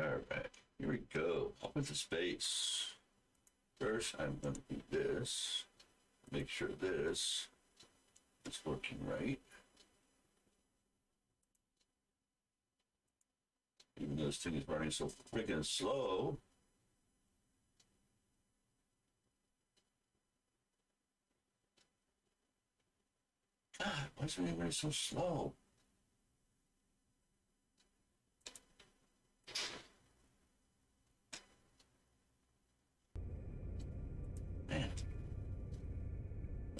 All right, here we go. Up into space. First, I'm going to do this. Make sure this is working right. Even though this thing is running so freaking slow. God, why is everybody so slow? Man.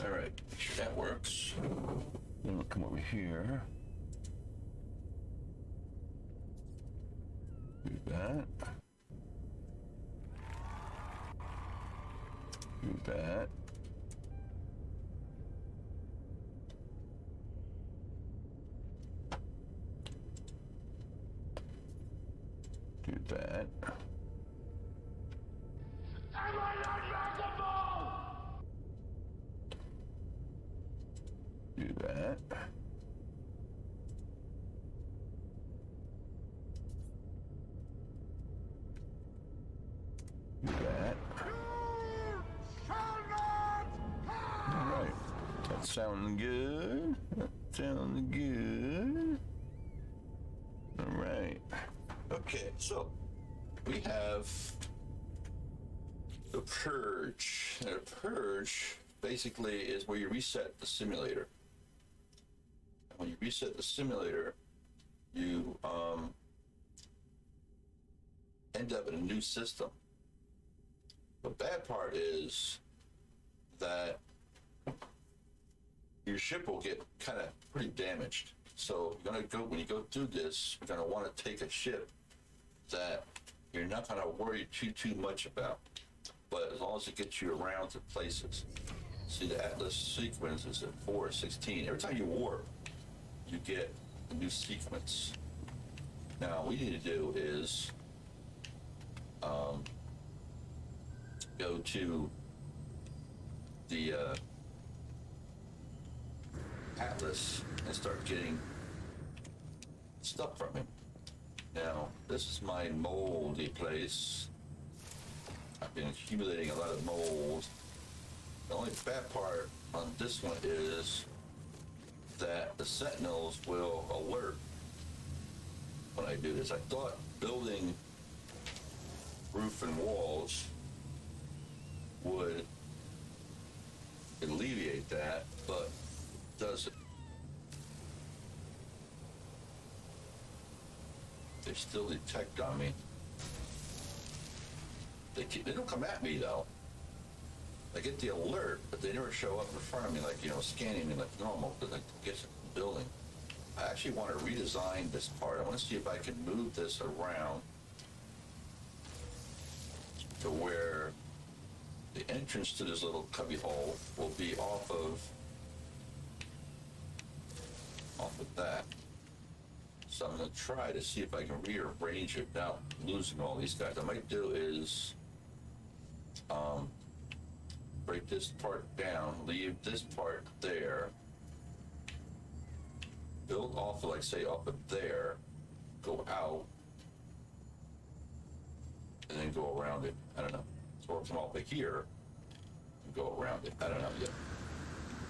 All right, make sure that works. Then we'll come over here. Do that. Do that. Do that. Am I not Do that. Do that. All right. That's sounding good. That's sounding good. All right. Okay, so we have the purge. And the purge basically is where you reset the simulator. And when you reset the simulator, you end up in a new system. The bad part is that your ship will get kind of pretty damaged. So you're gonna go, when you go through this, you're gonna want to take a ship that you're not gonna worry too much about. But as long as it gets you around to places. See, the Atlas sequence is at 4:16. Every time you warp, you get a new sequence. Now, what we need to do is go to the Atlas and start getting stuff from him. Now, this is my moldy place. I've been accumulating a lot of mold. The only bad part on this one is that the sentinels will alert when I do this. I thought building roof and walls would alleviate that, but it doesn't. They still detect on me. They don't come at me though. I get the alert, but they never show up in front of me like, scanning me like normal because I get to the building. I actually want to redesign this part. I want to see if I can move this around to where the entrance to this little cubby hole will be off of that. So I'm going to try to see if I can rearrange it without losing all these guys. What I might do is break this part down, leave this part there, build off of, like, say, off of there, go out, and then go around it. I don't know. So I'll come off of here and go around it. I don't know yet.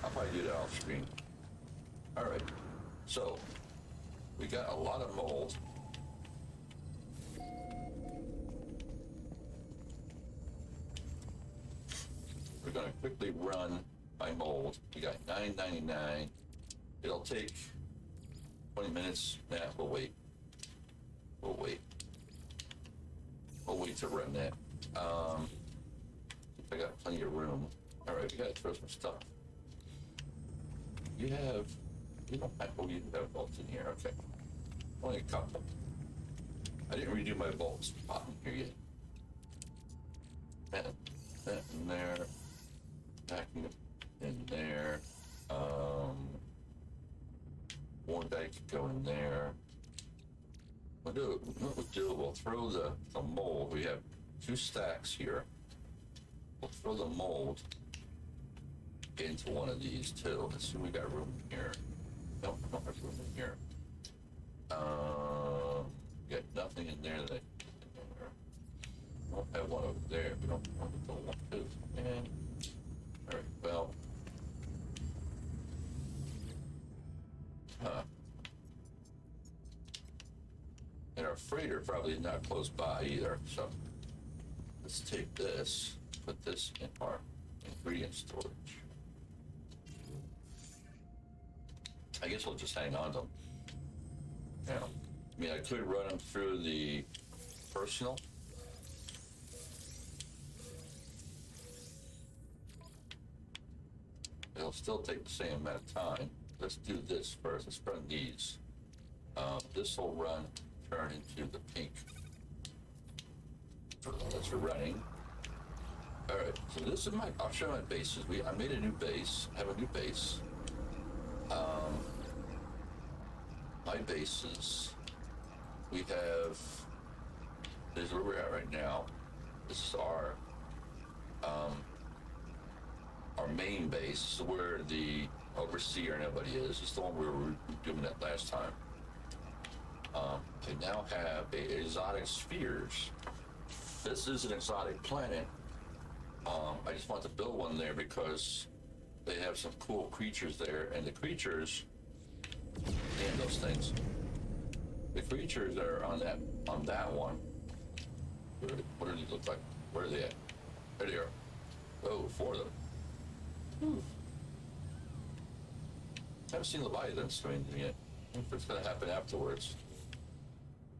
I'll probably do that off screen. All right. So we got a lot of mold. We're going to quickly run my mold. We got $9.99. It'll take 20 minutes. Nah, we'll wait. We'll wait to run that. I got plenty of room. All right, we got to throw some stuff. You don't have, you have bolts in here. Okay. Only a couple. I didn't redo my bolts spot in here yet. And that in there. Packing in there. One guy could go in there. What we'll do, we'll throw the mold. We have 2 stacks here. We'll throw the mold into one of these too. Let's see, we got room in here. Nope, don't have room in here. Got nothing in there that I can one over there. We don't want to go one, two, and all right. Well, and our freighter probably not close by either. So let's take this, put this in our ingredient storage. I guess we'll just hang on to them. Yeah. I mean, I could run them through the personal. It'll still take the same amount of time. Let's do this first. Let's run these. This will turn into the pink. That's running. All right, so this is I'll show my bases. I made a new base. I have a new base. My bases, this is where we're at right now. This is our main base. This is where the overseer and everybody is. This is the one we were doing that last time. I now have exotic spheres. This is an exotic planet. I just want to build one there because they have some cool creatures there, and the creatures, and those things. The creatures that are on that one. What do they look like? Where are they at? There they are. Oh, 4 of them. Whew. Haven't seen Leviathans or anything yet. I wonder if it's gonna happen afterwards.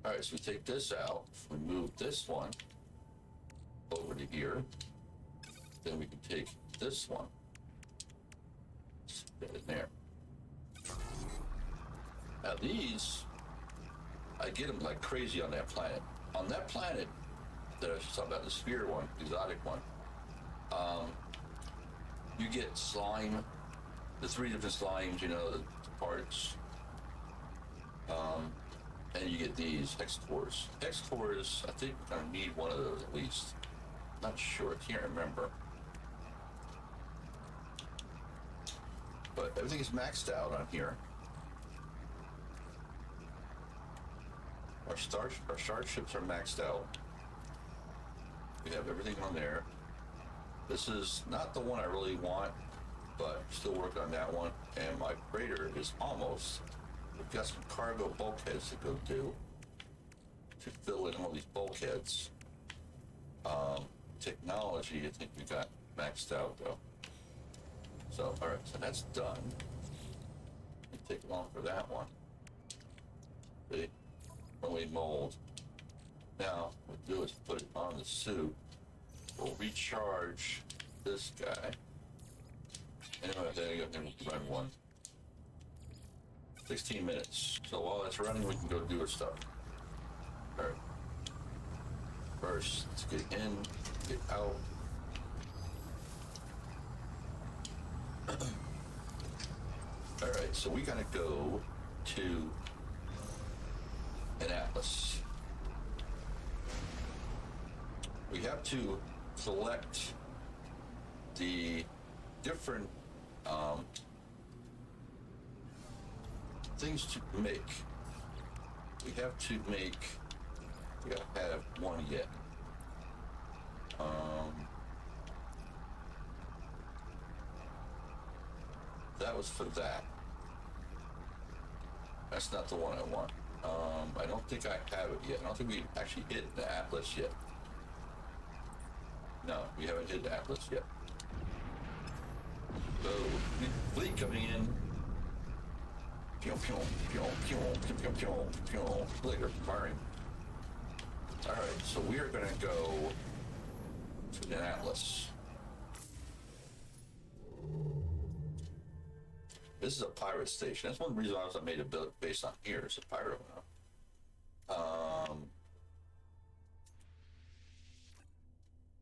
Alright, so we take this out. We move this one over to here. Then we can take this one. Put it in there. Now these, I get them like crazy on that planet. On that planet that I was talking about, the sphere one, exotic one, you get slime, the 3 different slimes, you know, the parts, and you get these X-Cores. X-Cores, I think we're gonna need one of those at least. Not sure, I can't remember. But everything is maxed out on here. Our starships are maxed out. We have everything on there. This is not the one I really want, but still working on that one. And my freighter is almost. We've got some cargo bulkheads to go do to fill in all these bulkheads. Technology, I think we got maxed out though. So, all right, so that's done. It'll take long for that one. See? Only mold. Now, what we'll do is put it on the suit. We'll recharge this guy. Anyway, there you go, then we'll run one. 16 minutes. So while that's running, we can go do our stuff. All right. First, let's get in, get out. All right, so we're gonna go to an Atlas. We have to select the different things to make. We have to make. We gotta have one yet. That was for that. That's not the one I want. I don't think I have it yet. I don't think we actually hit the Atlas yet. No, we haven't hit the Atlas yet. So, fleet coming in. Pew, pew, pew, pew, pew, pew, pew, pew. Look, they're firing. All right, so we are going to go to the Atlas. This is a pirate station. That's one reason I made a build based on here. It's a pirate one.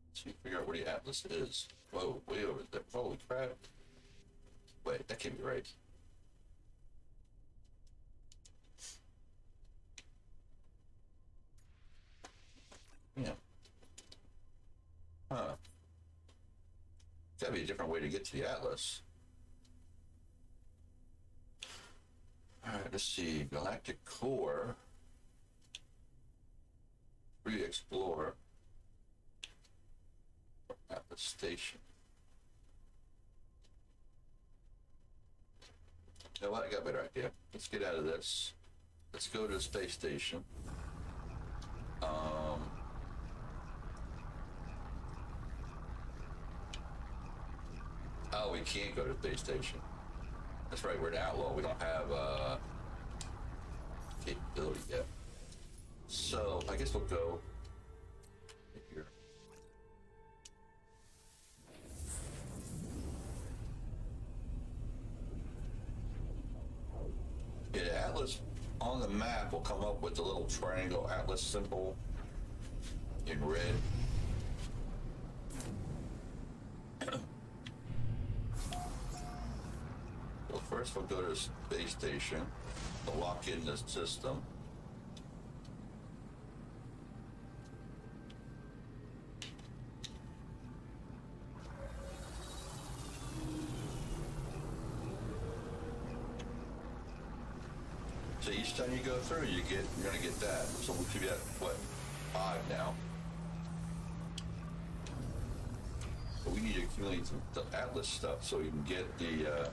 Let's see, figure out where the Atlas is. Whoa, way over there. Holy crap. Wait, that can't be right. Yeah. Huh. Gotta be a different way to get to the Atlas. All right, let's see. Galactic Core. Re-explore. The station. You know what? I got a better idea. Let's get out of this. Let's go to the space station. Oh, we can't go to the space station. That's right, we're an outlaw. We don't have capability yet. So I guess we'll go here. Yeah, Atlas on the map will come up with the little triangle Atlas symbol in red. So first we'll go to the space station to lock in the system. So each time you go through, you're gonna get that. So we'll give you that, what, 5 now. But we need to accumulate the Atlas stuff so we can get the,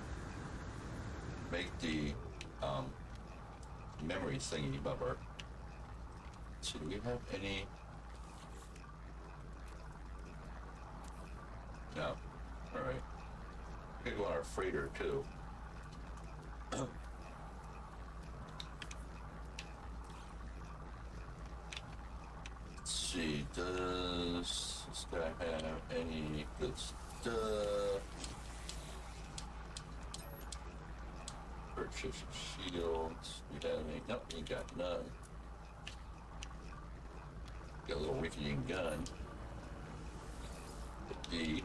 make the memory thingy bubber. So do we have any? No. All right. We gotta go on our freighter too. Let's see. Does this guy have any good stuff? Purchase shields. We have any? Nope, we got none. Got a little rickety gun. D.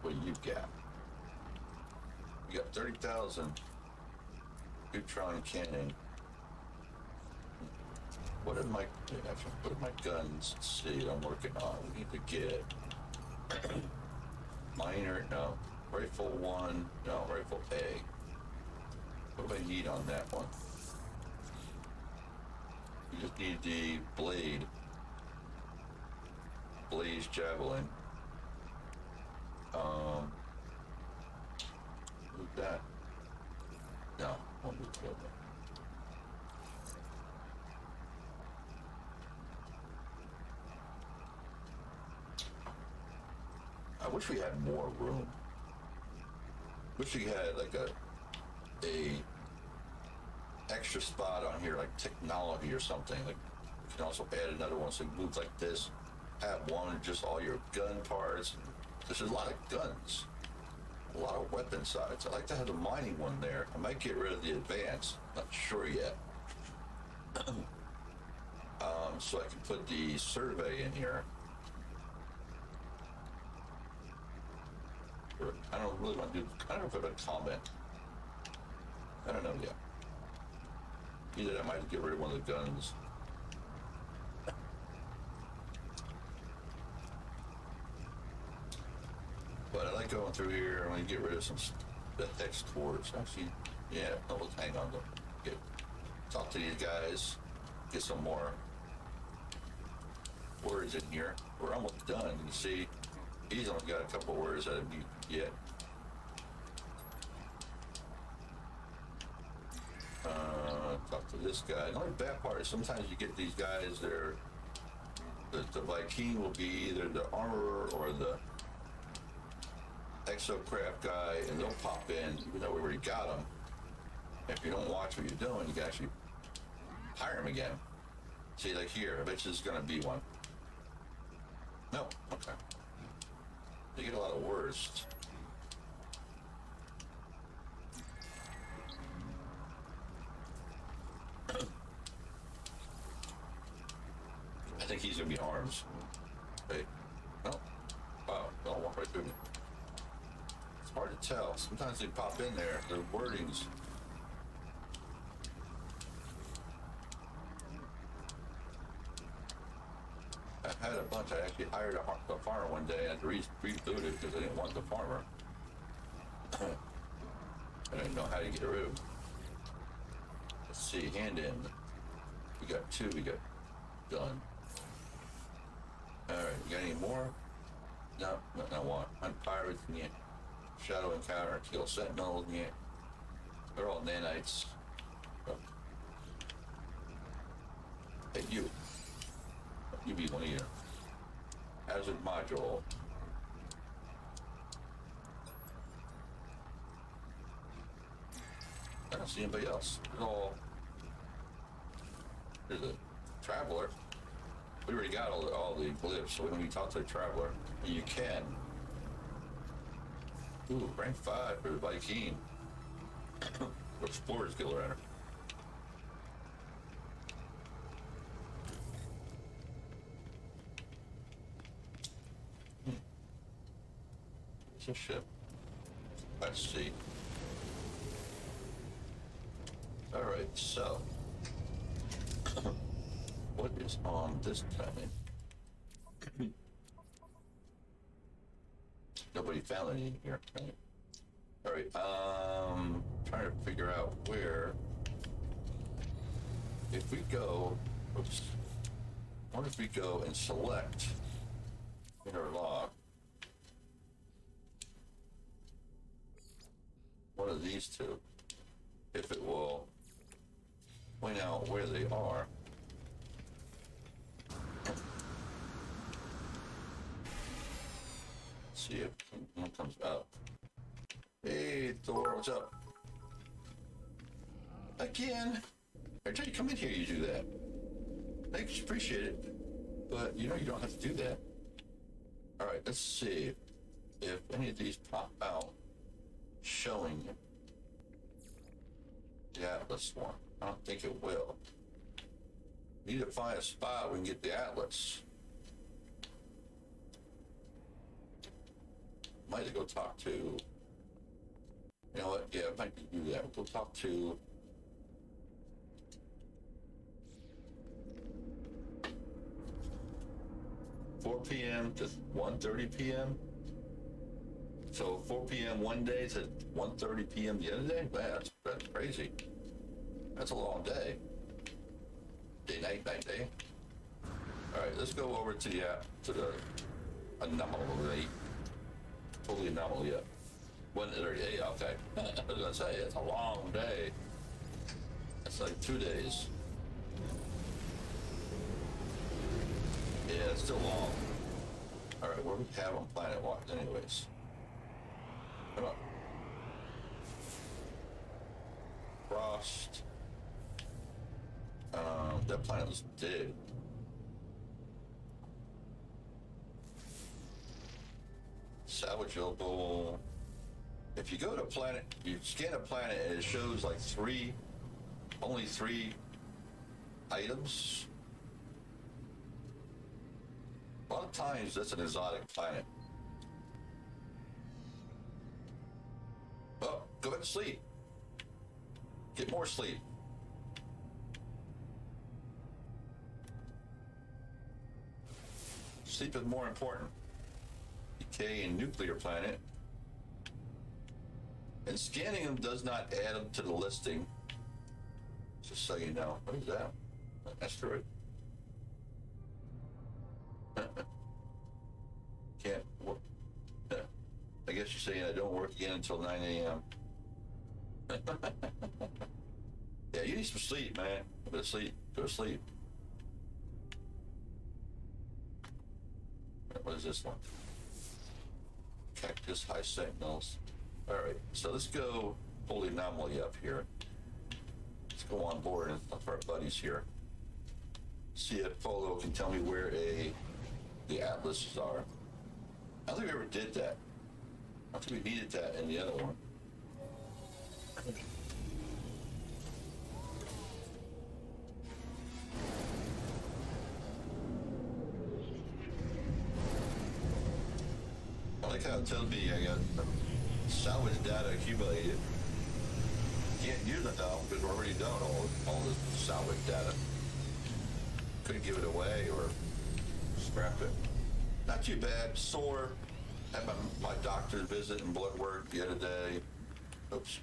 What do you got? You got 30,000 neutron cannon. What are my guns? Let's see, I'm working on. We need to get minor, no. Rifle 1, no. Rifle A. What do I need on that one? You just need the blade. Blaze javelin. Move that. No, won't move that. I wish we had more room. Wish we had like a extra spot on here, like technology or something. Like you can also add another one so you move like this. Have one just all your gun parts. There's a lot of guns, a lot of weapon sides. I'd like to have the mining one there. I might get rid of the advance. Not sure yet. So I can put the survey in here. I don't really want to do. I don't know if it's a comment. I don't know yet. Either I might get rid of one of the guns. But I like going through here. I'm going to get rid of some the hex cords. Actually, yeah, no, let's hang on to talk to these guys, get some more words in here. We're almost done. You see, he's only got a couple words that I need yet. Talk to this guy. The only bad part is sometimes you get these guys that are, the Viking will be either the armorer or the exocraft guy, and they'll pop in even though we already got them. If you don't watch what you're doing, you can actually hire them again. See, like here, I bet you there's going to be one. No, okay. They get a lot of words. I think he's going to be arms. Hey, no. Wow, they'll walk right through me. It's hard to tell. Sometimes they pop in there, their wordings. I had a bunch. I actually hired a farmer one day. I had to reboot it because I didn't want the farmer. I didn't know how to get rid of him. Let's see, hand in. We got 2, we got done. Alright, you got any more? No, nothing I want. Hunt pirates, yeah. Shadow encounter, kill sentinels, yeah. They're all nanites. Oh. Hey, you. You be one of your hazard module. I don't see anybody else. There's a traveler. We already got all the glyphs, so we don't need to talk to the traveler. And you can. Ooh, rank 5 for the Viking. Explorer's Guild Runner. It's a ship. Let's see. Alright, so. What is on this planet? Nobody found anything here, right? Alright, trying to figure out where. If we go, oops. What if we go and select in our log one of these two, if it will point out where they are. See if one comes out. Hey Thor, what's up? Again. Every time you come in here you do that. Thanks, appreciate it. But you know you don't have to do that. Alright, let's see if any of these pop out showing the Atlas one. I don't think it will. Need to find a spot where we can get the Atlas. Might have to go talk to, you know what, yeah, I might do that. We'll go talk to $4 p.m. to 1:30 p.m. So 4 p.m. one day to 1:30 p.m. the other day? Man, that's crazy. That's a long day. Day, night, day. All right, let's go over to the anomaly. Totally anomaly, yeah. 1:30, okay. I was gonna say, it's a long day. It's like 2 days. Yeah, it's still long. All right, what do we have on Planet Watch anyways? Come on. Frost. That planet was dead. Salvageable. If you go to planet, you scan a planet and it shows like only three items. A lot of times that's an exotic planet. Oh, go back to sleep. Get more sleep. Sleep is more important. Decaying nuclear planet. And scanning them does not add them to the listing. Just so you know. What is that? An asteroid? Can't work. I guess you're saying I don't work again until 9 a.m. Yeah, you need some sleep, man. Go to sleep. Go to sleep. What is this one? Cactus High Sentinels. All right, so let's go pull the anomaly up here. Let's go on board and look for our buddies here. See if Polo can tell me where the atlases are. I don't think we ever did that. I don't think we needed that in the other one. I like how it tells me I got salvage data accumulated. Can't use it now because we're already done all the salvage data. Couldn't give it away or scrap it. Not too bad. Sore. Had my doctor's visit and blood work the other day. Oops.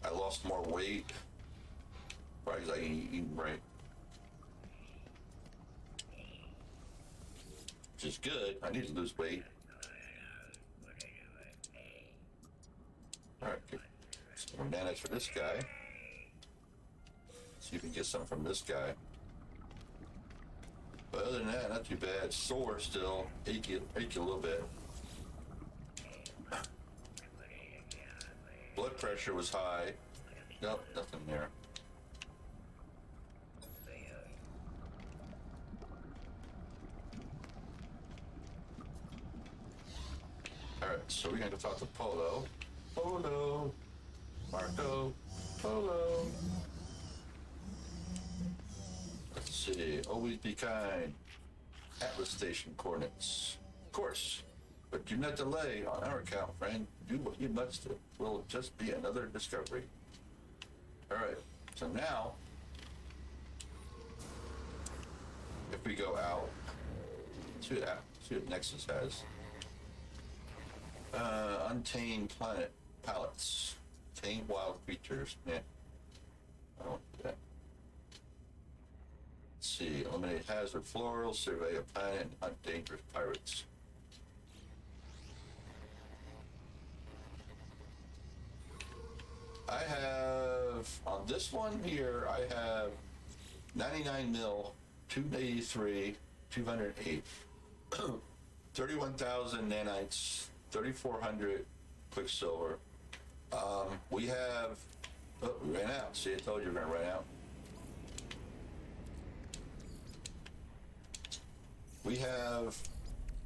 I lost more weight Probably 'cause I ain't eating right. Which is good. I need to lose weight. Alright, get some more nanites for this guy. See if we can get some from this guy. But other than that, not too bad. Sore still. Achy a little bit. Blood pressure was high. Nope, nothing there. Alright, so we're gonna go talk to Polo. Polo. Marco. Polo. Let's see. Always be kind. Atlas Station coordinates. Of course. But do not delay on our account, friend. Do what you must do. Will just be another discovery. Alright. So now, if we go out, see what Nexus has. Untamed planet pallets. Tame wild creatures. Yeah. I don't want to do that. Let's see. Eliminate hazard floral, survey a planet, and hunt dangerous pirates. I have, on this one here, I have 99 mil, 283, 208, 31,000 nanites, 3,400 quicksilver. We have, oh, we ran out. See, I told you we're gonna run out. We have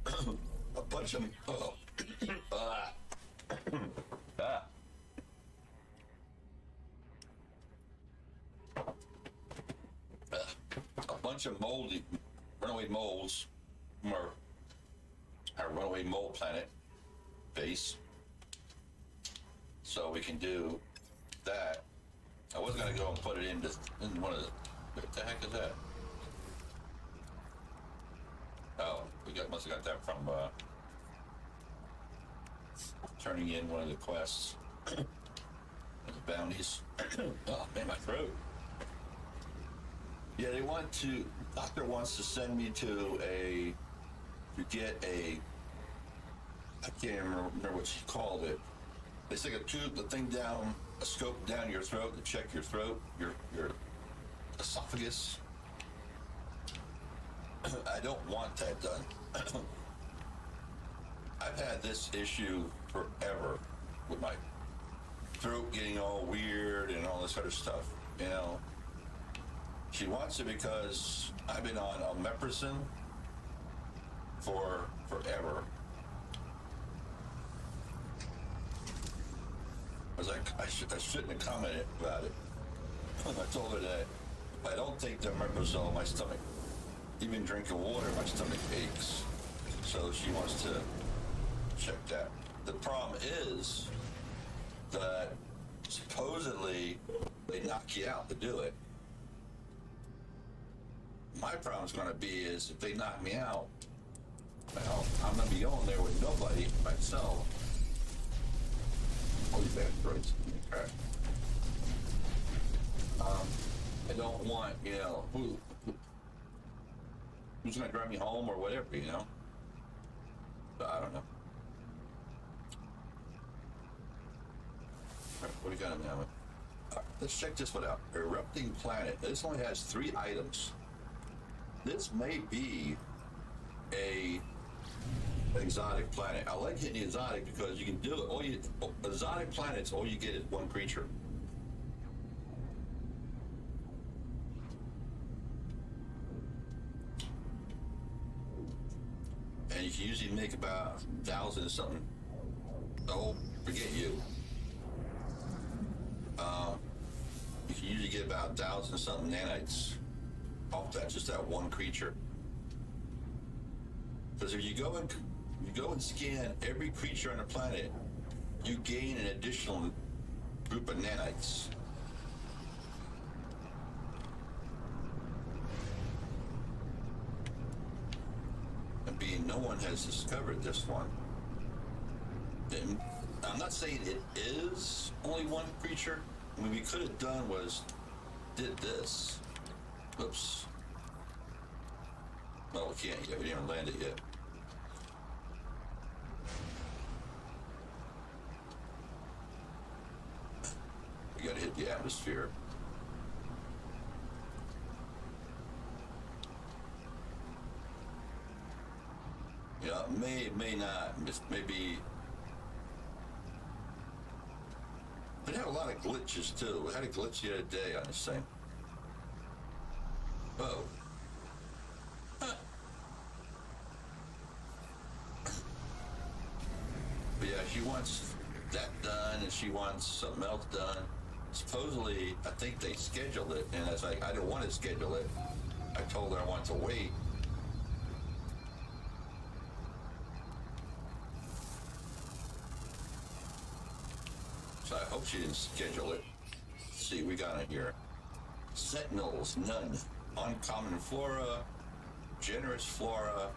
a bunch of, a bunch of moldy runaway moles from our runaway mole planet base. So we can do that. I was gonna go and put it in one of the, what the heck is that? Oh, must have got that from turning in one of the quests. The bounties. Oh man, my throat. Yeah, doctor wants to send me to get a, I can't remember what she called it. They stick the thing down, a scope down your throat to check your throat, your esophagus. I don't want that done. I've had this issue forever with my throat getting all weird and all this other stuff, you know. She wants it because I've been on omeprazole for forever. I was like, I shouldn't have commented about it. I told her that if I don't take the omeprazole, my stomach, even drinking water, my stomach aches. So she wants to check that. The problem is that supposedly they knock you out to do it. My problem's going to be is if they knock me out, well, I'm going to be going there with nobody, myself. Oh, these asteroids. Okay. I don't want, you know, who's going to drive me home or whatever, you know? But I don't know. All right, what do we got in there? Let's check this one out. Erupting planet. This only has 3 items. This may be a exotic planet. I like hitting the exotic because you can do it. Exotic planets, all you get is 1 creature. And you can usually make about 1,000 something. Oh, forget you. You can usually get about 1,000 something nanites off that, just that 1 creature. Because if you go and scan every creature on the planet, you gain an additional group of nanites. And being no one has discovered this one, and I'm not saying it is only 1 creature. I mean, we could have done was did this. Oops. No, we can't yet. We didn't land it yet. We gotta hit the atmosphere. Yeah, may not. Maybe. It had a lot of glitches too. We had a glitch the other day on this thing. Oh. Huh. But yeah, she wants that done and she wants something else done. Supposedly, I think they scheduled it, and as I didn't want to schedule it, I told her I wanted to wait. So I hope she didn't schedule it. Let's see, we got it here. Sentinels, none. Uncommon flora, generous flora,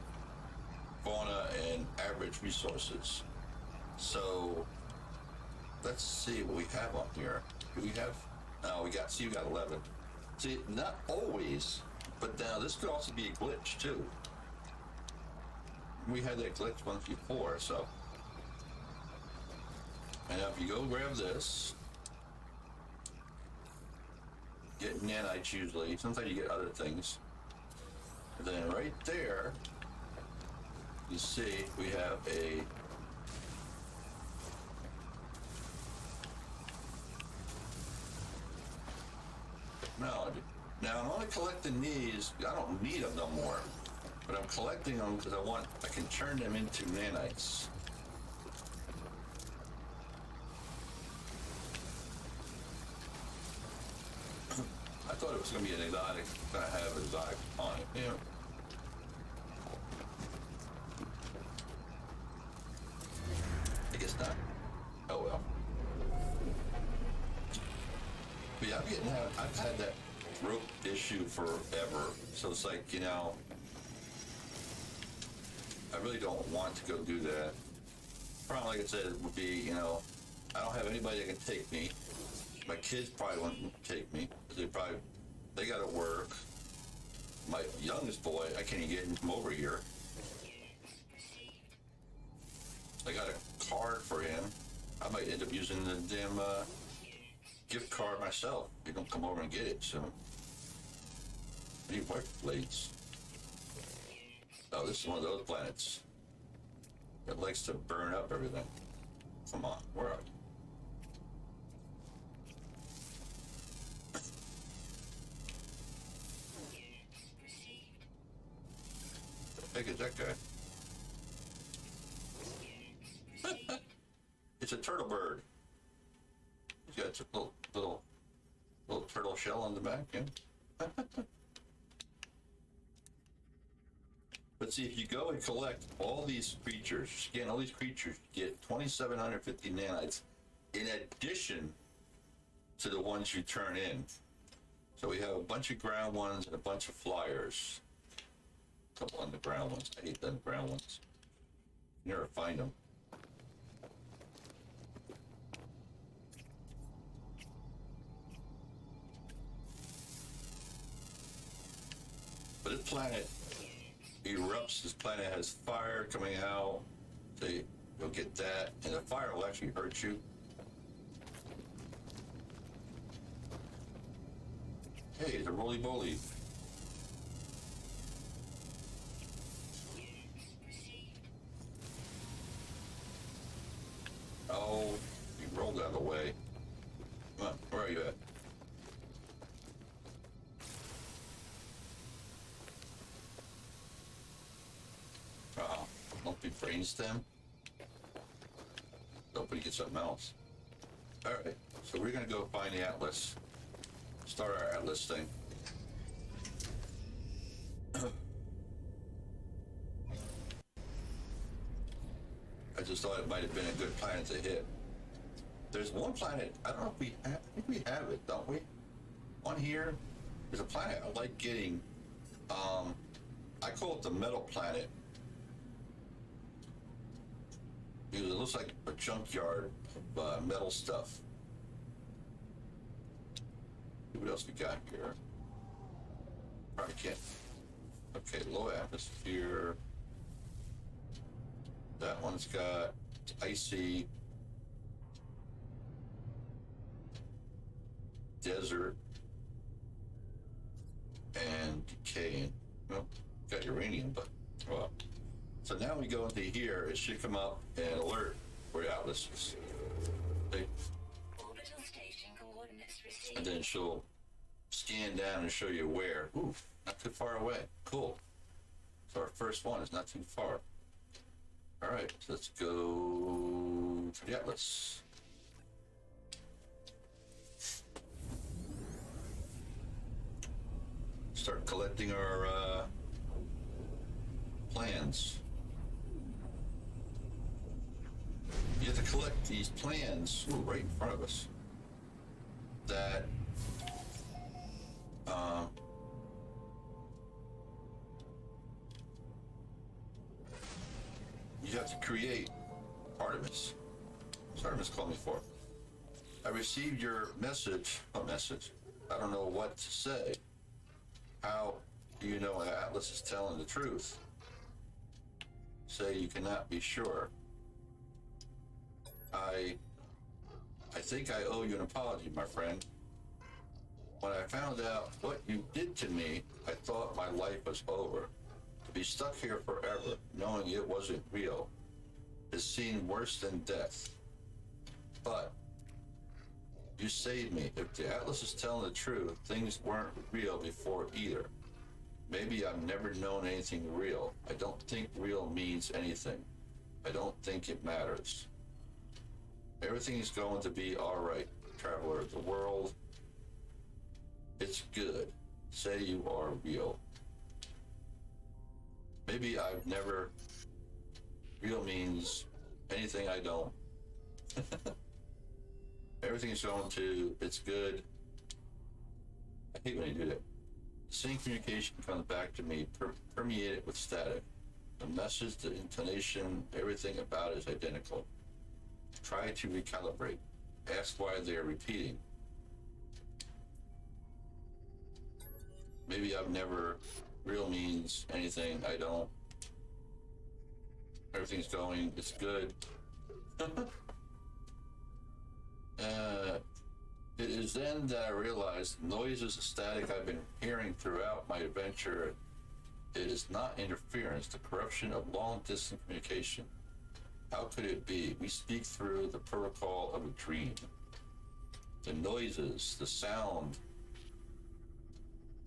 fauna, and average resources. So let's see what we have on here. Do we have? No, we got 11. See, not always, but now this could also be a glitch too. We had that glitch once before, so. And now if you go grab this, get nanites usually. Sometimes you get other things. And then right there, you see we have a technology. Now I'm only collecting these. I don't need them no more, but I'm collecting them because I can turn them into nanites. I thought it was going to be an exotic, going to have an exotic on it. Yeah. I guess not. Oh well. But yeah, I've had that rope issue forever. So it's like, I really don't want to go do that. Problem, like I said, would be, I don't have anybody that can take me. My kids probably won't take me. They got to work. My youngest boy, I can't even get him from over here. I got a card for him. I might end up using the damn gift card myself. They don't come over and get it, so. I need wiper blades. Oh, this is one of those planets. It likes to burn up everything. Come on, where are you? How big is that guy? It's a turtle bird. He's got a little turtle shell on the back, yeah. But see, if you go and collect all these creatures, scan all these creatures, you get 2,750 nanites in addition to the ones you turn in. So we have a bunch of ground ones and a bunch of flyers. A couple underground ones. I hate the underground ones. You never find them. But this planet erupts. This planet has fire coming out. So you'll get that, and the fire will actually hurt you. Hey, it's a roly-poly. Oh, you rolled out of the way. Come on, where are you at? Don't be brainstem. Nobody get something else. Alright, so we're gonna go find the atlas. Start our atlas thing. I just thought it might have been a good planet to hit. There's one planet, I don't know if we have, I think we have it, don't we? On here, there's a planet I like getting. I call it the metal planet. Because it looks like a junkyard of metal stuff. What else we got here? Probably can't. Okay, low atmosphere. That one's got icy, desert, and decaying. Well, got uranium, but well. So now we go into here. It should come up and alert where Atlas is. Okay. Orbital station coordinates received. And then she'll scan down and show you where. Ooh, not too far away. Cool. So our first one is not too far. All right, so let's go to the Atlas. Start collecting our plans. You have to collect these plans right in front of us that you have to create. Artemis. What's Artemis called me for? I received your message. A message. I don't know what to say. How do you know Atlas is telling the truth? Say you cannot be sure. I think I owe you an apology, my friend. When I found out what you did to me, I thought my life was over. To be stuck here forever, knowing it wasn't real, it seemed worse than death. But you saved me. If the Atlas is telling the truth, things weren't real before either. Maybe I've never known anything real. I don't think real means anything. I don't think it matters. Everything is going to be all right, traveler. The world, it's good. Say you are real. Maybe I've never. Real means anything I don't. Everything is going to, it's good. I hate when you do that. The same communication comes back to me, permeated with static. The message, the intonation, everything about it is identical. Try to recalibrate. Ask why they are repeating. Maybe I've never. Real means anything I don't. Everything's going, it's good. It is then that I realized the noises and static I've been hearing throughout my adventure. It is not interference, the corruption of long-distance communication. How could it be? We speak through the protocol of a dream. The noises, the sound,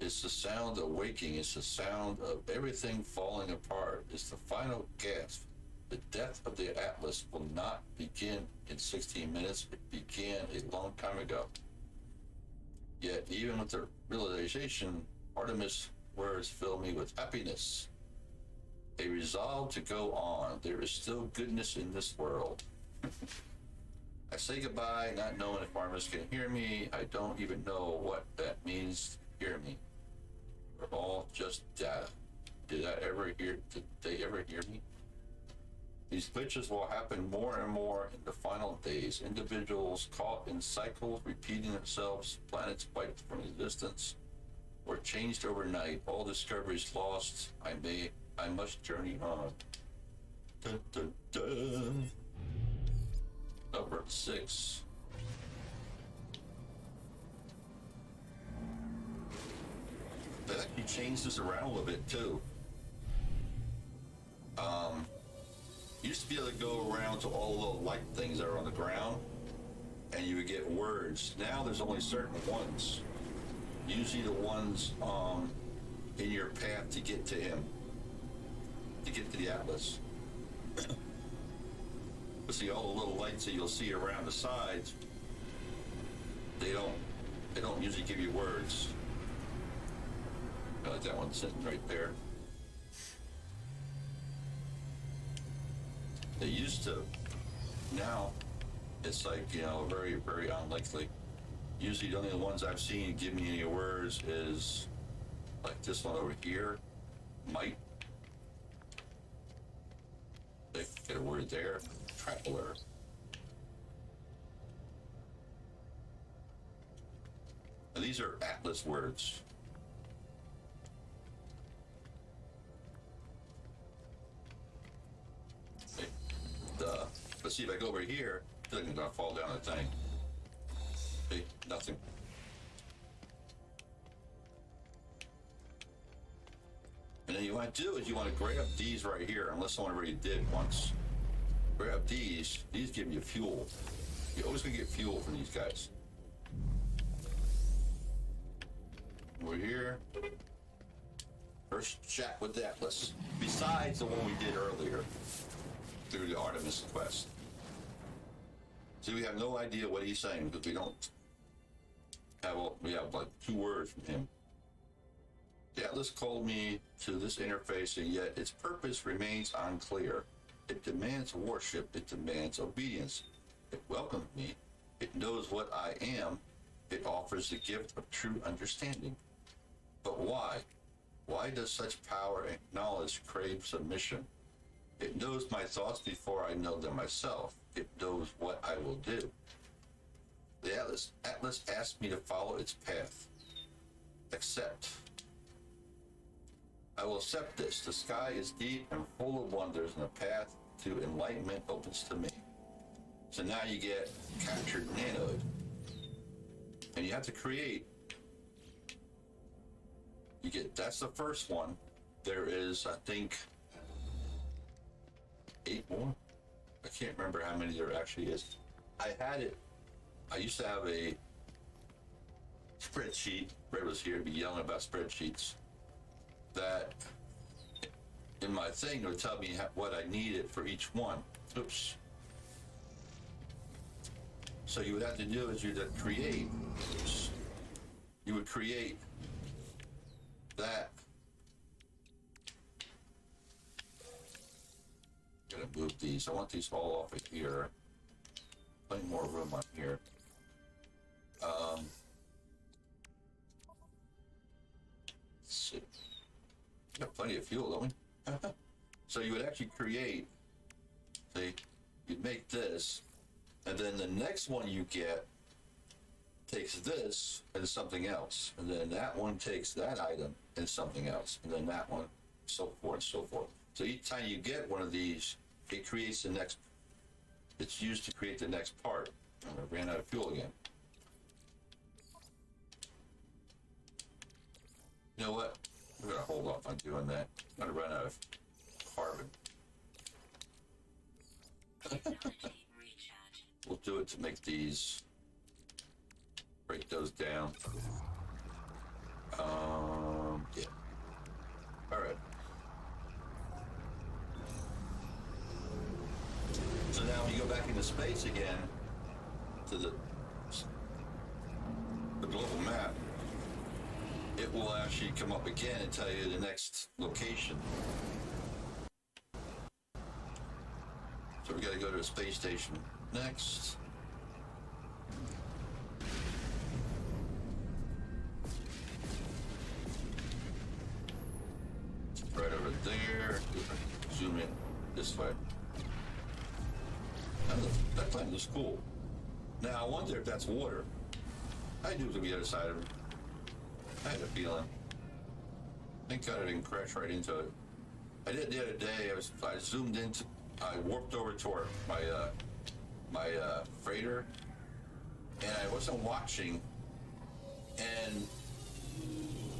it's the sound of waking. It's the sound of everything falling apart. It's the final gasp. The death of the Atlas will not begin in 16 minutes. It began a long time ago. Yet, even with the realization, Artemis' words fill me with happiness. A resolve to go on. There is still goodness in this world. I say goodbye, not knowing if Artemis can hear me. I don't even know what that means, hear me. We're all just data. Did they ever hear me? These glitches will happen more and more in the final days. Individuals caught in cycles repeating themselves, planets wiped from existence, or changed overnight. All discoveries lost. I must journey on. Dun, dun, dun. Number 6. They actually changed this around a little bit too. Used to be able to go around to all the little light things that are on the ground, and you would get words. Now there's only certain ones. Usually the ones in your path to get to him, to get to the Atlas. But see, all the little lights that you'll see around the sides, they don't usually give you words. Like that one sitting right there. They used to. Now, it's like, very, very unlikely. Usually the only ones I've seen give me any words is like this one over here, might. They get a word there, traveler. And these are Atlas words. Okay. Let's see if I go over here. I feel like I'm gonna fall down the thing. Okay, nothing. And then you want to do is you want to grab these right here, unless someone already did once. Grab these give you fuel. You're always gonna get fuel from these guys. We're here. First chat with the Atlas. Besides the one we did earlier through the Artemis quest. See, we have no idea what he's saying because we have like 2 words from him. The Atlas called me to this interface, and yet its purpose remains unclear. It demands worship. It demands obedience. It welcomes me. It knows what I am. It offers the gift of true understanding. But why? Why does such power and knowledge crave submission? It knows my thoughts before I know them myself. It knows what I will do. The Atlas asked me to follow its path. Accept. I will accept this. The sky is deep and full of wonders, and the path to enlightenment opens to me. So now you get captured nanoed. And you have to create. That's the first one. There is, I think, 8 more. I can't remember how many there actually is. I used to have a spreadsheet. Ray was here to be yelling about spreadsheets. That in my thing would tell me what I needed for each one. Oops. So you would have to do is you would create that. Gotta move these. I want these all off of here. Plenty more room on here. Let's see. We got plenty of fuel, don't we? So you would actually create. See, you'd make this, and then the next one you get takes this and something else, and then that one takes that item and something else, and then that one, so forth and so forth. So each time you get one of these, it creates the next. It's used to create the next part. And I ran out of fuel again. You know what? We're gonna hold off on doing that. I'm gonna run out of carbon. We'll do it to make these. Break those down. Yeah. All right. So now when you go back into space again, to the global map, it will actually come up again and tell you the next location. So we got to go to a space station next. Right over there. Zoom in this way. That planet is cool. Now I wonder if that's water. I knew it was on the other side of it. I had a feeling. Thank God I didn't crash right into it. I did the other day. I zoomed into. I warped over to my freighter, and I wasn't watching, and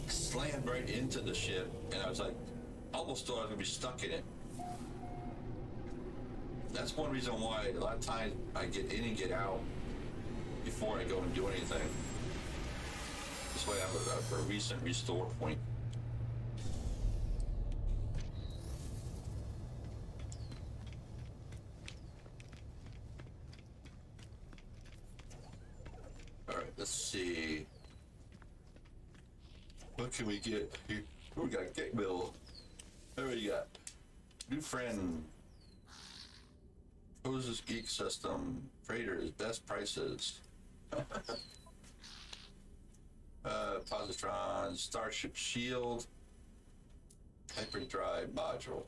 slammed right into the ship, and I was like, almost thought I was gonna be stuck in it. That's one reason why a lot of times I get in and get out before I go and do anything. This way I have a recent restore point. All right, let's see. What can we get here? We got Get Mill. There we got new friend. Poses Geek System. Traders, best prices. Positron, Starship Shield, Hyperdrive Module.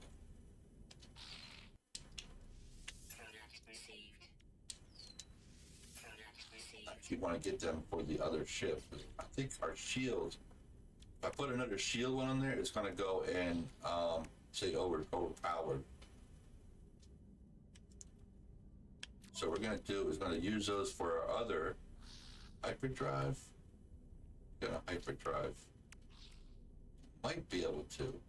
I actually want to get them for the other ship. think our shield, if I put another shield one on there, it's gonna go and say overpowered. So what we're gonna do is gonna use those for our other hyperdrive. Gonna hyperdrive. Might be able to.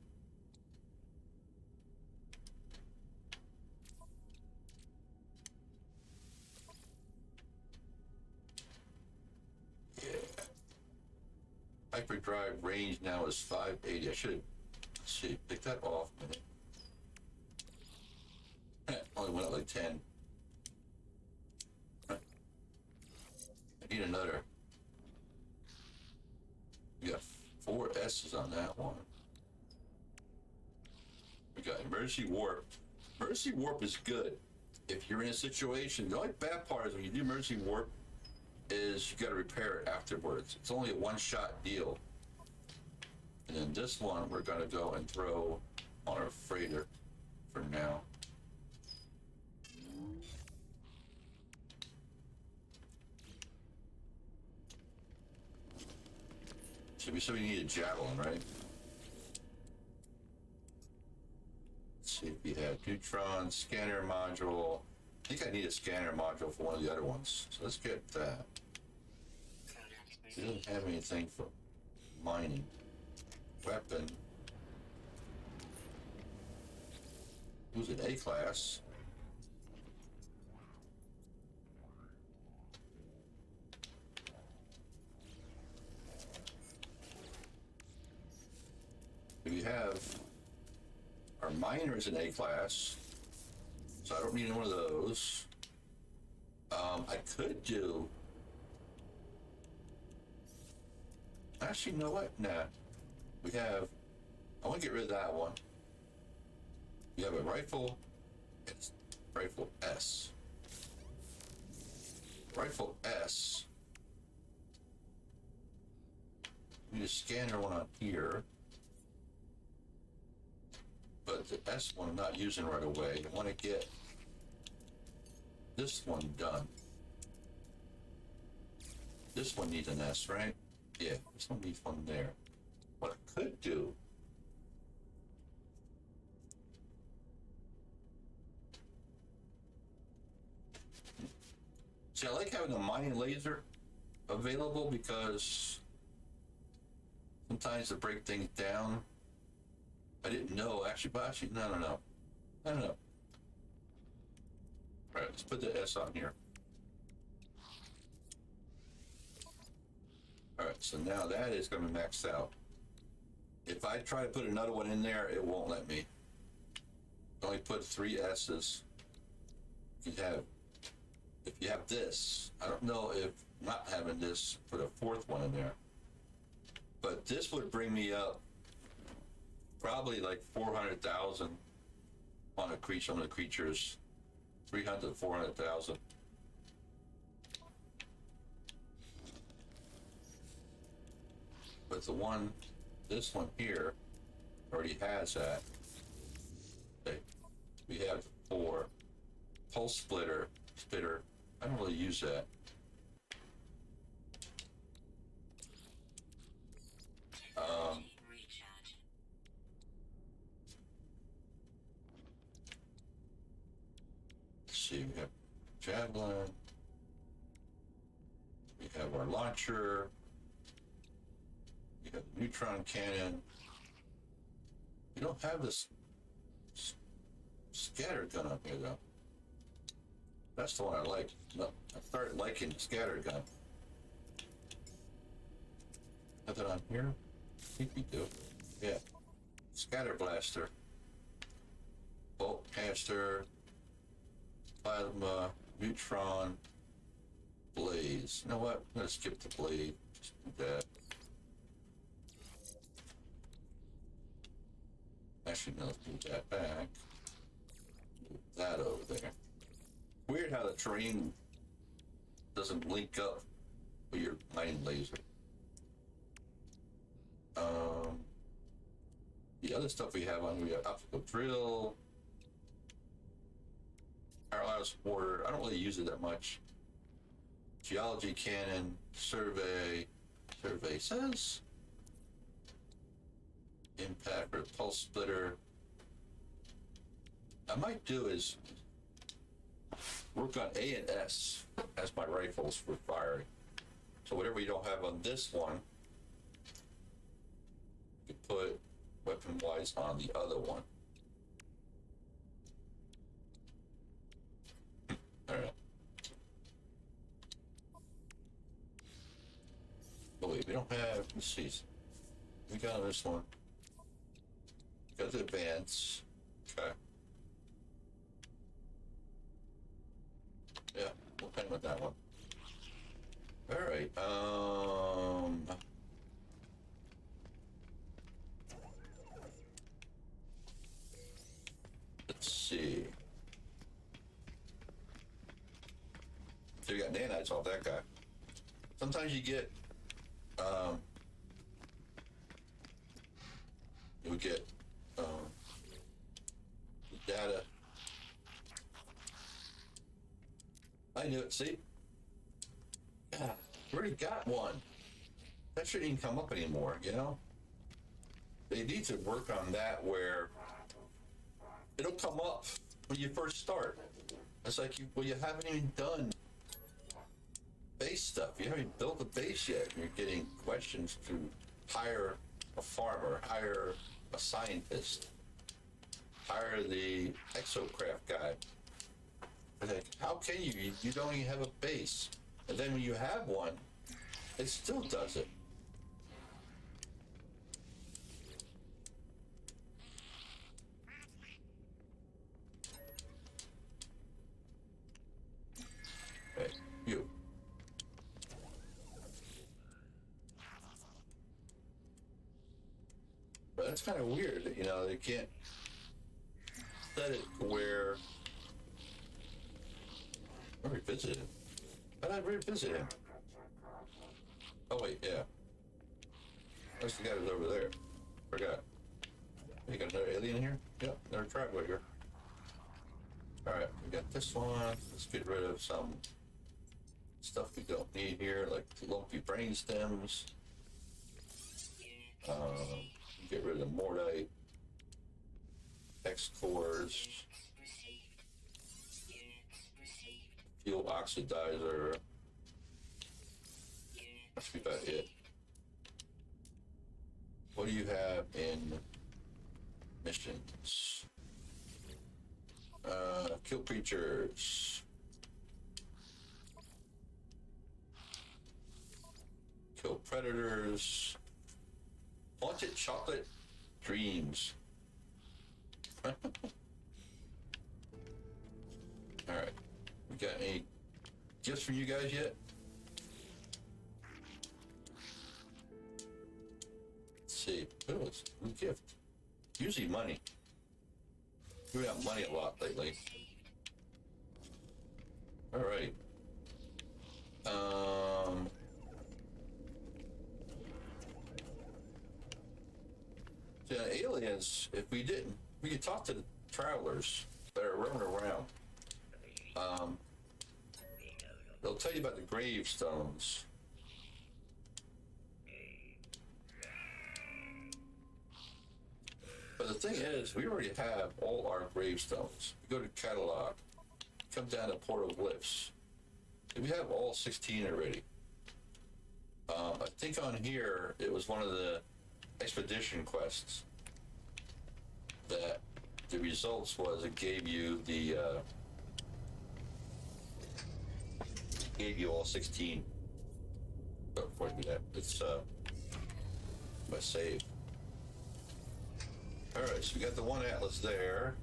Yeah. Hyperdrive range now is 580. I should, let's see, pick that off a minute. Only went up like 10. I need another. We got 4 S's on that one. We got emergency warp. Emergency warp is good if you're in a situation. The only bad part is when you do emergency warp is you got to repair it afterwards. It's only a one-shot deal. And then this one we're going to go and throw on our freighter for now. So we need a javelin, right? Let's see if we have neutron, scanner module. I think I need a scanner module for one of the other ones. So let's get that. It doesn't have anything for mining. Weapon. Who's an A class? We have our miner is an A class, so I don't need one of those. I could do. Actually, you know what? Nah. We have. I want to get rid of that one. We have a rifle. It's rifle S. Rifle S. We need a scanner one on here. But the S one I'm not using right away. I want to get this one done. This one needs an S, right? Yeah, this one needs one there. What I could do see, I like having a mining laser available because sometimes to break things down. I didn't know, actually, but actually, no. I don't know. All right, let's put the S on here. All right, so now that is going to max out. If I try to put another one in there, it won't let me. Only put 3 S's. If you have this, I don't know if not having this, put a 4th one in there. But this would bring me up probably like 400,000 on a creature, some of the creatures, 300 to 400,000. But the one, this one here, already has that. Okay. We have 4 pulse spitter. I don't really use that. See, we have javelin, we have our launcher, we have the neutron cannon. We don't have this scatter gun up here though. That's the one I like. No, I started liking the scatter gun. Have that on here? I think we do. Yeah. Scatter blaster. Bolt caster. Plasma, neutron, blaze. You know what? I'm gonna skip the blade. Just do that. Actually, no, let's move that back. Move that over there. Weird how the terrain doesn't link up with your mining laser. The other stuff we have on, we have optical drill. Paralyzed Porter, I don't really use it that much. Geology cannon, survey, Survey says. Impact or pulse splitter. I might do is work on A and S as my rifles for firing. So whatever you don't have on this one, you could put weapon-wise on the other one. All right. Oh wait, we don't have, let's see. We got this one. Got the advance. Okay. Yeah, we'll hang with that one. All right. Let's see. So you got nanites off that guy. Sometimes you get, you get data. I knew it. See, yeah, already got one. That shouldn't even come up anymore. You know, they need to work on that where it'll come up when you first start. It's like you haven't even done base stuff. You haven't built a base yet. You're getting questions to hire a farmer, hire a scientist, hire the exocraft guy. Like, how can you? You don't even have a base. And then when you have one, it still does it. Hey, you. But that's kind of weird, you know, they can't set it to where I revisit him. How did I revisit him? Oh wait, yeah. That's the guy who's over there. Forgot. You got another alien here? Yep, another tribal here. Alright, we got this one. Let's get rid of some stuff we don't need here, like lumpy brain stems. Get rid of the Mordite. X cores. Fuel oxidizer. That's about it. What do you have in missions? Kill creatures. Kill predators. Haunted chocolate dreams. Alright. We got any gifts from you guys yet? Let's see. Oh, it's a gift. Usually money. We got money a lot lately. Alright. Aliens, if we didn't, we could talk to the travelers that are roaming around. They'll tell you about the gravestones. But the thing is, we already have all our gravestones. We go to catalog, come down to portal glyphs. We have all 16 already. I think on here, it was one of the expedition quests that the results was it gave you the gave you all 16. But before I do that, it's my save. All right, so we got the one atlas there.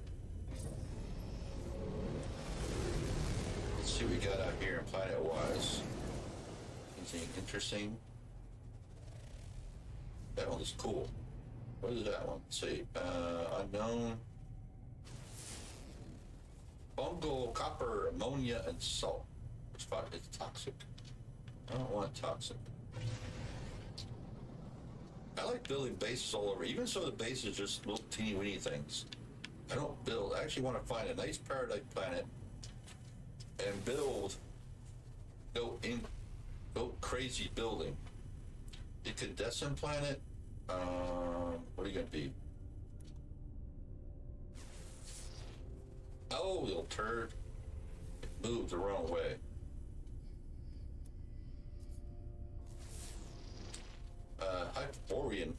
Let's see what we got out here in planet-wise. Anything interesting? That one is cool. What is that one? Let's see. Unknown. Fungal, copper, ammonia, and salt. Which part is toxic? I don't want toxic. I like building bases all over. Even so the base is just little teeny weeny things. I don't build. I actually want to find a nice paradise planet and build. Go crazy building. Incandescent planet? What are you gonna be? Oh, little turd. It moved the wrong way. Hyperborean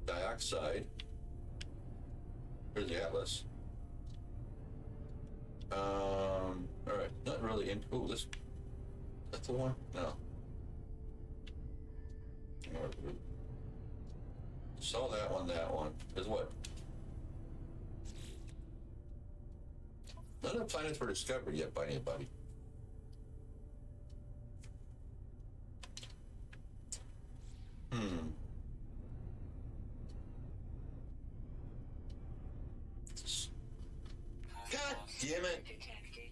dioxide. Here's the atlas. Alright, not really in. Oh, this. That's the one? No. Saw that one, that one. Is what? None of the planets were discovered yet by anybody. God damn it! Detected.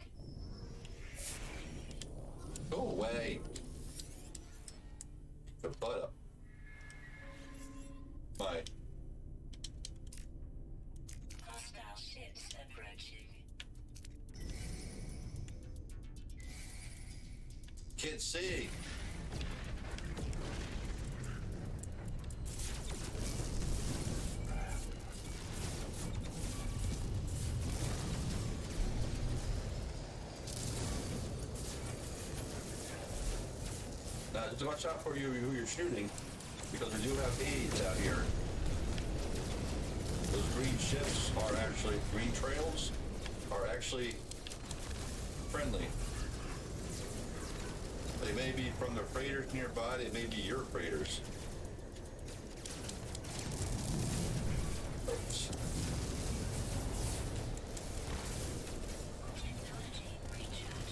Go away. Your butt up. My. Hostile ships approaching. Can't see. Now, just watch out for you who you're shooting, because we do have aids out here. Those green ships are actually, green trails are actually friendly. They may be from the freighters nearby, they may be your freighters. Oops. Technology recharge.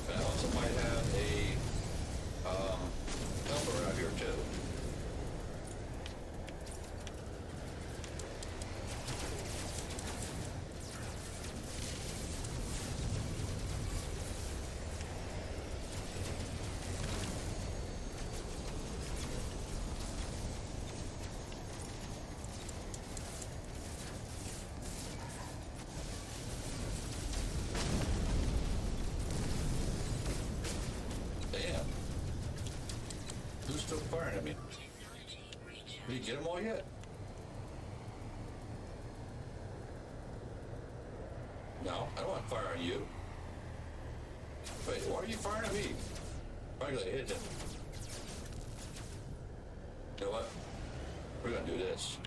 And I also might have a helper out here too. Damn. Who's still firing at me? Technology recharge. Did you get them all yet? No, I don't want to fire on you. Wait, why are you firing at me? Probably gonna hit him. You know what? We're gonna do this.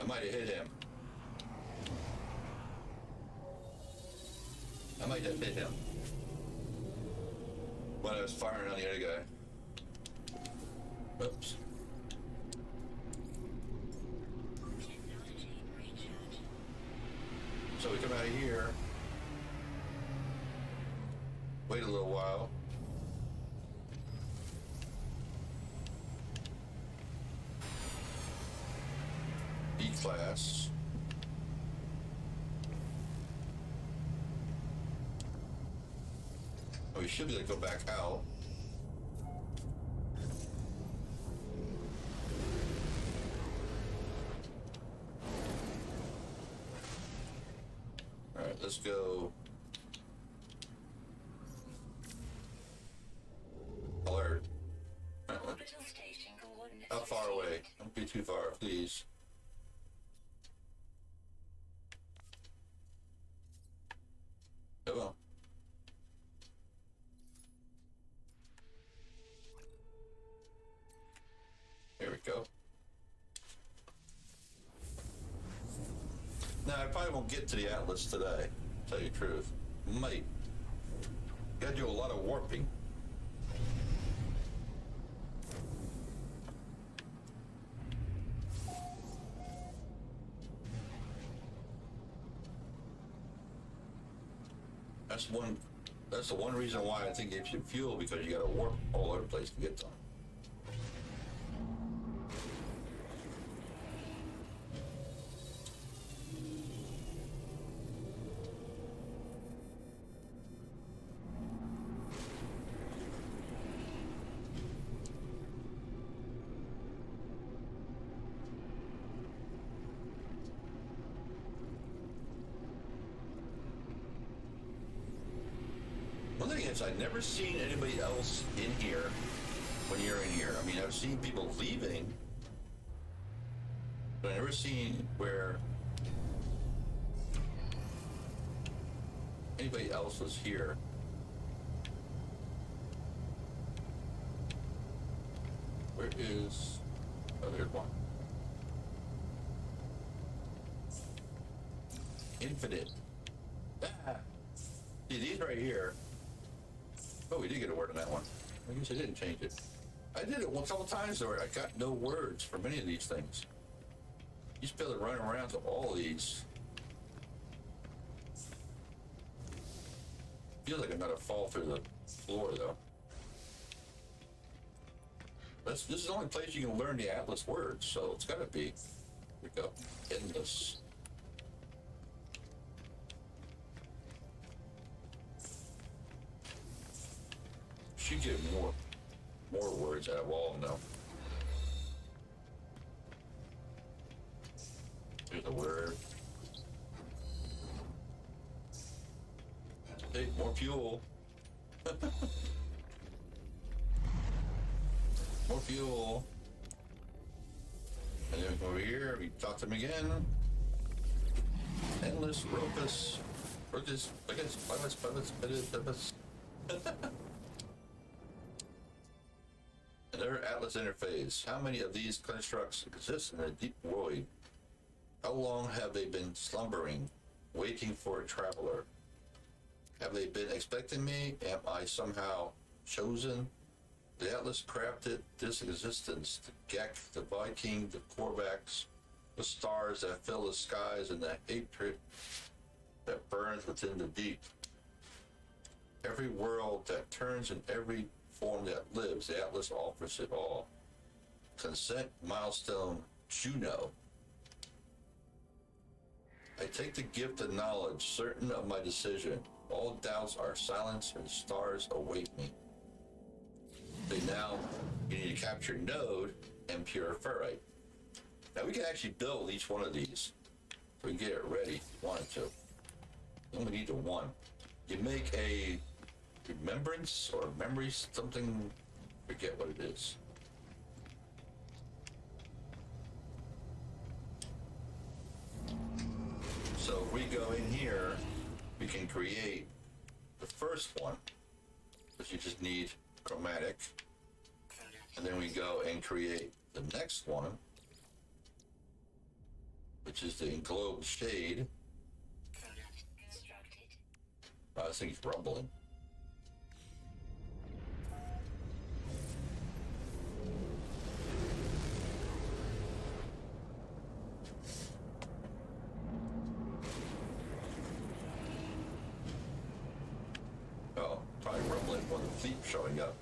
I might have hit him. I might have hit him when I was firing on the other guy. Oops. Technology recharge. So we come out of here, wait a little while. E-class. Oh, we should be able to go back out. All right, let's go. Alert. Orbital station coordinates. How far away? received. Don't be too far, please. Come on. Here we go. Now, I probably won't get to the Atlas today, to tell you the truth. Might. Gotta do a lot of warping. That's the one reason why I think it should fuel, because you gotta warp all over the place to get to them. is, I've never seen anybody else in here when you're in here. I mean, I've seen people leaving, but I've never seen where anybody else was here. Where is... Oh, there's one. Infinite. Ah. See, these right here. Oh, we did get a word on that one. I guess I didn't change it. I did it a couple times though. I got no words for many of these things. You just be able to run around to all of these. Feels like I'm gonna fall through the floor though. This is the only place you can learn the Atlas words, so it's gotta be. Here we go. Endless. Should get more words out of all of them though. Here's a word. Hey, more fuel. More fuel. And then we go over here, we talk to them again. Endless, Ropus, Rotus, Pivus. Another Atlas interface. How many of these constructs exist in the deep void? How long have they been slumbering, waiting for a traveler? Have they been expecting me? Am I somehow chosen? The Atlas crafted this existence, the Gek, the Viking, the Korvax, the stars that fill the skies, and the hatred that burns within the deep. Every world that turns and every form that lives, the Atlas offers it all. Consent, milestone, Juno. I take the gift of knowledge, certain of my decision. All doubts are silenced and stars await me. So now you need to capture Node and Pure Ferrite. Now we can actually build each one of these. So we can get it ready if you wanted to. Then we need the one. You make a remembrance or memory something, forget what it is. So if we go in here, we can create the first one, because you just need chromatic. And then we go and create the next one, which is the englobed shade. I think it's rumbling. Oh, probably rumbling for the fleet showing up.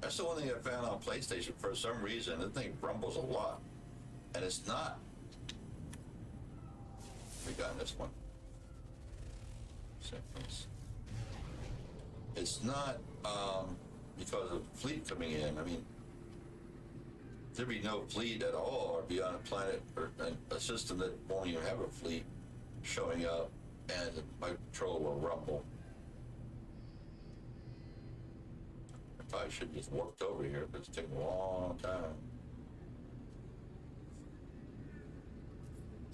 That's the one thing I found on PlayStation. For some reason, the thing rumbles a lot. And it's not. We got this one. It's not because of fleet coming in. I mean, there'd be no fleet at all, or be on a planet or a system that won't even have a fleet showing up, and my control will rumble. I probably should have just warped over here, but it's taking a long time.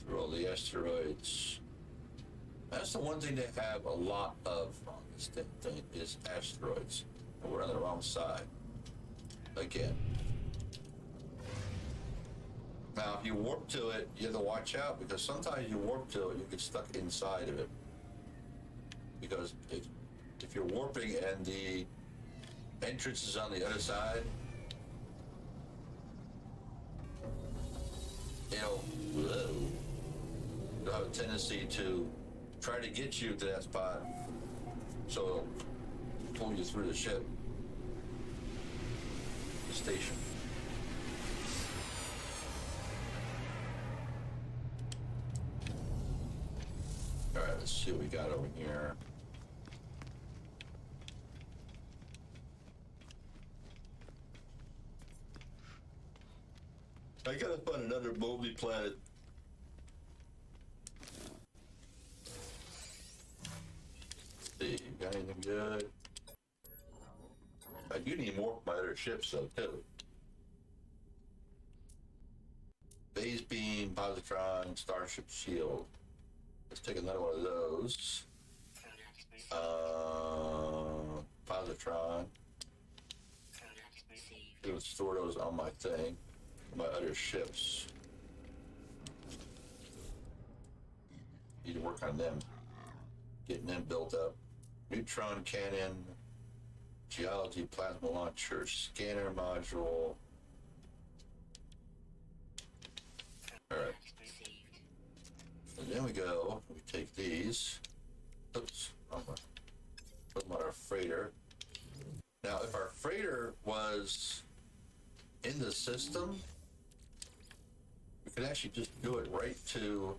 Through all the asteroids. That's the one thing they have a lot of on this thing is asteroids. And we're on the wrong side. Again. Now, if you warp to it, you have to watch out, because sometimes you warp to it, you get stuck inside of it. Because if you're warping and the entrance is on the other side, it'll have a tendency to try to get you to that spot, so it'll pull you through the ship, the station. All right, let's see what we got over here. I gotta find another Mobley planet. See, got anything good? I do need more for my other ships though, too. Phase beam, positron, starship shield. Let's take another one of those. Positron. It would store those on my thing, my other ships. Need to work on them, getting them built up. Neutron cannon, geology plasma launcher, scanner module. All right. And then we go. We take these. Oops. I'm gonna put them on our freighter. Now, if our freighter was in the system, we could actually just do it right to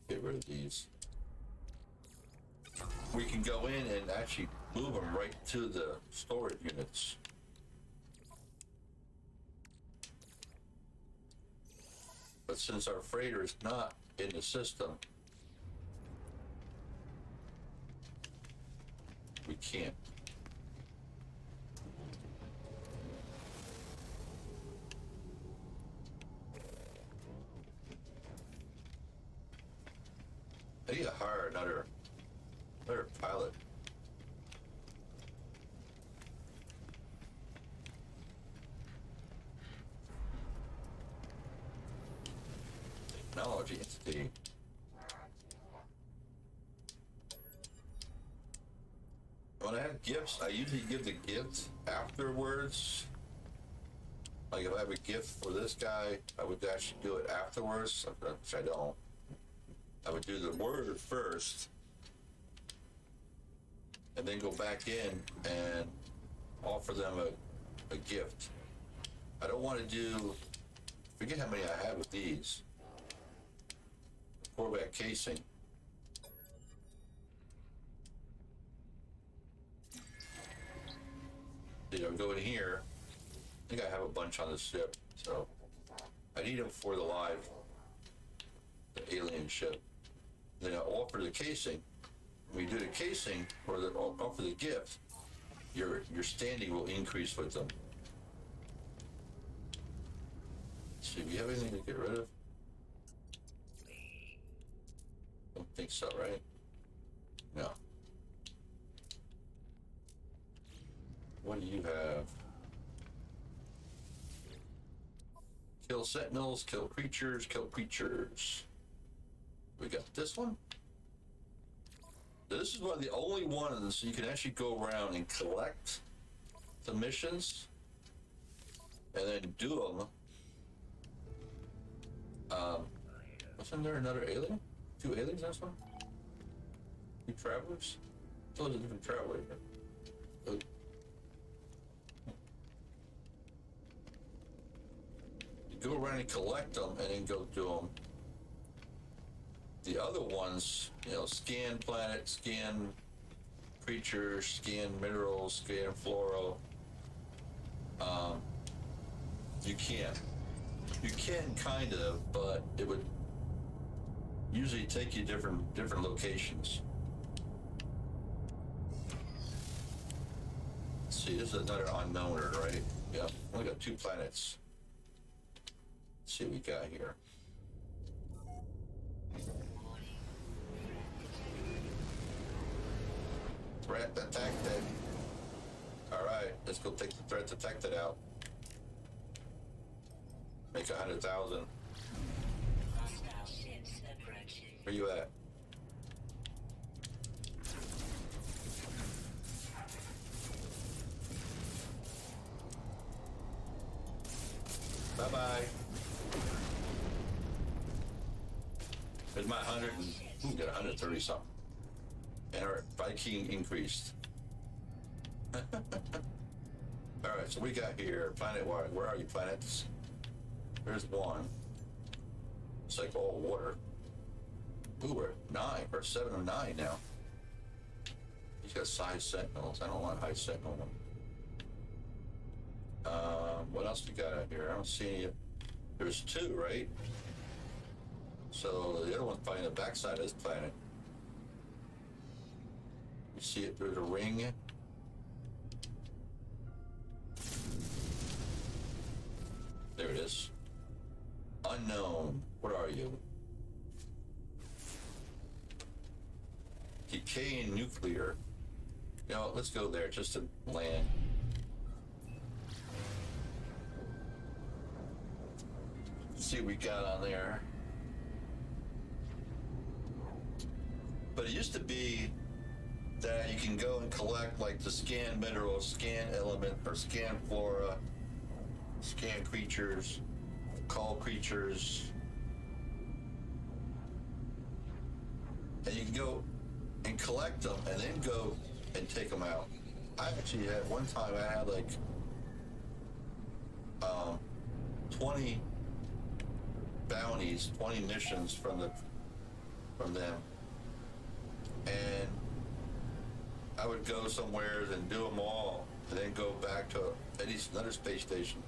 get rid of these. We can go in and actually move them right to the storage units. But since our freighter is not in the system, we can't. I need to hire another pilot. Technology entity. When I have gifts, I usually give the gift afterwards. Like if I have a gift for this guy, I would actually do it afterwards, which I don't. I would do the word first, and then go back in and offer them a gift. I don't want to do, forget how many I have of these. Corvette casing. You know, go in here. I think I have a bunch on the ship, so I need them for the alien ship. Then I offer the casing. When you do the casing or offer the gift, your standing will increase with them. Let's see, do you have anything to get rid of? Don't think so, right? No. What do you have? Kill sentinels, kill creatures, kill creatures. We got this one. This is one of the only ones you can actually go around and collect the missions and then do them. Wasn't there another alien? 2 aliens in this one? 2 travelers? Oh, there's a different traveler here. You go around and collect them and then go do them. The other ones, you know, scan planet, scan creatures, scan minerals, scan flora. You can't. You can kind of, but it would usually take you different locations. Let's see, this is another unknowner, right? Yeah, only got 2 planets. Let's see what we got here. Threat detected. Alright, let's go take the threat detected out. Make 100,000. Hostile ships approaching. Where you at? Bye-bye. There's my 100 and ooh, got 130 something. And our Viking increased. Alright, so we got here planet-wide. Where are you, planets? There's one. It's like all water. Ooh, we're at 9 or 7 or 9 now. He's got size sentinels. I don't want high sentinel them. What else we got out here? I don't see any. There's 2, right? So the other one's probably on the backside of this planet. You see it through the ring. There it is. Unknown. What are you? Decaying nuclear. You know, let's go there just to land. See what we got on there. But it used to be that you can go and collect like the scan mineral, scan element, or scan flora, scan creatures, call creatures. And you can go and collect them and then go and take them out. I actually had one time I had like 20 bounties, 20 missions from them. And I would go somewhere and do them all and then go back to another space station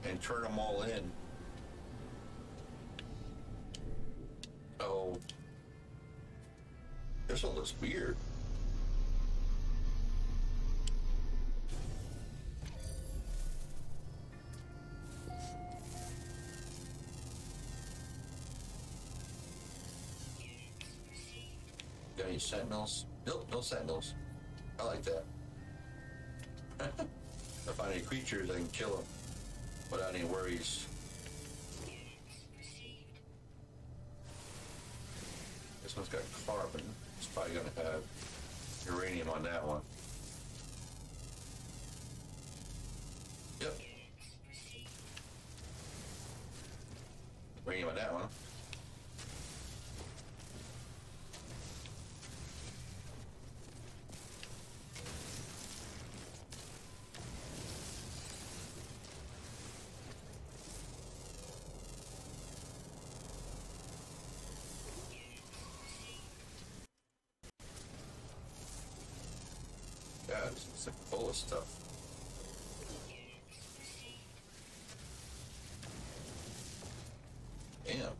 and turn them all in. Oh, this one looks weird. Got any sentinels? Nope, no sentinels. I like that. If I find any creatures, I can kill them without any worries. This one's got carbon. It's probably going to have uranium on that one. Yep. Uranium on that one. God, it's like full of stuff. Damn.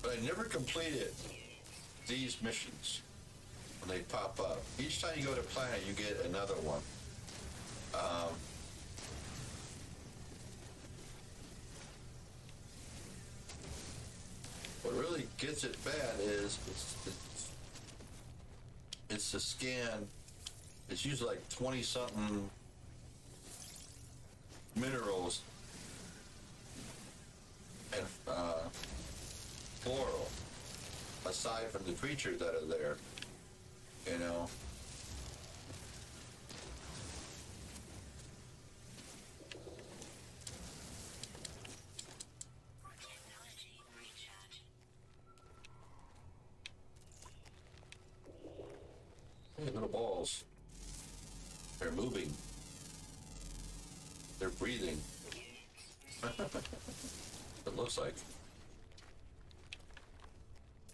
But I never completed these missions when they pop up. Each time you go to planet, you get another one. What really gets it bad is it's the scan. It's usually like 20 something minerals and floral, aside from the creatures that are there, you know. Technology recharge. Hey, little balls. They're moving. They're breathing. It looks like.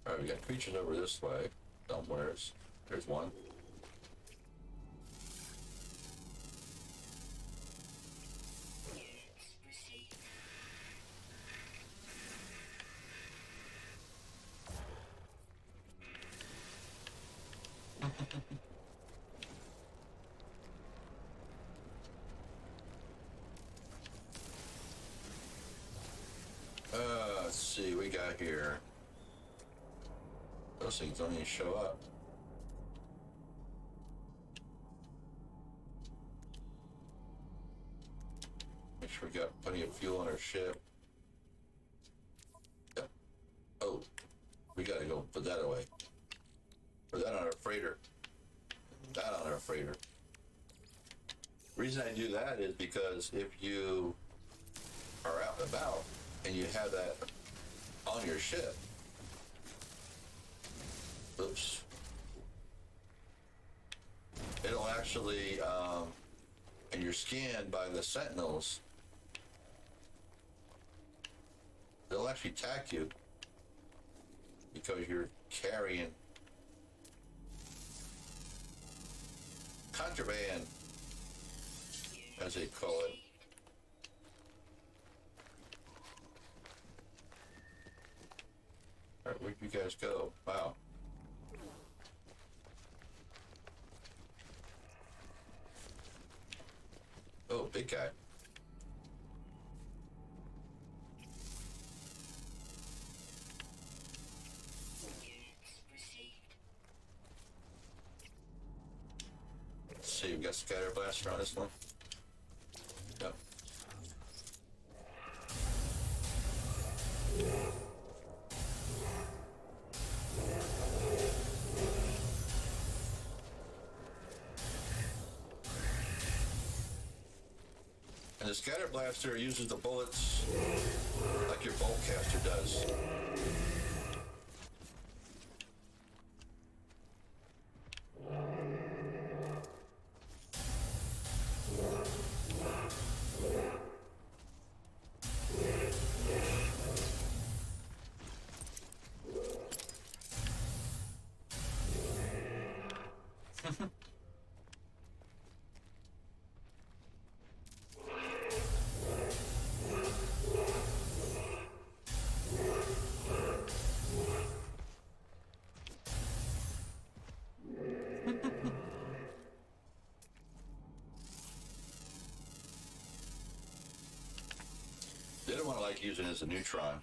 Alright, we got creatures over this way. Somewheres. There's one. Let's see, we got here. Those things don't even show up. Make sure we got plenty of fuel on our ship. Yep. Oh, we gotta go put that away. Put that on our freighter. That on our freighter. The reason I do that is because if you are out and about and you have that on your ship, oops, it'll actually, and you're scanned by the sentinels, they'll actually attack you because you're carrying contraband, as they call it. Alright, where'd you guys go? Wow. Oh, big guy. Let's see, we got scatter blaster on this one. Yep. And the scatter blaster uses the bullets like your bolt caster does. The other one I like using is a neutron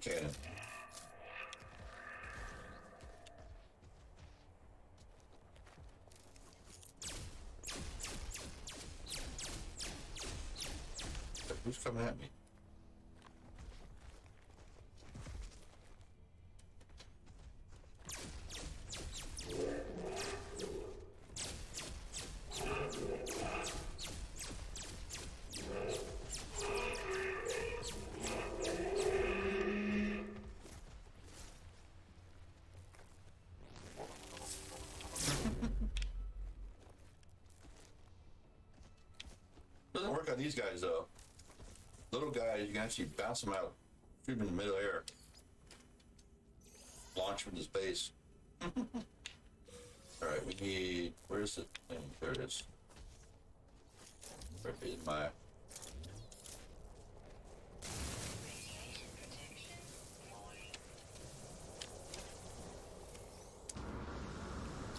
cannon. Who's coming at me? Doesn't work on these guys though. Little guys, you can actually bounce them out, shoot them in the middle air, launch from this base. All right, we need. Where's the thing? There it is. Where is my? Radiation protection falling.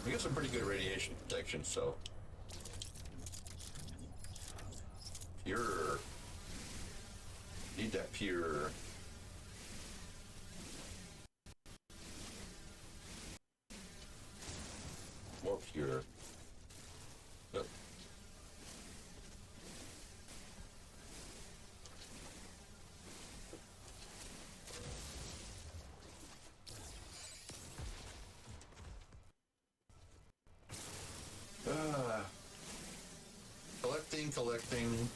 We got some pretty good radiation protection, so pure. Need that pure. More pure. Yep. Collecting.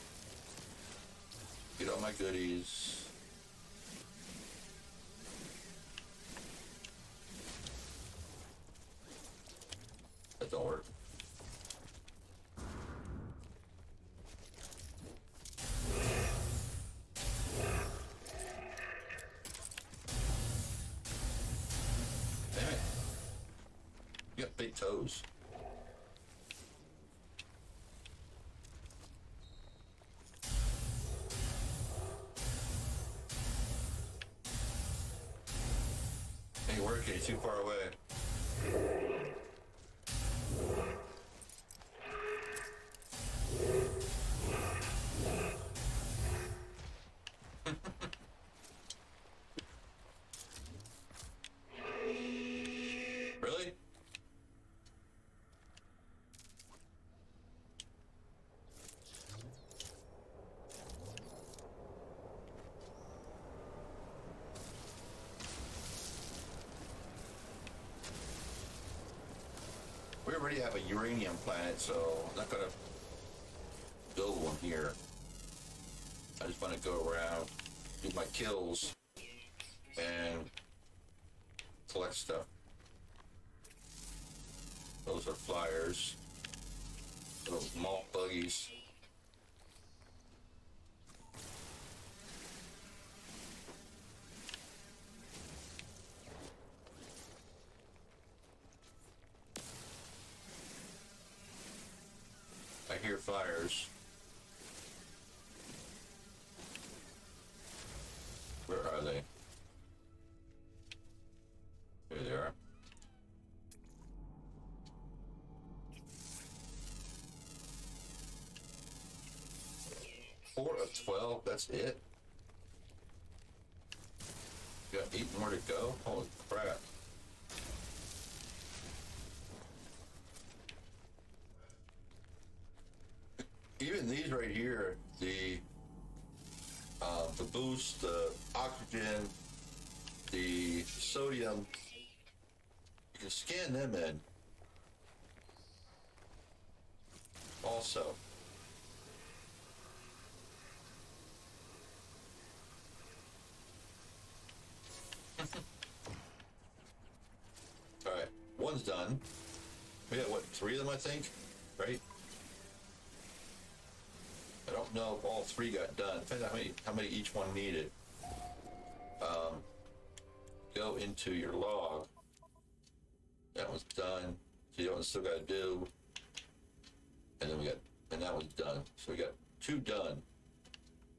Get all my goodies. That don't work. Damn it. You got big toes. Ain't working, too far away. Really? We already have a uranium planet, so I'm not gonna build one here. I just want to go around, do my kills, and collect stuff. Those are flyers. Those malt buggies. I hear flyers. Where are they? 4 of 12, that's it? You got 8 more to go? Holy crap. Even these right here, the boost, the oxygen, the sodium, you can scan them in. Also. All right, one's done. We got what, 3 of them, I think, right? I don't know if all 3 got done. Depends on how many each one needed. Go into your log. That one's done. So that one's still got to do. And then and that one's done. So we got 2 done.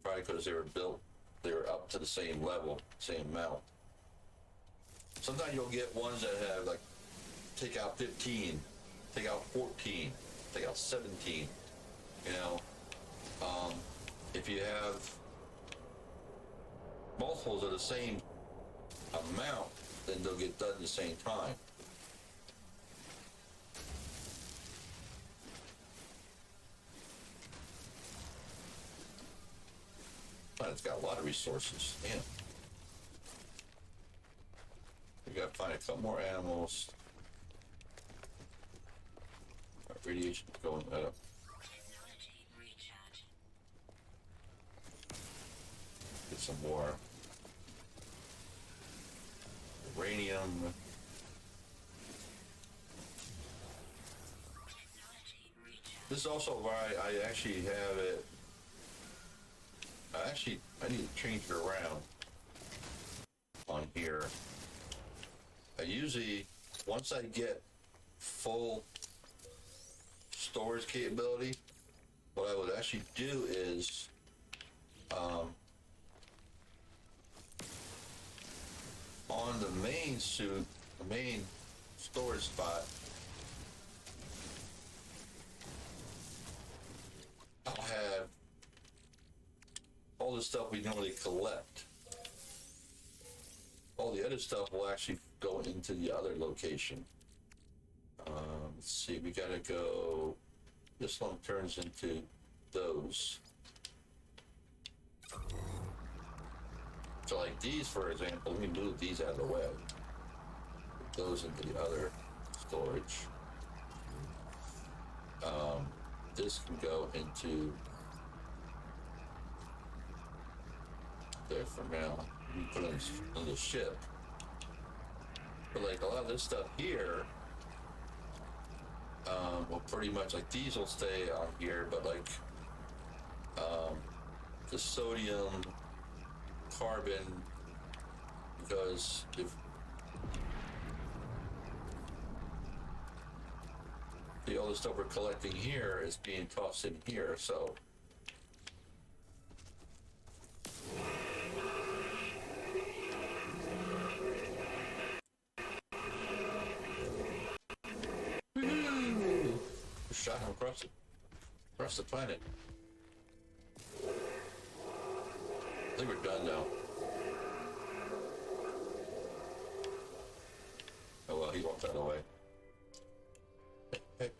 Probably because they were up to the same level, same amount. Sometimes you'll get ones that have like, take out 15, take out 14, take out 17, you know. If you have multiples of the same amount, then they'll get done at the same time. But it's got a lot of resources. Damn. We gotta find a couple more animals. Our radiation is going up. Technology recharge. Get some more uranium. Technology recharge. This is also why I actually have it. I need to change it around on here. I usually, once I get full storage capability, what I would actually do is on the main suit, the main storage spot, I'll have all the stuff we normally collect. All the other stuff will actually go into the other location. Let's see, we gotta go, this one turns into those. So like these, for example, let me move these out of the way. Put those into the other storage. This can go into there for now. We put it on the ship. But like a lot of this stuff here, well, pretty much like these will stay on here, but like the sodium, carbon, because if the other stuff we're collecting here is being tossed in here, so shot him across the planet. I think we're done now. Oh well, he walked out of the way. Heck.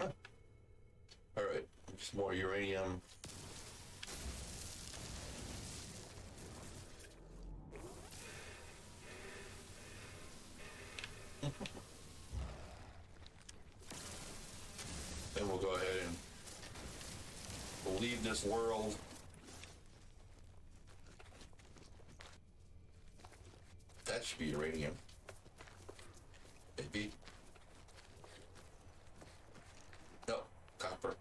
Huh. All right, just more uranium. Then we'll go ahead and we'll leave this world. That should be uranium. Maybe. No, copper.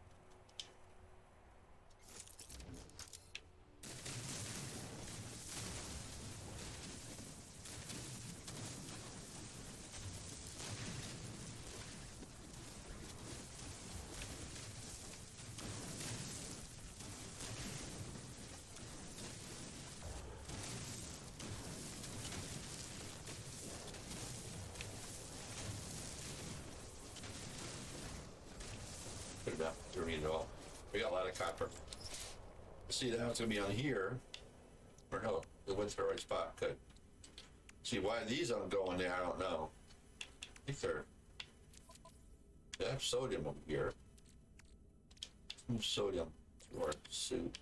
a lot of copper. See, now it's gonna be on here. Or no, it went to the right spot. Good. See why these aren't going there, I don't know. I think they have sodium over here. Some sodium to our suit.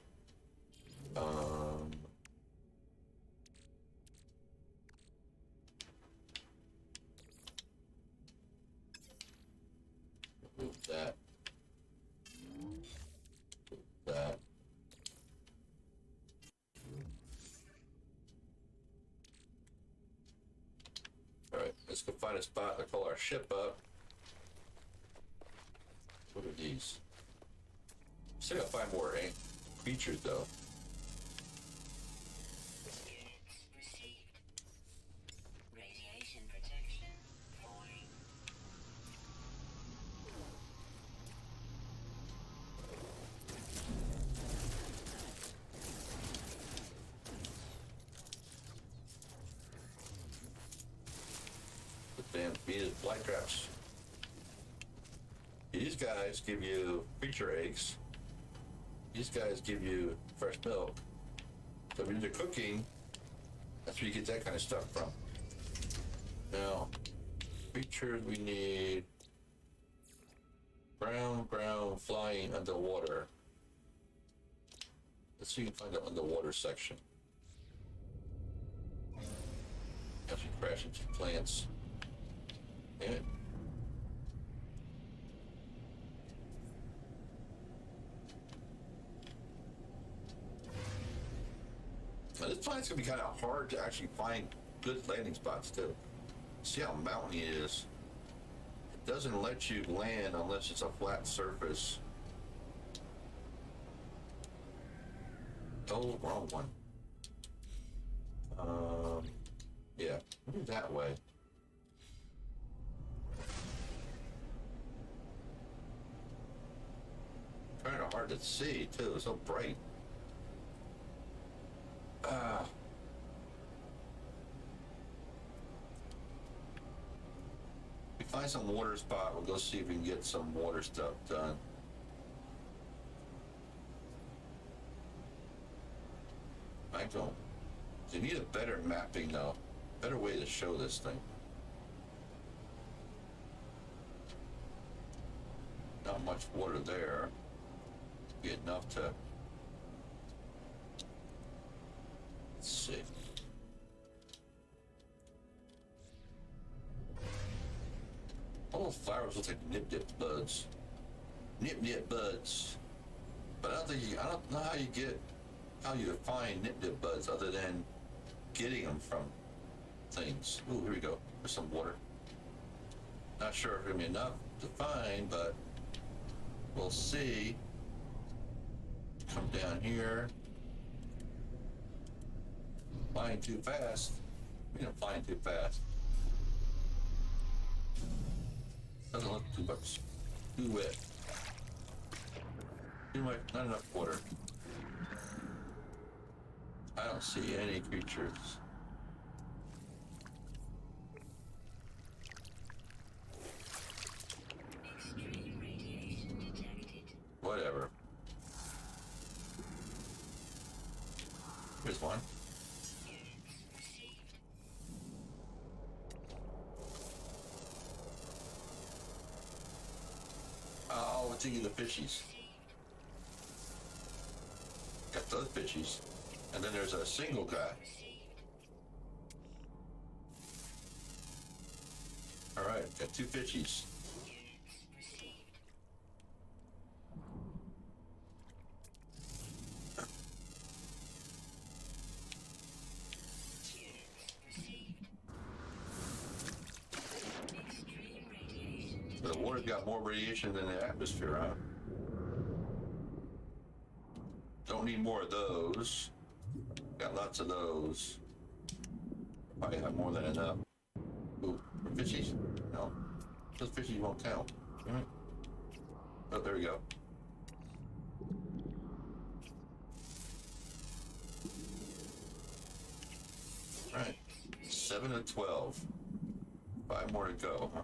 Move that. Move that. Alright, let's go find a spot to pull our ship up. What are these? Still gotta find more creatures though. Units received. Radiation protection falling. The damn beaded fly traps. These guys give you creature eggs. These guys give you fresh milk. So when you're cooking, that's where you get that kind of stuff from. Now, creatures we need. Brown, flying underwater. Let's see if we can find the underwater section. Actually crash into plants. Damn it. Now, this planet's gonna be kind of hard to actually find good landing spots too. See how mountainy it is. It doesn't let you land unless it's a flat surface. Oh, wrong one. Yeah, move that way. Kind of hard to see too. It's so bright. We find some water spot. We'll go see if we can get some water stuff done. I don't. You need a better mapping though. Better way to show this thing. Not much water there. Be enough to. Let's see. All those flowers look like nip buds. Nip buds. But I don't know how you define nip buds other than getting them from things. Ooh, here we go. There's some water. Not sure if it's gonna be enough to find, but we'll see. Come down here. Flying too fast. You know, flying too fast. Doesn't look too much. Too wet. Too much. Not enough water. I don't see any creatures. Extreme radiation detected. Whatever. Here's one. Units received. Oh, we're taking the fishies. Got those fishies. And then there's a single guy. Alright, got two fishies. Units received. Units received. Extreme radiation. The water's got more radiation than the atmosphere, huh? Don't need more of those. Got lots of those. Probably have more than enough. Ooh, for fishies? No. Those fishies won't count. Alright. Oh, there we go. Alright. 7 of 12. 5 more to go, huh?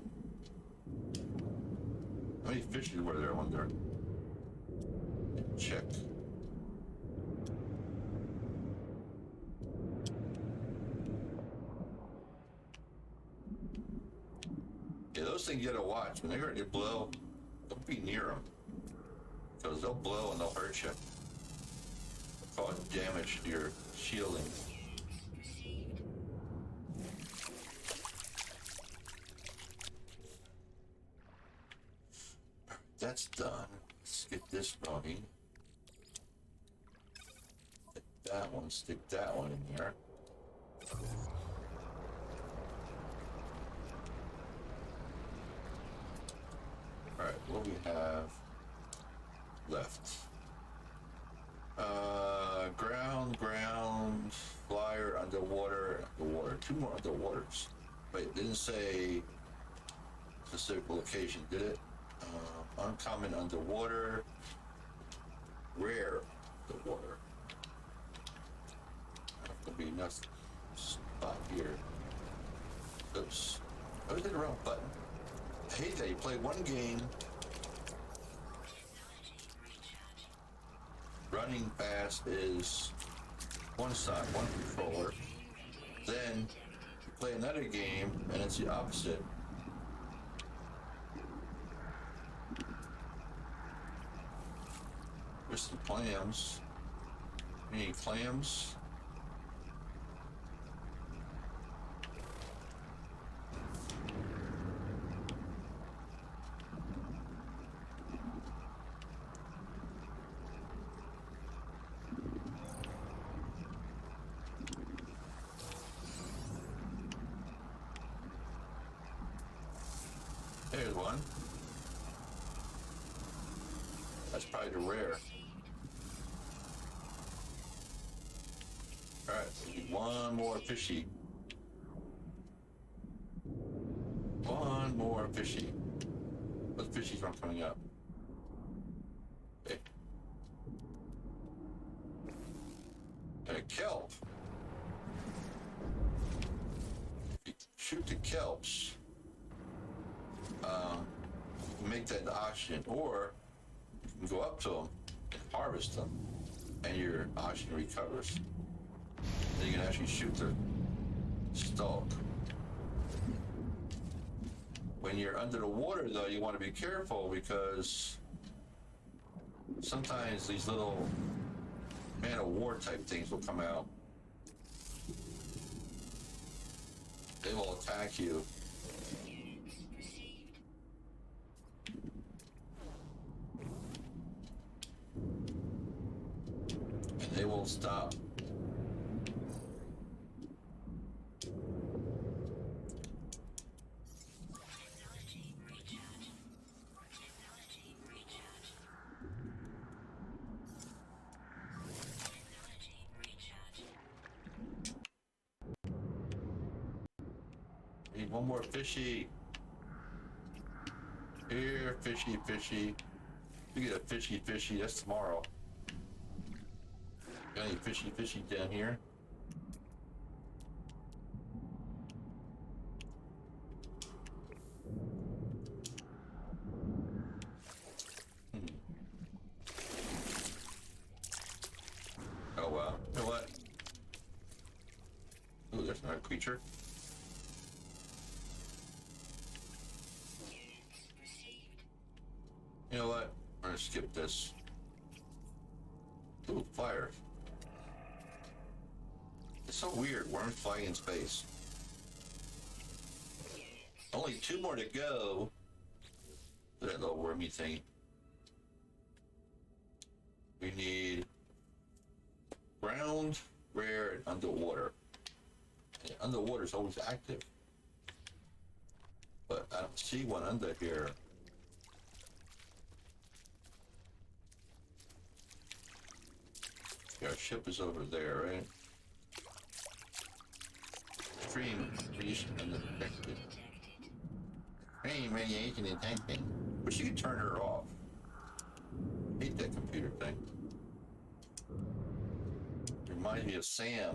How many fishes were there, I wonder? Check. Yeah, those things you gotta watch. When they're ready to blow, don't be near them. Because they'll blow and they'll hurt you. They'll cause damage to your shielding. That's done. Let's get this running. Take that one, stick that one in there. Alright, what do we have left? Ground, flyer, underwater. Two more underwaters. Wait, it didn't say specific location, did it? Uncommon underwater, rare underwater. That's gonna be enough spot here. Oops. I was hitting the wrong button. I hate that you play one game, running fast is one side, one controller. Then you play another game and it's the opposite. There's some clams. Any clams? There's one. That's probably the rare. Alright, we need one more fishy. One more fishy. What fishies aren't coming up? Okay. A kelp. If you shoot the kelps, make that oxygen, or you can go up to them and harvest them, and your oxygen recovers. Then you can actually shoot the stalk. When you're under the water, though, you want to be careful because sometimes these little man of war type things will come out. They will attack you. And they won't stop. Need one more fishy. Here, fishy, fishy. We get a fishy, fishy. That's tomorrow. Got any fishy, fishy down here? Oh wow. You know what? Ooh, there's another creature. You know what? I'm gonna skip this. Ooh, fire. It's so weird, worms flying in space. Only 2 more to go. That little wormy thing. We need ground, rare, and underwater. And underwater is always active. But I don't see one under here. Our ship is over there, right? Extreme radiation undetected. Extreme radiation detected. Wish you could turn her off. Hate that computer thing. Reminds me of Sam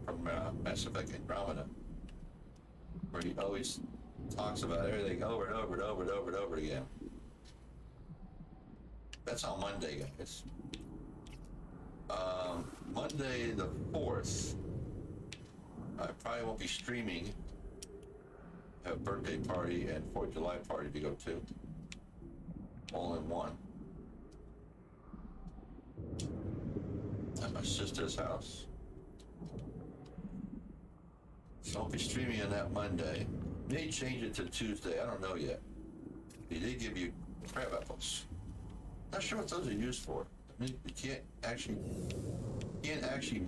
from Mass Effect Andromeda, where he always talks about everything over and over and over and over and over again. That's on Monday, guys. Monday the 4th. I probably won't be streaming. I have a birthday party and 4th of July party to go to. All in one. At my sister's house. So I'll be streaming on that Monday. May change it to Tuesday. I don't know yet. They did give you crab apples. Not sure what those are used for. I mean, you can't actually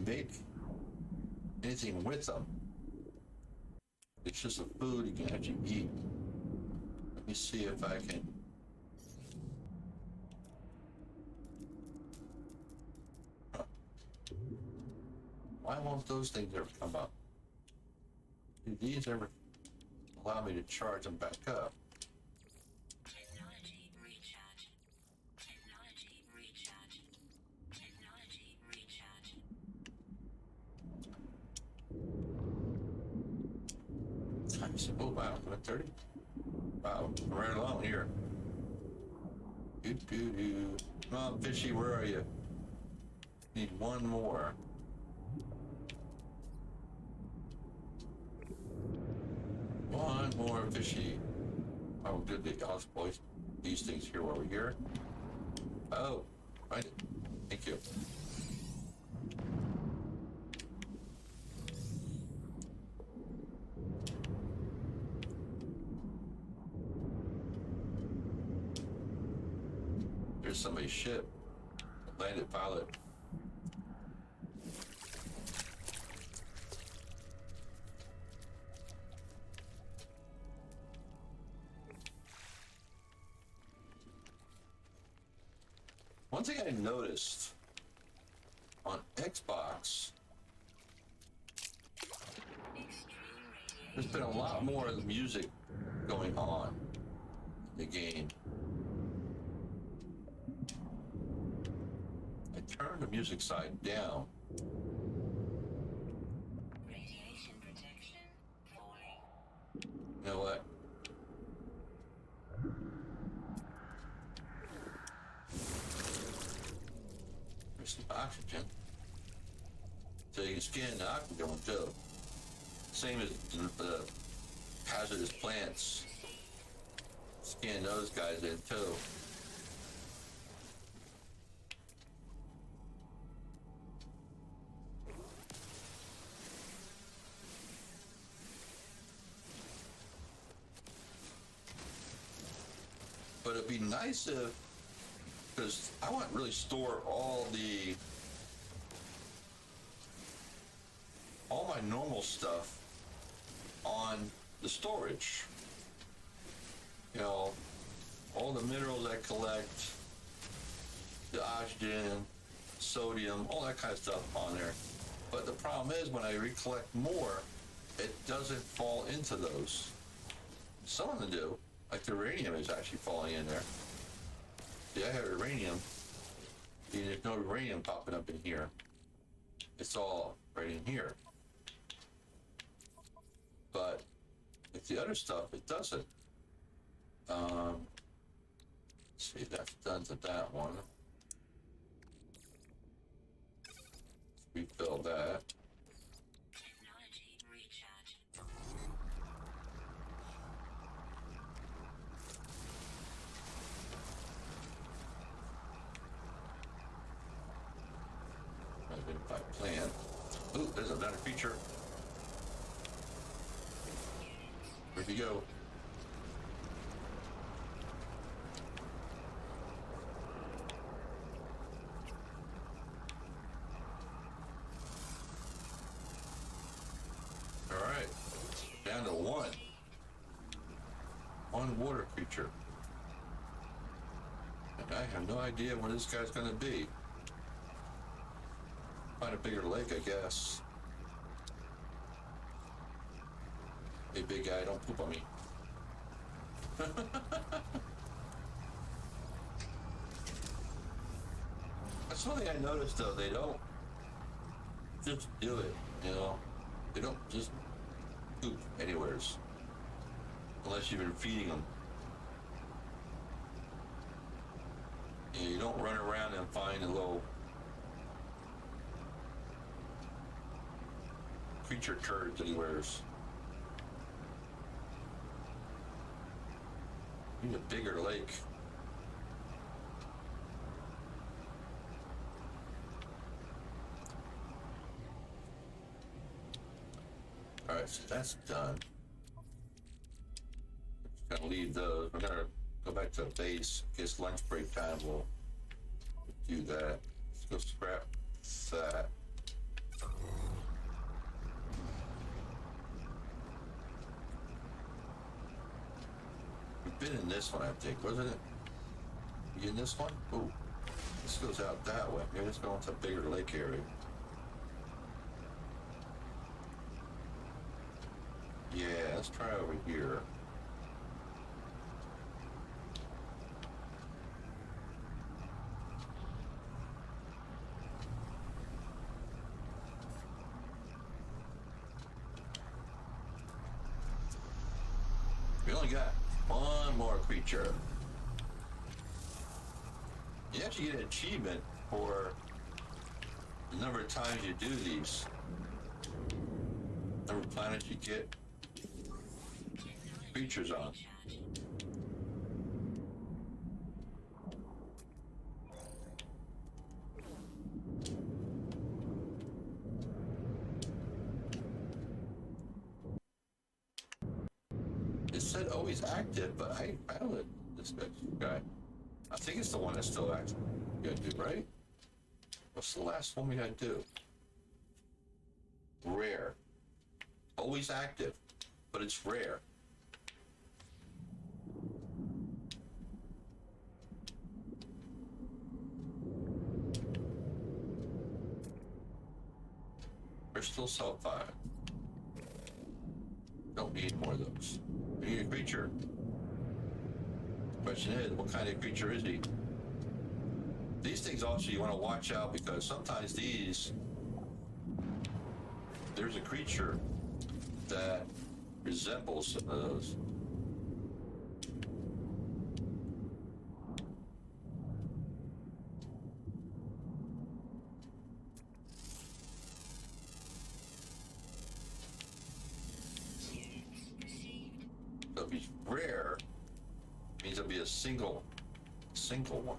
make anything with them. It's just a food you can actually eat. Let me see if I can. Huh. Why won't those things ever come up? Do these ever allow me to charge them back up? Technology recharge. Technology recharge. Technology recharge. Oh wow, 130. Wow, I'm right along here. Come on, Fishy, where are you? Need one more. One more Fishy. Oh, good. I'll exploit these things here while we're here. Oh, find it. Thank you. There's somebody's ship. Landed pilot. One thing I noticed on Xbox, Extreme there's radiation. been a lot more of the music going on in the game. I turned the music side down. Radiation protection falling. You know what? There's some oxygen. So you can scan the oxygen one too. Same as the hazardous plants. Scan those guys in too. But it'd be nice if, because I want to really store all my normal stuff on the storage. You know, all the minerals I collect, the oxygen, sodium, all that kind of stuff on there. But the problem is when I recollect more, it doesn't fall into those. Some of them do. Like the uranium is actually falling in there. See, I have uranium. See, there's no uranium popping up in here. It's all right in here. But with the other stuff, it doesn't. See, that's done to that one. Refill that. Technology recharge. Identify plant. Ooh, there's another feature. Where'd you go? All right, down to one. One water creature. And I have no idea where this guy's gonna be. Find a bigger lake, I guess. Hey, big guy, don't poop on me. That's one thing I noticed, though. They don't just do it, you know? They don't just poop anywheres. Unless you've been feeding them. Yeah, you don't run around and find a little creature turds that he wears. Need a bigger lake. Alright, so that's done. Just gonna leave those. We're gonna go back to the base. I guess lunch break time we'll do that. Let's go scrap that. We've been in this one, I think, wasn't it? You in this one? Ooh. This goes out that way. Maybe let's go into a bigger lake area. Yeah, let's try over here. We only got one more creature. You actually get an achievement for the number of times you do these. Number of planets you get creatures on. It said always active, but I don't know this guy. I think it's the one that's still active. You gotta do, right? What's the last one we gotta do? Rare. Always active, but it's rare. Crystal sulfide. Don't need more of those. We need a creature. Question is, what kind of creature is he? These things also you want to watch out because sometimes there's a creature that resembles some of those. So if he's rare, it means it'll be a single one.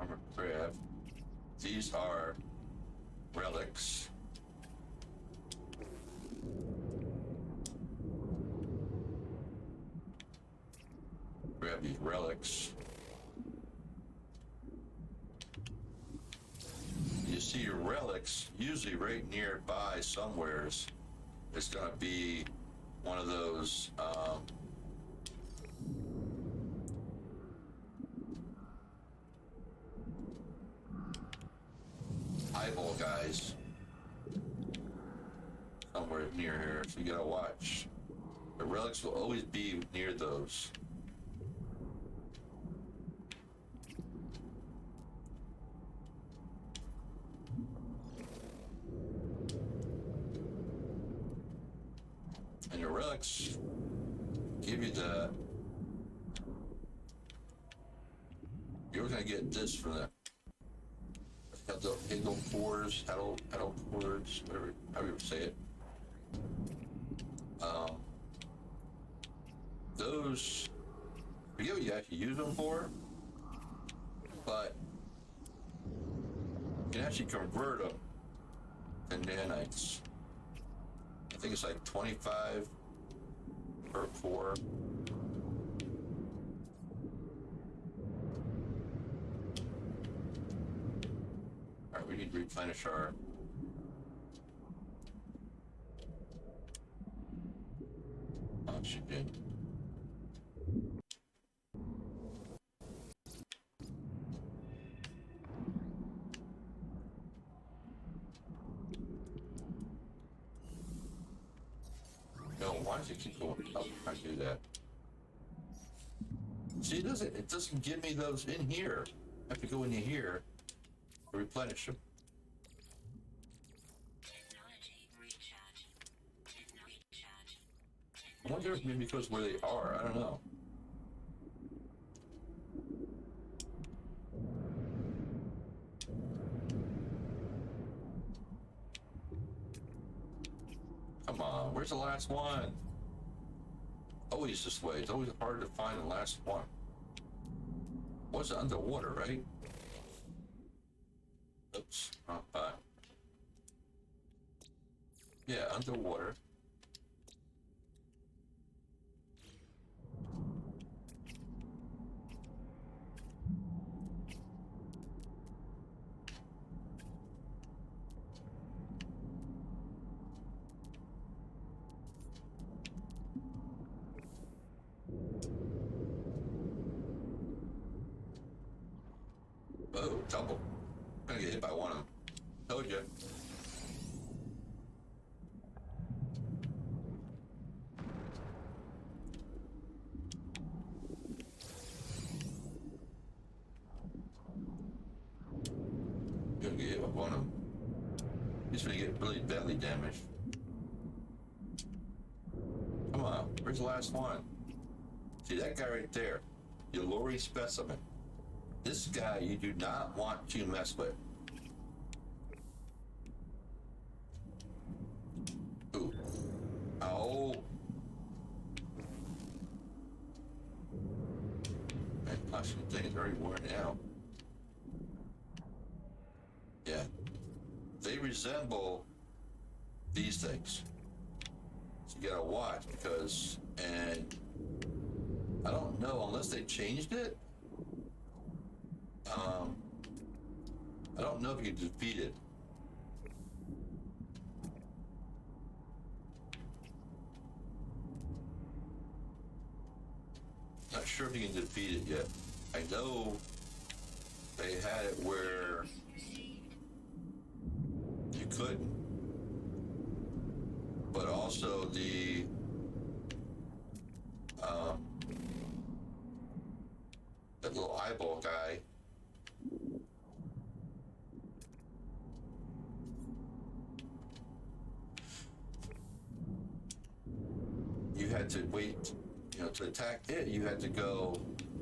Armor crab. These are relics. Grab these relics. You see your relics usually right nearby somewheres. It's gonna be one of those eyeball guys somewhere near here, so you gotta watch. The relics will always be near those. And your relics give you the. You're gonna get this from the Hegel pores, Hedel pores, whatever, however you say it. Those, I forget what you actually use them for, but you can actually convert them to nanites. I think it's like 25 per core. Alright, we need to replenish our oxygen. I do that. See, it doesn't give me those in here. I have to go into here to replenish them. Technology recharge. Recharge. I wonder if maybe because where they are. I don't know. Come on, where's the last one? Always this way. It's always hard to find the last one. Was it underwater, right? Oops, not bad. Yeah, underwater. Oh, double. I'm gonna get hit by one of them. Told you. Gonna get hit by one of them. He's gonna get really badly damaged. Come on, where's the last one? See that guy right there? Your Lori specimen. This guy you do not want to mess with. Ooh. Oh. Man, gosh, the thing is already worn out. Yeah. They resemble these things. So you gotta watch because, and I don't know, unless they changed it, I don't know if you can defeat it. Not sure if you can defeat it yet. I know they had it where you couldn't. But also that little eyeball guy. You had to wait, to attack it, you had to go,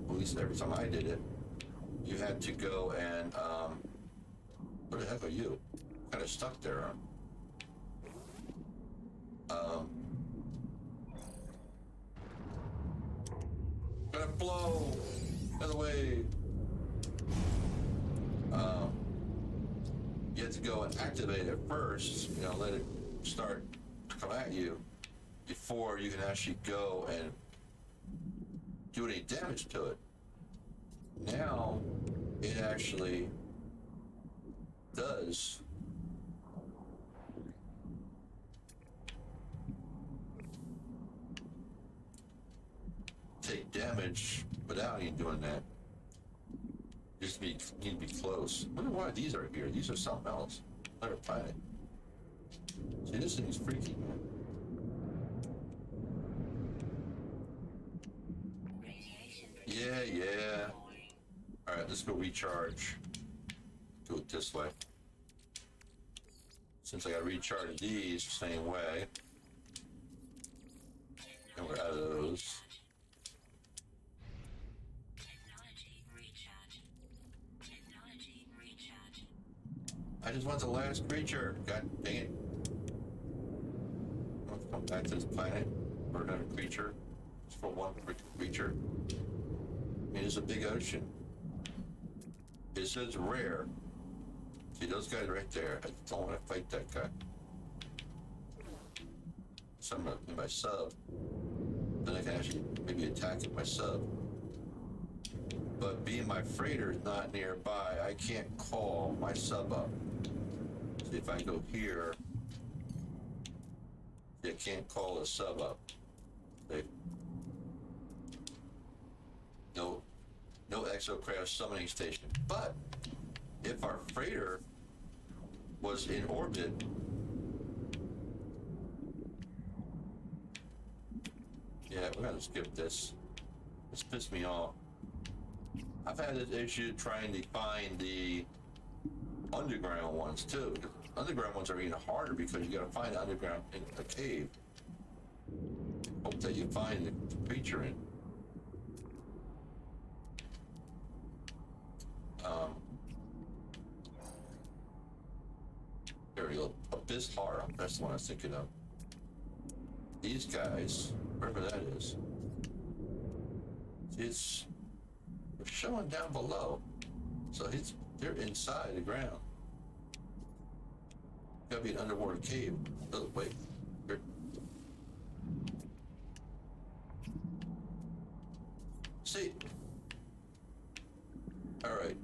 at least every time I did it, you had to go and, where the heck are you? Kind of stuck there, huh? Gonna blow! Other way! You have to go and activate it first, let it start to come at you before you can actually go and do any damage to it. Now, it actually does take damage without even doing that. Just need to be close. I wonder why these are here. These are something else. Another planet. See, this thing is freaky, man. Yeah. All right, let's go recharge. Do it this way. Since I got to recharge these the same way. And we're out of those. I just want the last creature. God dang it. Let's come back to this planet for another creature. Just for one creature. I mean, it's a big ocean. It says rare. See those guys right there? I don't want to fight that guy. So I'm going to do my sub. Then I can actually maybe attack my sub. But being my freighter is not nearby, I can't call my sub up. See if I go here, I can't call a sub up. See? No exocraft summoning station. But if our freighter was in orbit, Yeah, we're gonna skip this. This pissed me off. I've had this issue trying to find the underground ones too. The underground ones are even harder because you gotta find the underground in a cave. Hope that you find the creature in. There we go. Abyss Horror. That's the one I was thinking of. These guys, wherever that is, it's showing down below. So they're inside the ground. Gotta be an underwater cave. Oh, wait. Here. See? All right.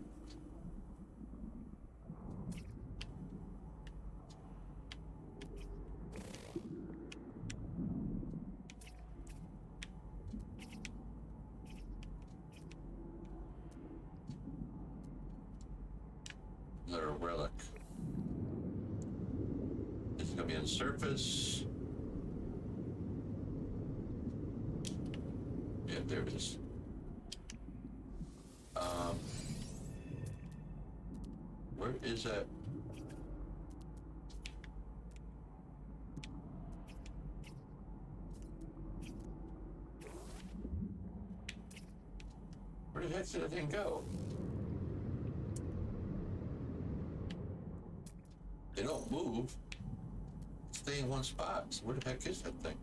Another relic. This is gonna be on the surface. Yeah, there it is. Where is that? Where the heck did that thing go? They don't move. Stay in one spot. So where the heck is that thing?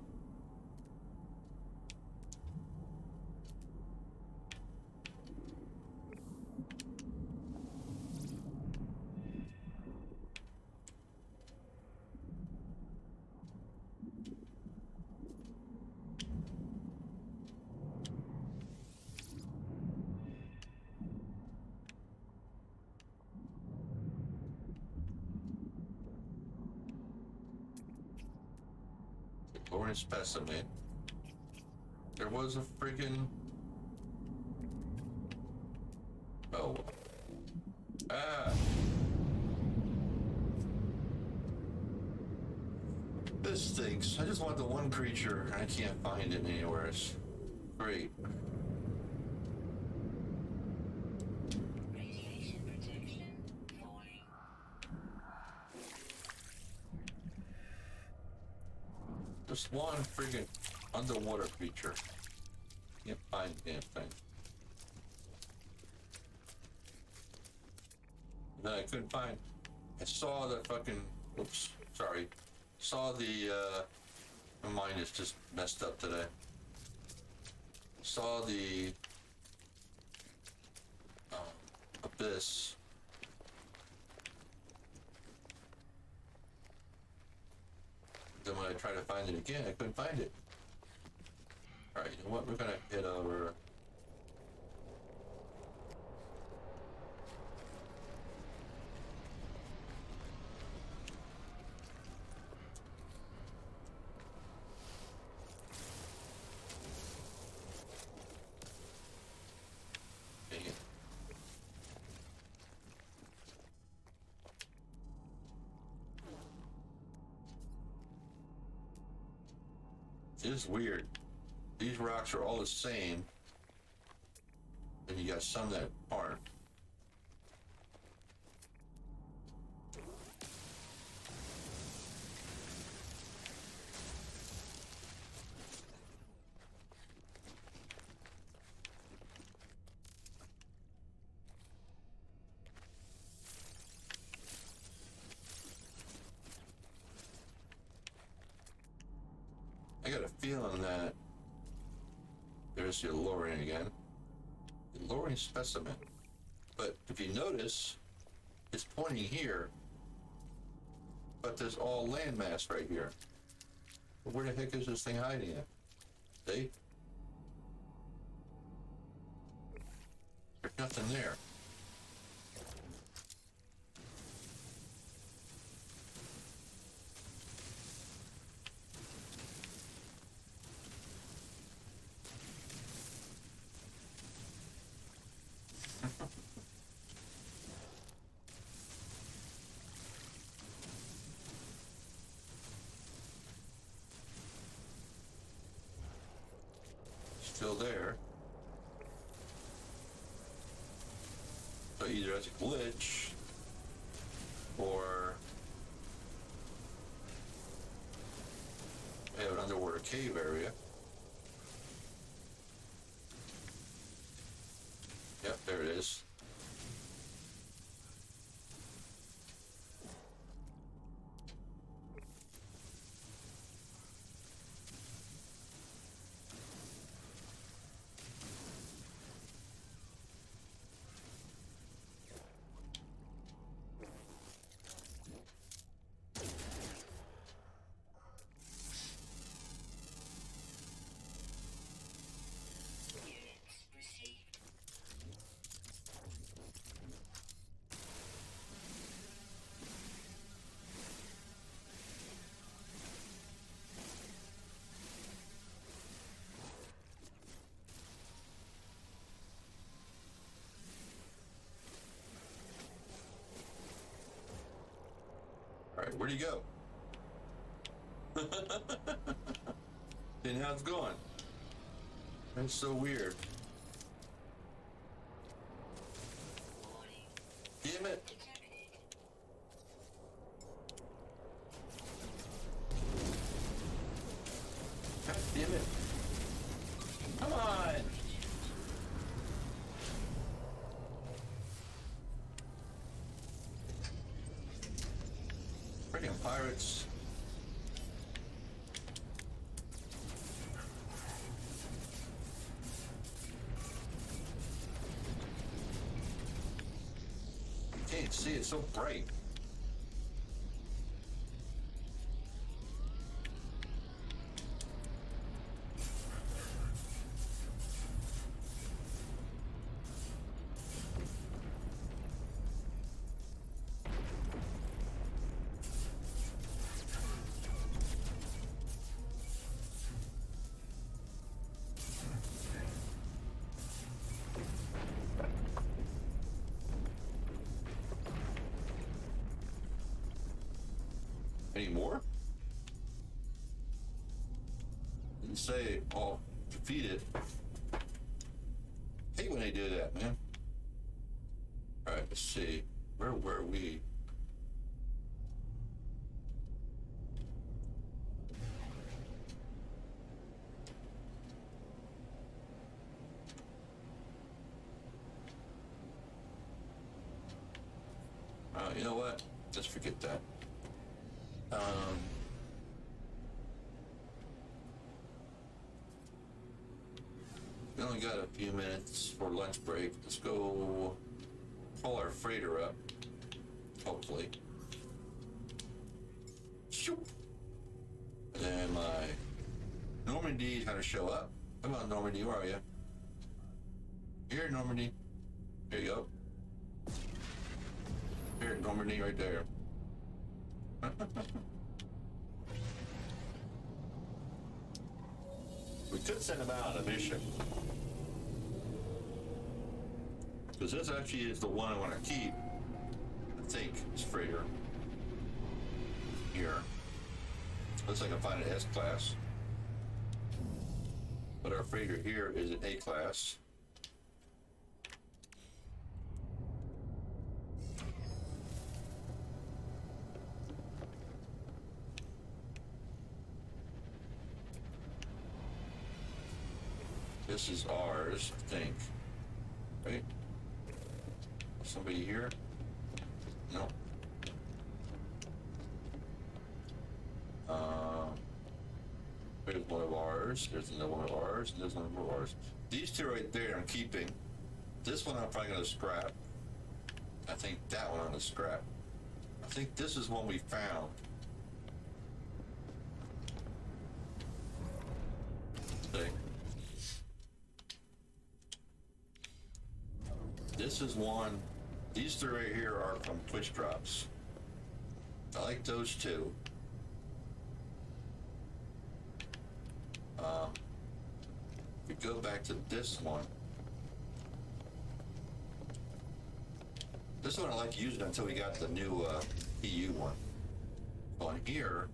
Orange specimen. There was a friggin' oh. This stinks. I just want the one creature. I can't find it anywhere. It's great. Radiation protection falling. Just one friggin' underwater creature. Can't find the damn thing. No, I couldn't find. I saw the fucking. Oops, sorry. Saw the. My mind is just messed up today. Saw the. Abyss. Then when I tried to find it again, I couldn't find it. Alright, you know what? We're gonna head over. Dang it. It is weird. These rocks are all the same, and you got some that aren't. I got a feeling that there's the Lorien again. The Lorien specimen. But if you notice, it's pointing here, but there's all landmass right here. But where the heck is this thing hiding at? See? There's nothing there. go there. So either that's a glitch, or we have an underwater cave area. Yep, there it is. Units received. All right, where'd he go? Then how's it going? That's so weird. Warning. Damn it! Detected. God damn it! Come on! Freaking pirates! Can't see, it's so bright. Any more? Didn't say, oh, defeat it. Hate when they do that, man. Alright, let's see. Where were we? You know what? Let's forget that. We only got a few minutes for lunch break. Let's go pull our freighter up. Hopefully. Shoop. And then my Normandy is going to show up. Come on, Normandy, where are you? Here, Normandy. There you go. Here, Normandy, right there. We could send him out on a mission. Because this actually is the one I want to keep. I think it's freighter. Here. Looks like I can find an S class. But our freighter here is an A class. This is ours, I think. Right? Somebody here? No. There's one of ours. There's another one of ours. And there's another one of ours. These two right there I'm keeping. This one I'm probably going to scrap. I think that one I'm going to scrap. I think this is one we found. See? This is one. These three right here are from Twitch drops. I like those two. If we go back to this one. This one I like using until we got the new EU one. On here,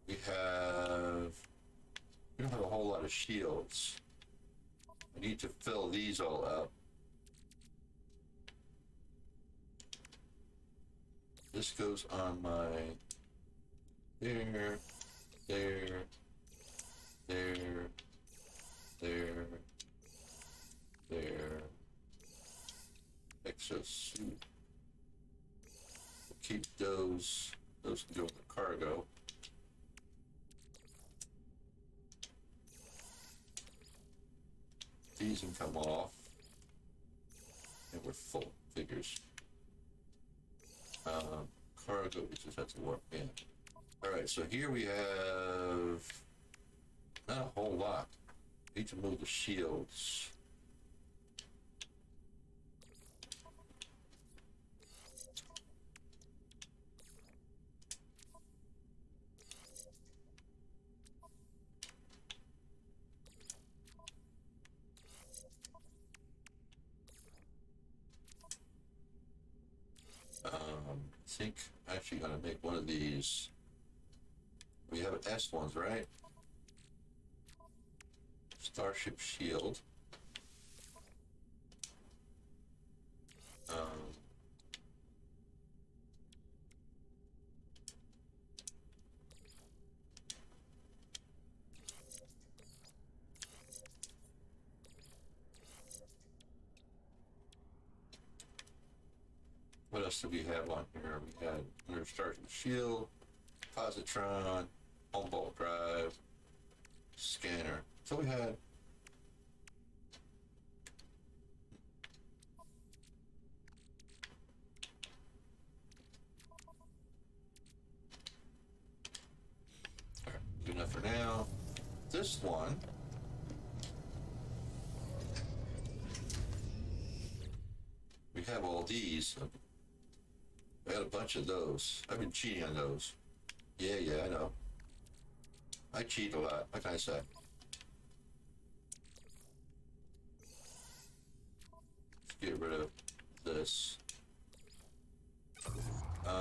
we don't have a whole lot of shields. I need to fill these all up. This goes on my there, there, there, there, there. Exosuit. We'll keep those. Those can go with the cargo. These can come off. And we're full. Figures. Cargo, we just have to warp in. Alright, so here we have not a whole lot. Need to move the shields. I think I'm actually gonna make one of these. We have S ones, right? Starship shield. What else do we have on here? We had under Starship shield, positron, Humboldt drive, scanner. So we had good enough for now. This one we have all these. I got a bunch of those. I've been cheating on those. Yeah, I know. I cheat a lot. What can I say? Let's get rid of this. But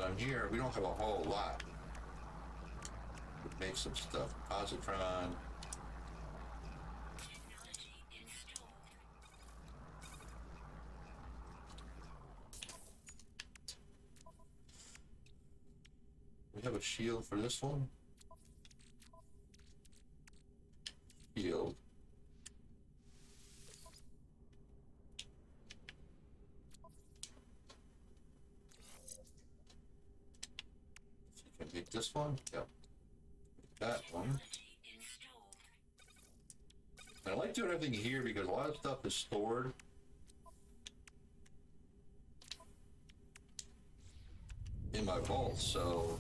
on here, we don't have a whole lot. Make some stuff. Positron. Technology installed. We have a shield for this one. Shield. So you can make this one. Yep. That one. Technology installed. I like doing everything here because a lot of stuff is stored. In my vault, so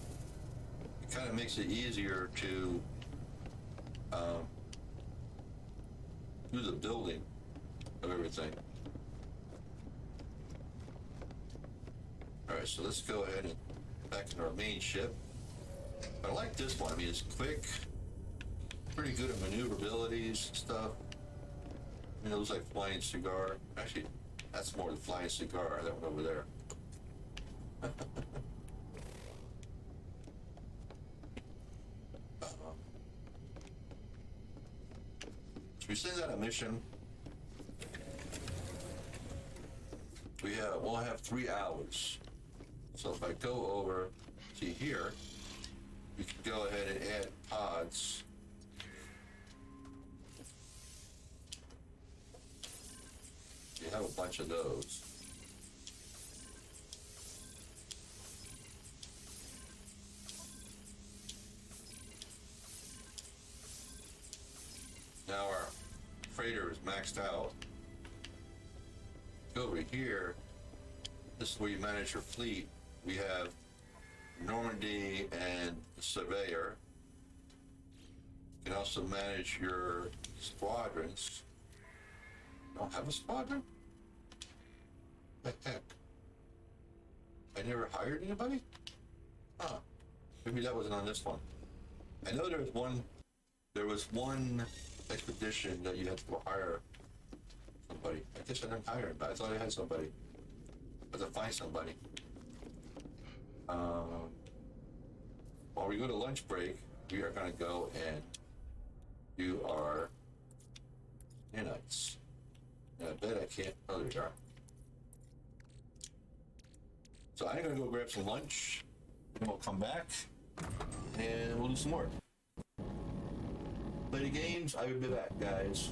it kind of makes it easier to do the building of everything. Alright, so let's go ahead and back in our main ship. I like this one. I mean, it's quick, pretty good at maneuverabilities and stuff. You know, it looks like Flying Cigar. Actually, that's more the Flying Cigar, that one over there. We send out a mission. We'll have 3 hours. So if I go over to here, we can go ahead and add pods. You have a bunch of those. Now our freighter is maxed out. Go over here. This is where you manage your fleet. We have Normandy and Surveyor. You can also manage your squadrons. You don't have a squadron? What the heck? I never hired anybody? Huh. Maybe that wasn't on this one. I know there was one expedition that you had to go hire somebody. I guess I didn't hire him, but I thought I had somebody. I had to find somebody. While we go to lunch break, we are going to go and do our can't. Oh, there you are. So I'm gonna go grab some lunch, and we'll come back, and we'll do some more. Play the games. I will be back, guys.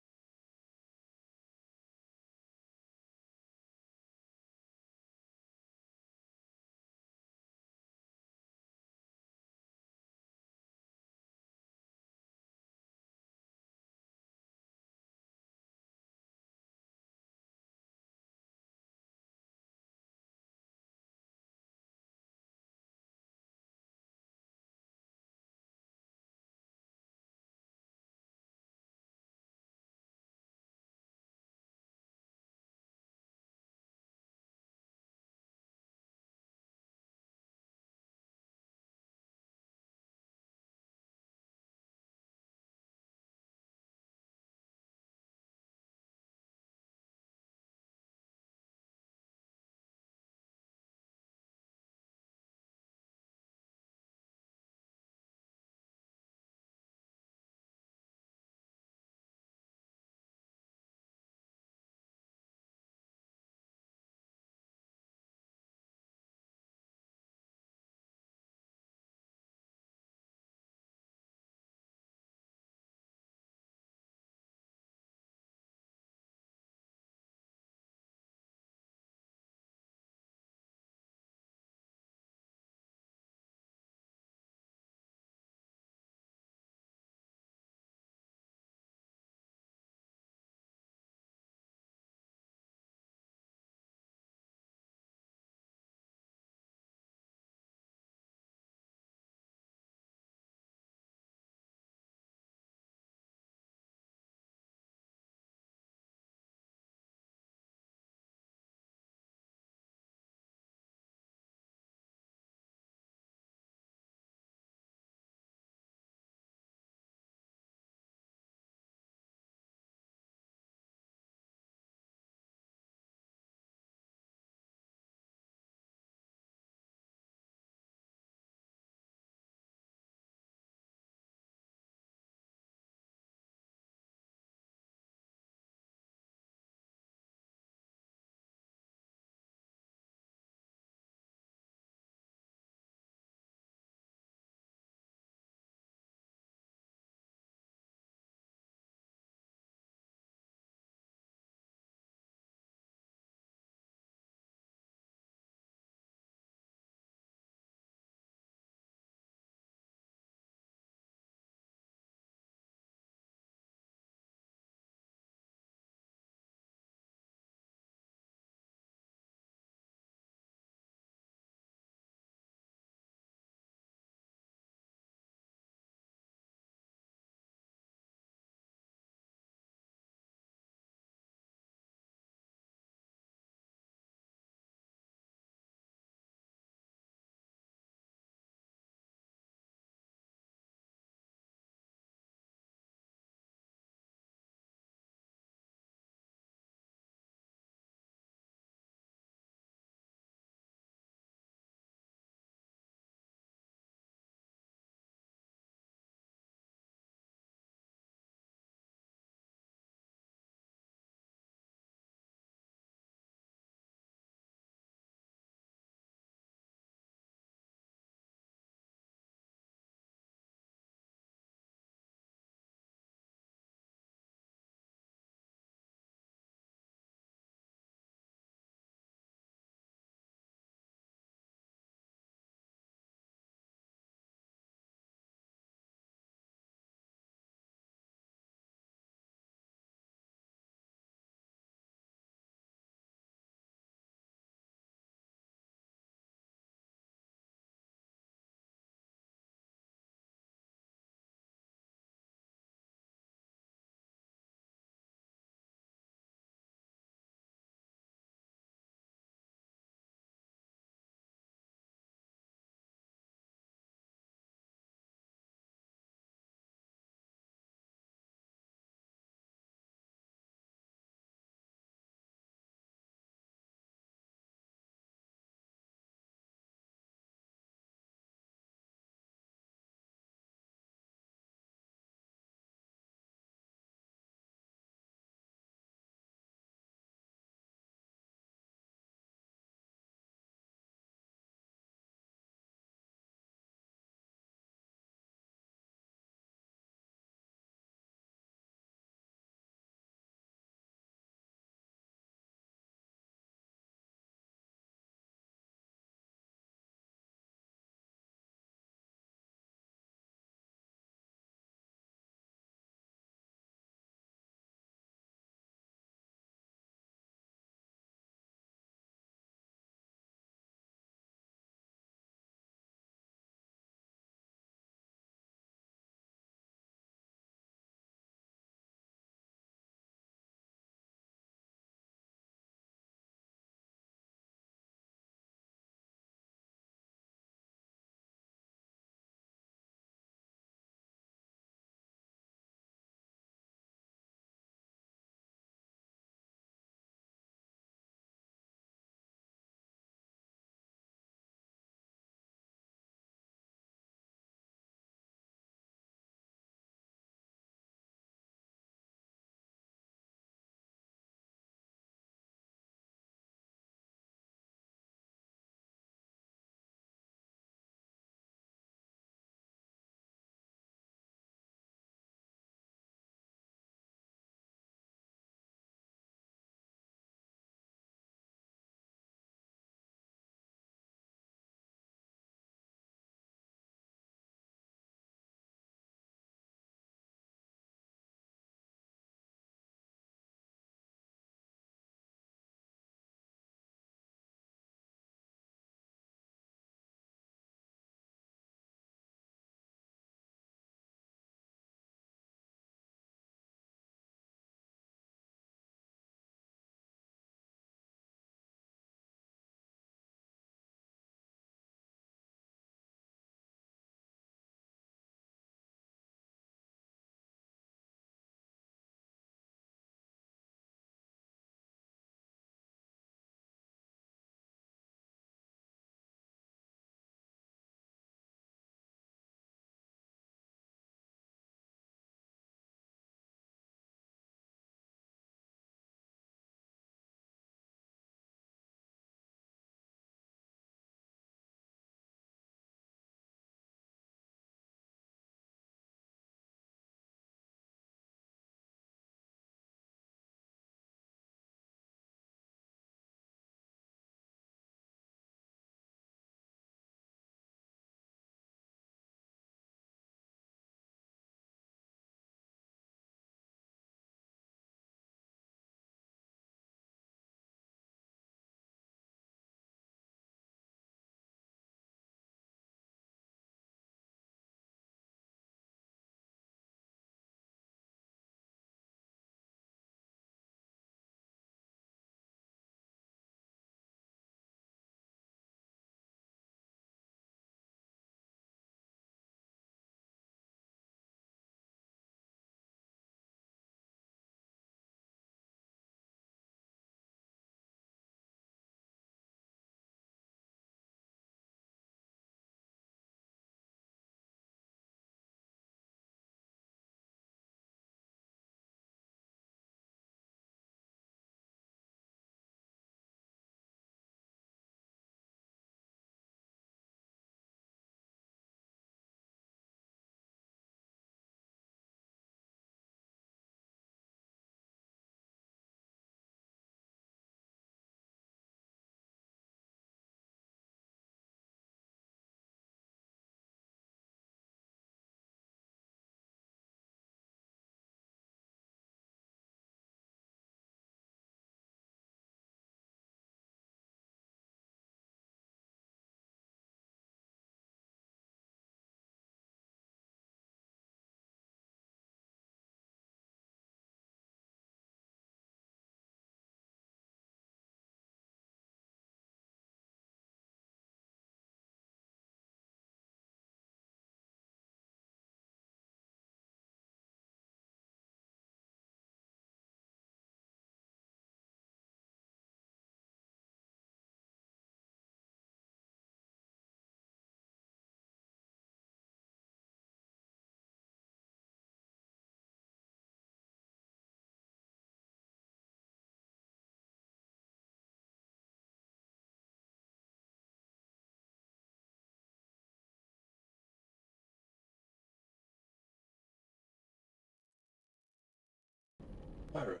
All right.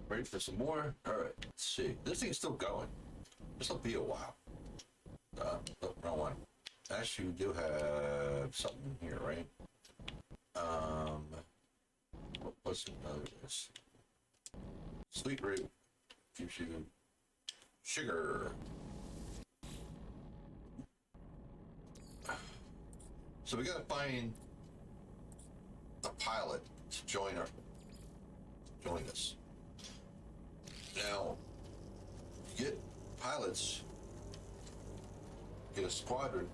Ready for some more? All right. Let's see. This thing's still going. This will be a while. Look, wrong one. Actually, we do have something here, right? What's another this? Sweet root gives you sugar. So we gotta find a pilot to join us. Now, you get pilots, get a squadron.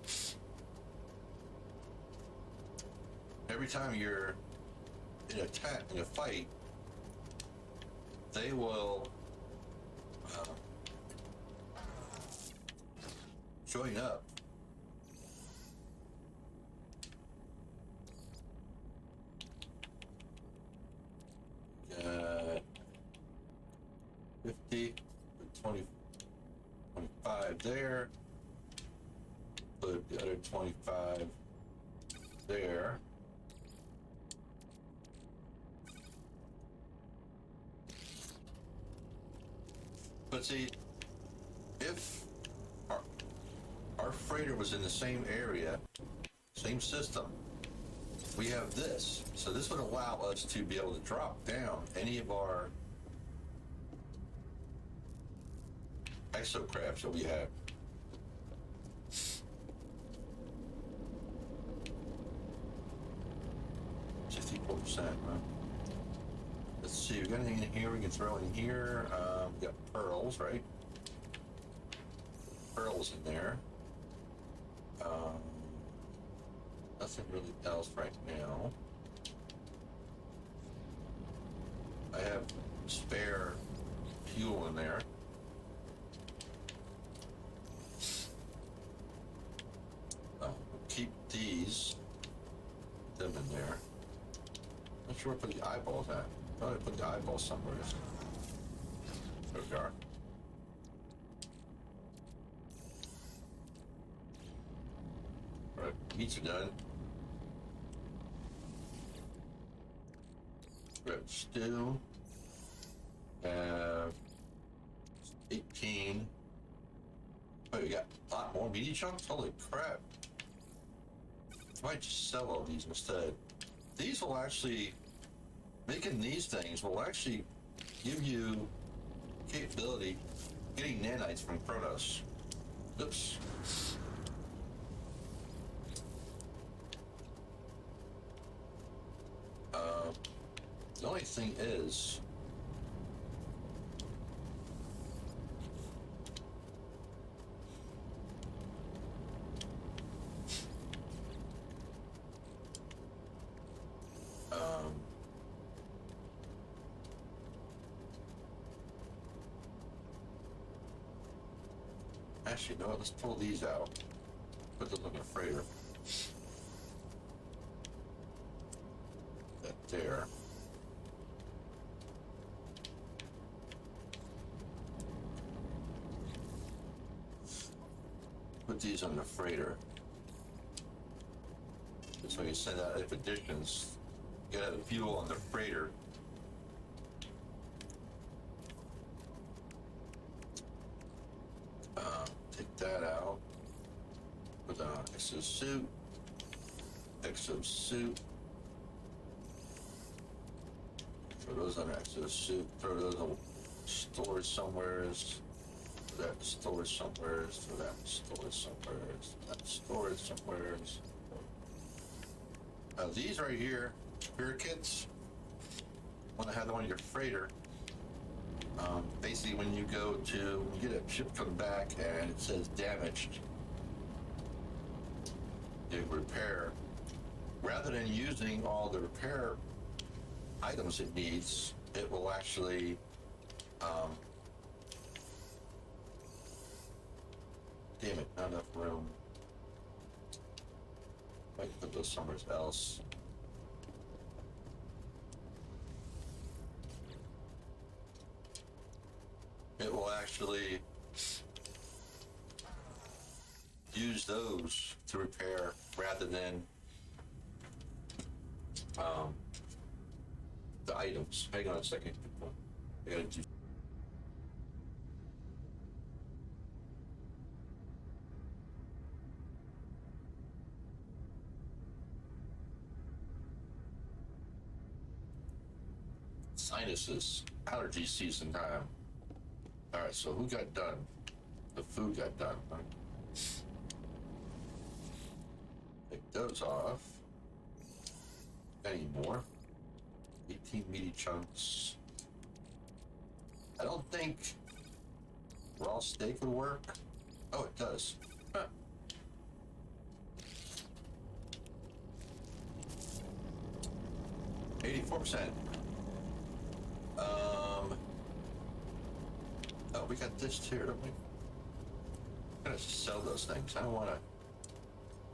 Every time you're in a fight, they will join up. 50, 20, 25 there. Put the other 25 there. But see, if our freighter was in the same area, same system, we have this. So this would allow us to be able to drop down any of our exocrafts that we have. %, huh? Let's see, we got anything in here we can throw in here? We got pearls, right? Pearls in there. Nothing really else right now. I have spare fuel in there. Keep these, them in there. Not sure where to put the eyeballs at. I thought I put the eyeballs somewhere. There we are. Alright, meats are done. Red stew. Have 18. Oh, we got a lot more meaty chunks? Holy crap. I might just sell all these instead. These will actually, making these things will actually give you capability getting nanites from Kronos. Oops. The only thing is, actually, no, let's pull these out. Put them in the freighter. That there. Put these on the freighter. This way you send out expeditions. You gotta have fuel on the freighter. Take that out. Put on exosuit. Exosuit. Throw those on exosuit. Throw those on storage somewheres. Throw that storage somewheres. Throw that storage somewheres. That storage somewheres. These right here, repair kits. Want to have them on your freighter. Basically, when you go to, you get a ship come back and it says damaged, you repair. Rather than using all the repair items it needs, it will actually damn it, not enough room. I can put those somewhere else. It will actually use those to repair rather than the items. Hang on a second. I gotta do. Sinuses, allergy season time. All right, so who got done? The food got done. Right? Take those off. Any more? 18 meaty chunks. I don't think raw steak would work. Oh, it does. Huh. $84%. Oh, we got this too, don't we? I'm gonna sell those things. I don't wanna.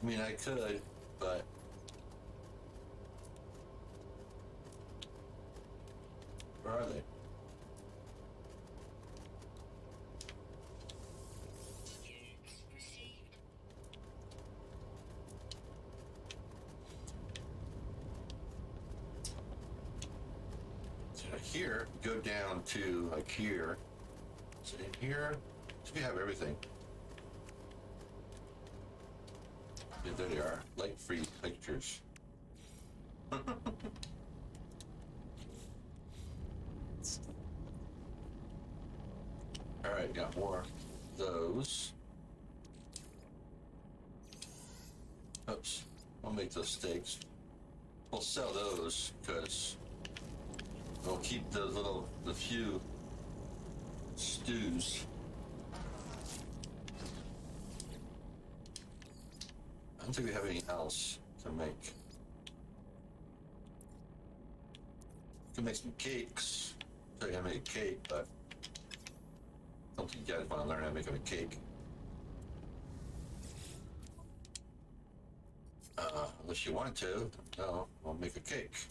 I mean, I could, but. Where are they? Units received. So here, go down to like here. So in here, so we have everything. Yeah, there they are. Light free pictures. Alright, got more of those. Oops. We'll make those steaks. We'll sell those because we'll keep the few stews. I don't think we have anything else to make. We can make some cakes. So I gotta make a cake, but I don't think you guys want to learn how to make a cake. Unless you want to. No, we'll make a cake.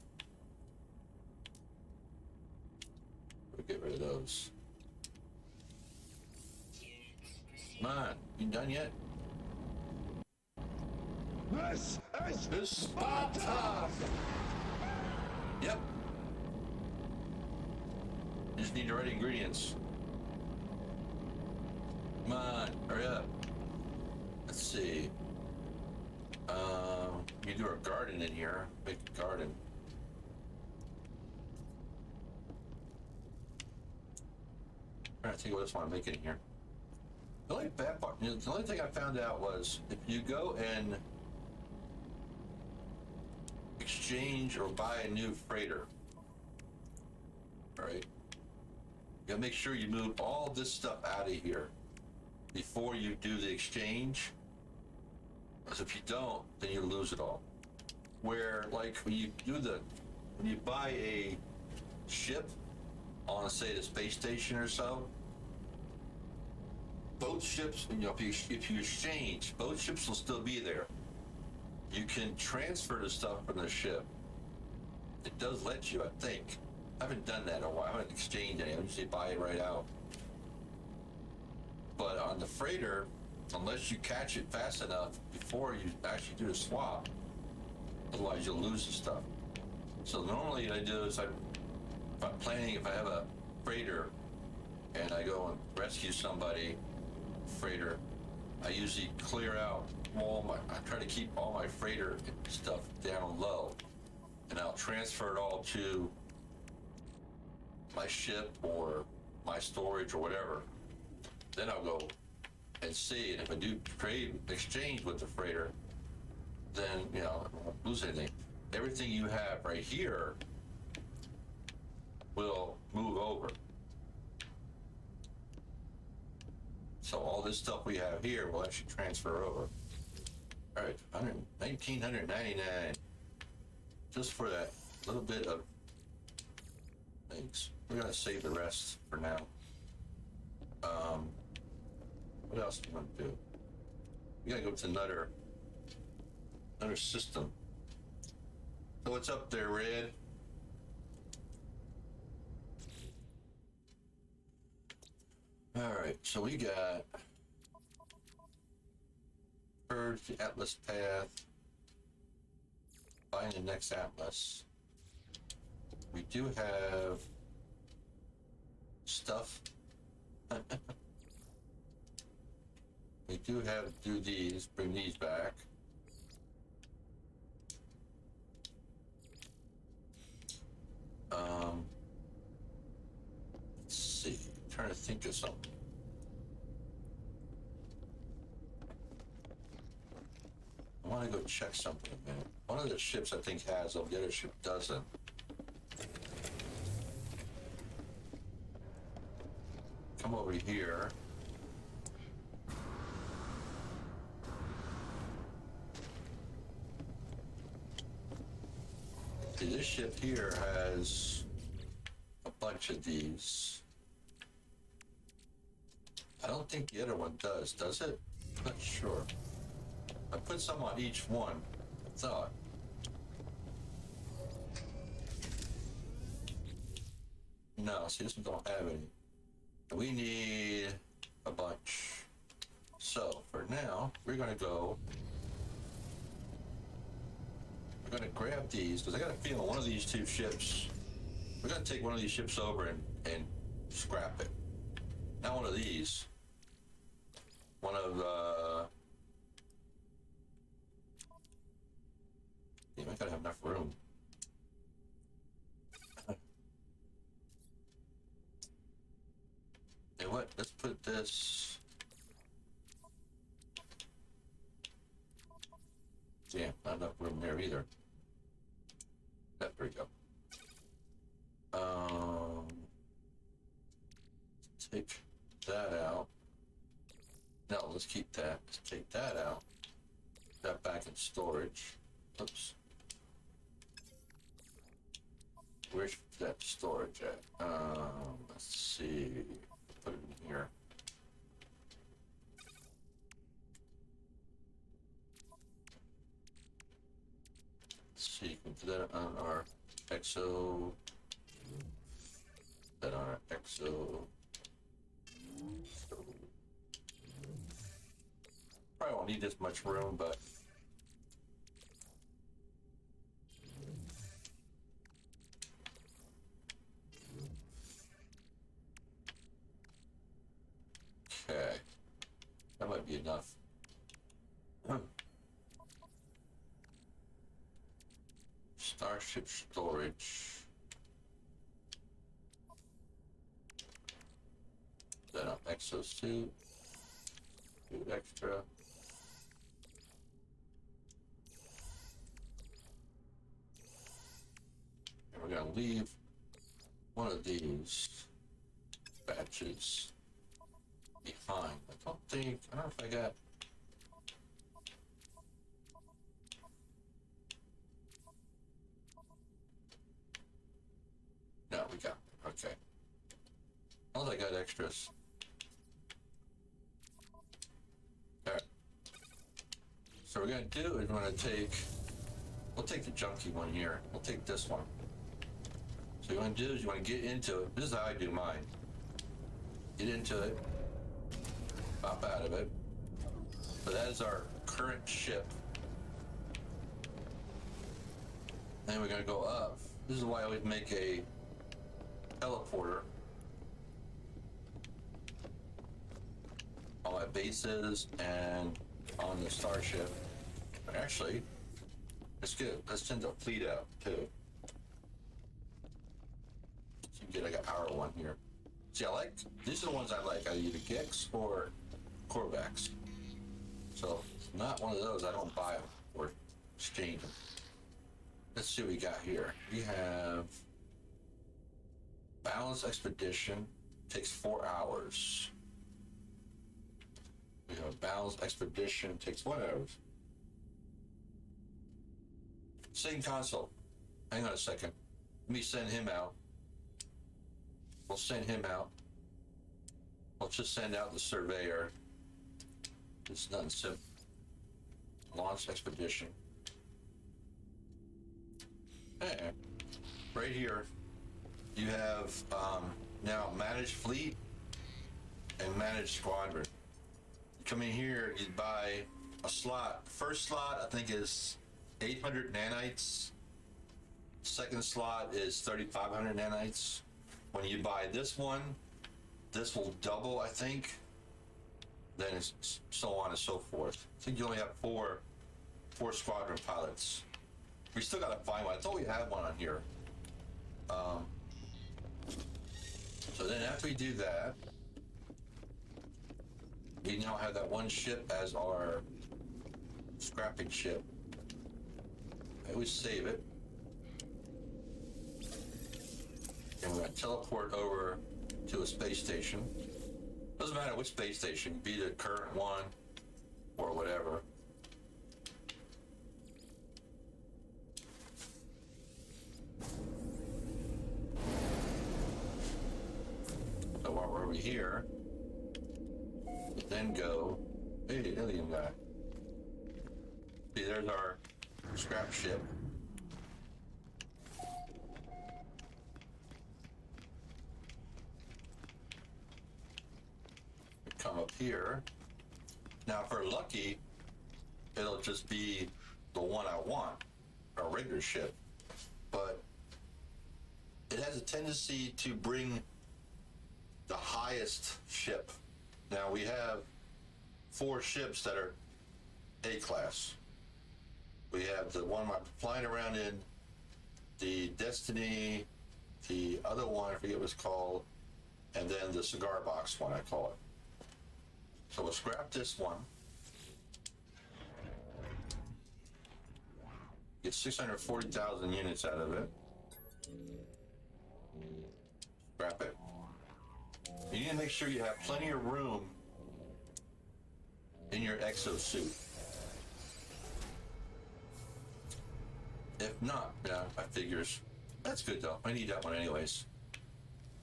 We'll get rid of those. Units received. Come on, you done yet? This is Sparta! Yep. You just need the right ingredients. Come on, hurry up. Let's see. You do a garden in here. Make a garden. I'm trying to think what else I want to make in here. The only bad part, the only thing I found out was if you go and exchange or buy a new freighter, all right, you gotta make sure you move all this stuff out of here before you do the exchange. Because if you don't, then you lose it all. Where, like, when you buy a ship on, say, the space station or so, both ships, if you exchange, both ships will still be there. You can transfer the stuff from the ship. It does let you, I think. I haven't done that in a while. I haven't exchanged any. I usually buy it right out. But on the freighter, unless you catch it fast enough before you actually do the swap, otherwise you'll lose the stuff. So normally what I do is if I'm planning, if I have a freighter and I go and rescue somebody, freighter, I usually clear out I try to keep all my freighter stuff down low, and I'll transfer it all to my ship or my storage or whatever. Then I'll go and see, and if I do trade exchange with the freighter, then I won't lose anything. Everything you have right here will move over. So all this stuff we have here will actually transfer over. All right, $1,999 just for that little bit of things. We're gonna save the rest for now. What else do you want to do? We gotta go to another system. So what's up there, Red? All right, so we got purge the Atlas path, find the next Atlas. We do have stuff. We do have to do these, bring these back. Let's see, I'm trying to think of something. I want to go check something a minute. One of the ships I think has them, the other ship doesn't. Come over here. See, this ship here has a bunch of these. I don't think the other one does it? I'm not sure. I put some on each one, I thought. No, see, this one don't have any. We need a bunch. So, for now, we're gonna go. We're gonna grab these, because I got a feeling one of these two ships, we're gonna take one of these ships over and scrap it. Not one of these. One of, damn, I gotta have enough room. You know what? Let's put this. Damn, not enough room there either. There we go. Take that out. No, let's keep that. Let's take that out. Put that back in storage. Oops. Where's that storage at? Let's see. Put it in here. Let's see, you can put that on our EXO. Put that on our EXO. Probably won't need this much room, but okay, that might be enough. Starship storage. Then up exosuit. Do extra. And we're gonna leave one of these batches behind. I don't know if I got. No, we got, okay. Well, I got extras. Alright. So what we're gonna do is we're gonna we'll take the junky one here. We'll take this one. So what you wanna do is you wanna get into it. This is how I do mine. Get into it. Pop out of it. So that is our current ship. Then we're gonna go up. This is why I always make a teleporter on my bases and on the starship. But actually, let's send the fleet out too. So you get like an hour one here. See, these are the ones I like. I either Gex or Korvax. So if it's not one of those, I don't buy them or exchange them. Let's see what we got here. We have Balance Expedition, takes 4 hours. We have Balance Expedition, takes 1 hour. Same console. Hang on a second. Let me send him out. We'll send him out. We'll just send out the Surveyor. It's nothing simple. Launch Expedition. Hey, right here. You have now Manage Fleet and Manage Squadron. You come in here, you buy a slot. First slot, I think, is 800 nanites. Second slot is 3,500 nanites. When you buy this one, this will double, I think. Then it's so on and so forth. I think you only have four squadron pilots. We still gotta find one. I thought we had one on here. So then after we do that, we now have that one ship as our scrapping ship. I always save it. And we're gonna teleport over to a space station. Doesn't matter which space station, be the current one or whatever. So while we're over here, we then go, hey, alien guy. See, there's our scrap ship. We come up here. Now, if we're lucky, it'll just be the one I want, a regular ship. But it has a tendency to bring the highest ship. Now, we have 4 ships that are A-class. We have the one I'm flying around in, the Destiny, the other one, I forget what it's called, and then the cigar box one, I call it. So we'll scrap this one. Get 640,000 units out of it. Scrap it. You need to make sure you have plenty of room in your exosuit. If not, yeah, I figures that's good though. I need that one anyways.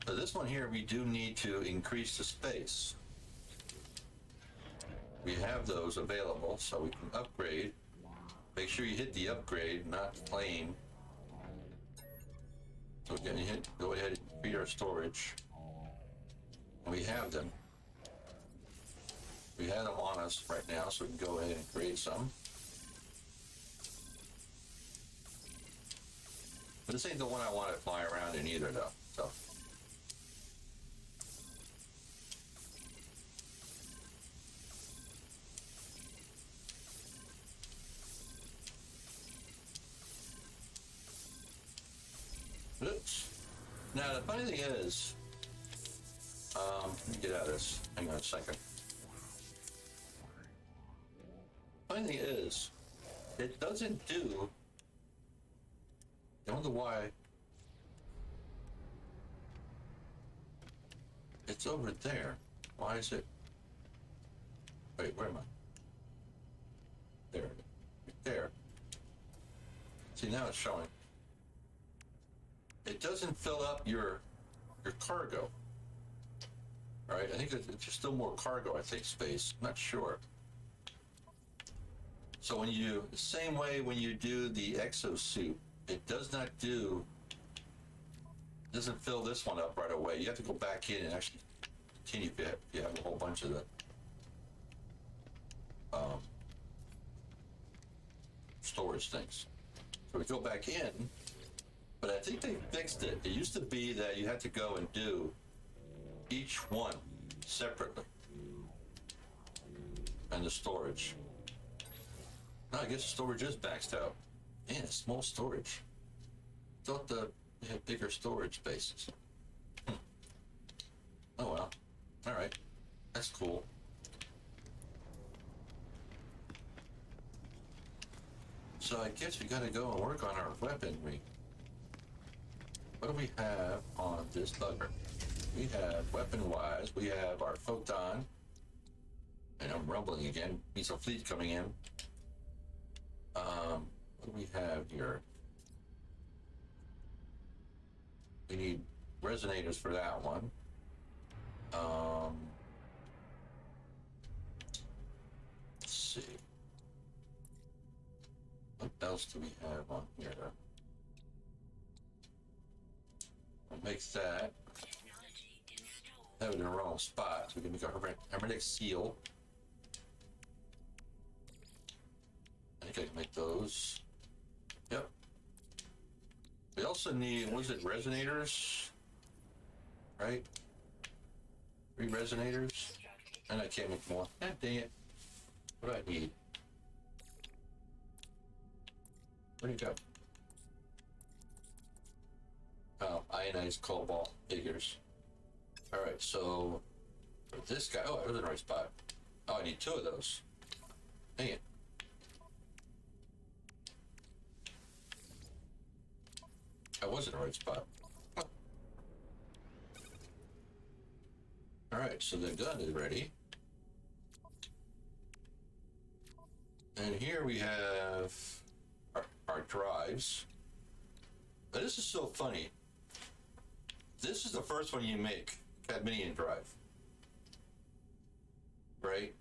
So this one here, we do need to increase the space. We have those available, so we can upgrade. Make sure you hit the upgrade, not claim. So we're gonna go ahead and feed our storage. And we have them. We have them on us right now, so we can go ahead and create some. But this ain't the one I want to fly around in either, though. So. Oops. Now, the funny thing is, let me get out of this. Hang on a second. Funny thing is, it doesn't do. I wonder why. It's over there. Why is it? Wait, where am I? There. Right there. See, now it's showing. It doesn't fill up your cargo. All right, I think it's just still more cargo, I think, space. I'm not sure. So when you, the same way when you do the exosuit, it does not do, doesn't fill this one up right away. You have to go back in and actually continue if you have a whole bunch of the storage things. So we go back in, but I think they fixed it. It used to be that you had to go and do each one separately. And the storage. No, I guess the storage is maxed out. Man, it's small storage. Thought they had bigger storage spaces. Oh well. All right. That's cool. So I guess we gotta go and work on our weaponry. What do we have on this bugger? We have weapon-wise, we have our photon. And I'm rumbling again. Means a fleet coming in. What do we have here? We need resonators for that one. Let's see. What else do we have on here? We'll make that. Technology installed. That was in the wrong spot. So we can make a hermetic seal. I think I can make those. Yep. also need, was it resonators? Right? 3 resonators? And I can't make more. God dang it. What do I need? Where'd it go? Oh, ionized cobalt figures. Alright, so for this guy, oh, I was in the right spot. Oh, I need 2 of those. Dang it. I was in the right spot. Huh. Alright, so the gun is ready. And here we have our drives. Now, this is so funny. This is the first one you make, cadmium drive. Right?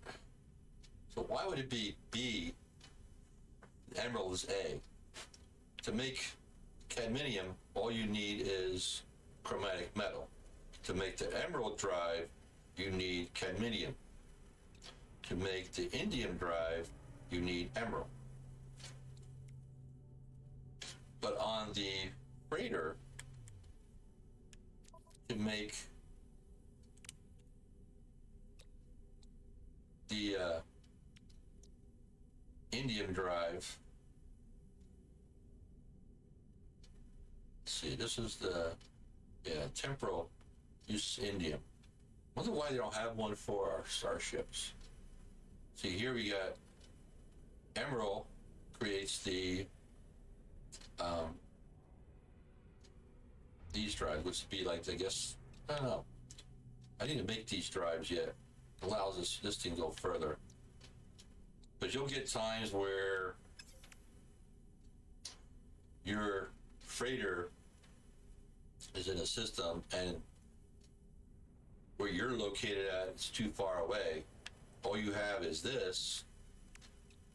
So why would it be B, emerald is A? To make cadmium, all you need is chromatic metal. To make the emerald drive, you need cadmium. To make the indium drive, you need emerald. But on the freighter, to make the indium drive, let's see, this is the temporal use indium. Wonder why they don't have one for our starships. See, here we got emerald creates the these drives, which would be like, I guess, I don't know. I need to make these drives yet. Allows this thing to go further. But you'll get times where your freighter is in a system and where you're located at is too far away. All you have is this.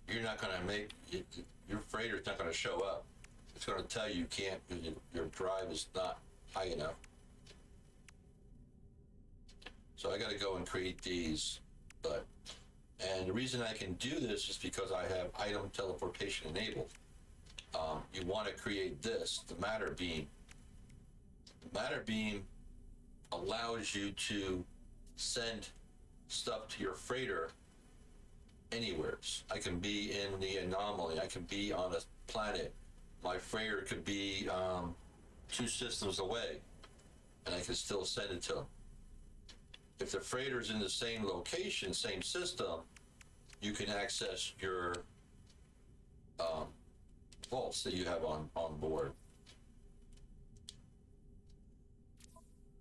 You're not going to make it, your freighter's not going to show up. It's going to tell you can't because your drive is not high enough. So I got to go and create these. And the reason I can do this is because I have item teleportation enabled. You want to create this, the matter beam. The matter beam allows you to send stuff to your freighter anywhere. I can be in the anomaly. I can be on a planet. My freighter could be 2 systems away, and I can still send it to them. If the freighter's in the same location, same system, you can access your vaults that you have on board.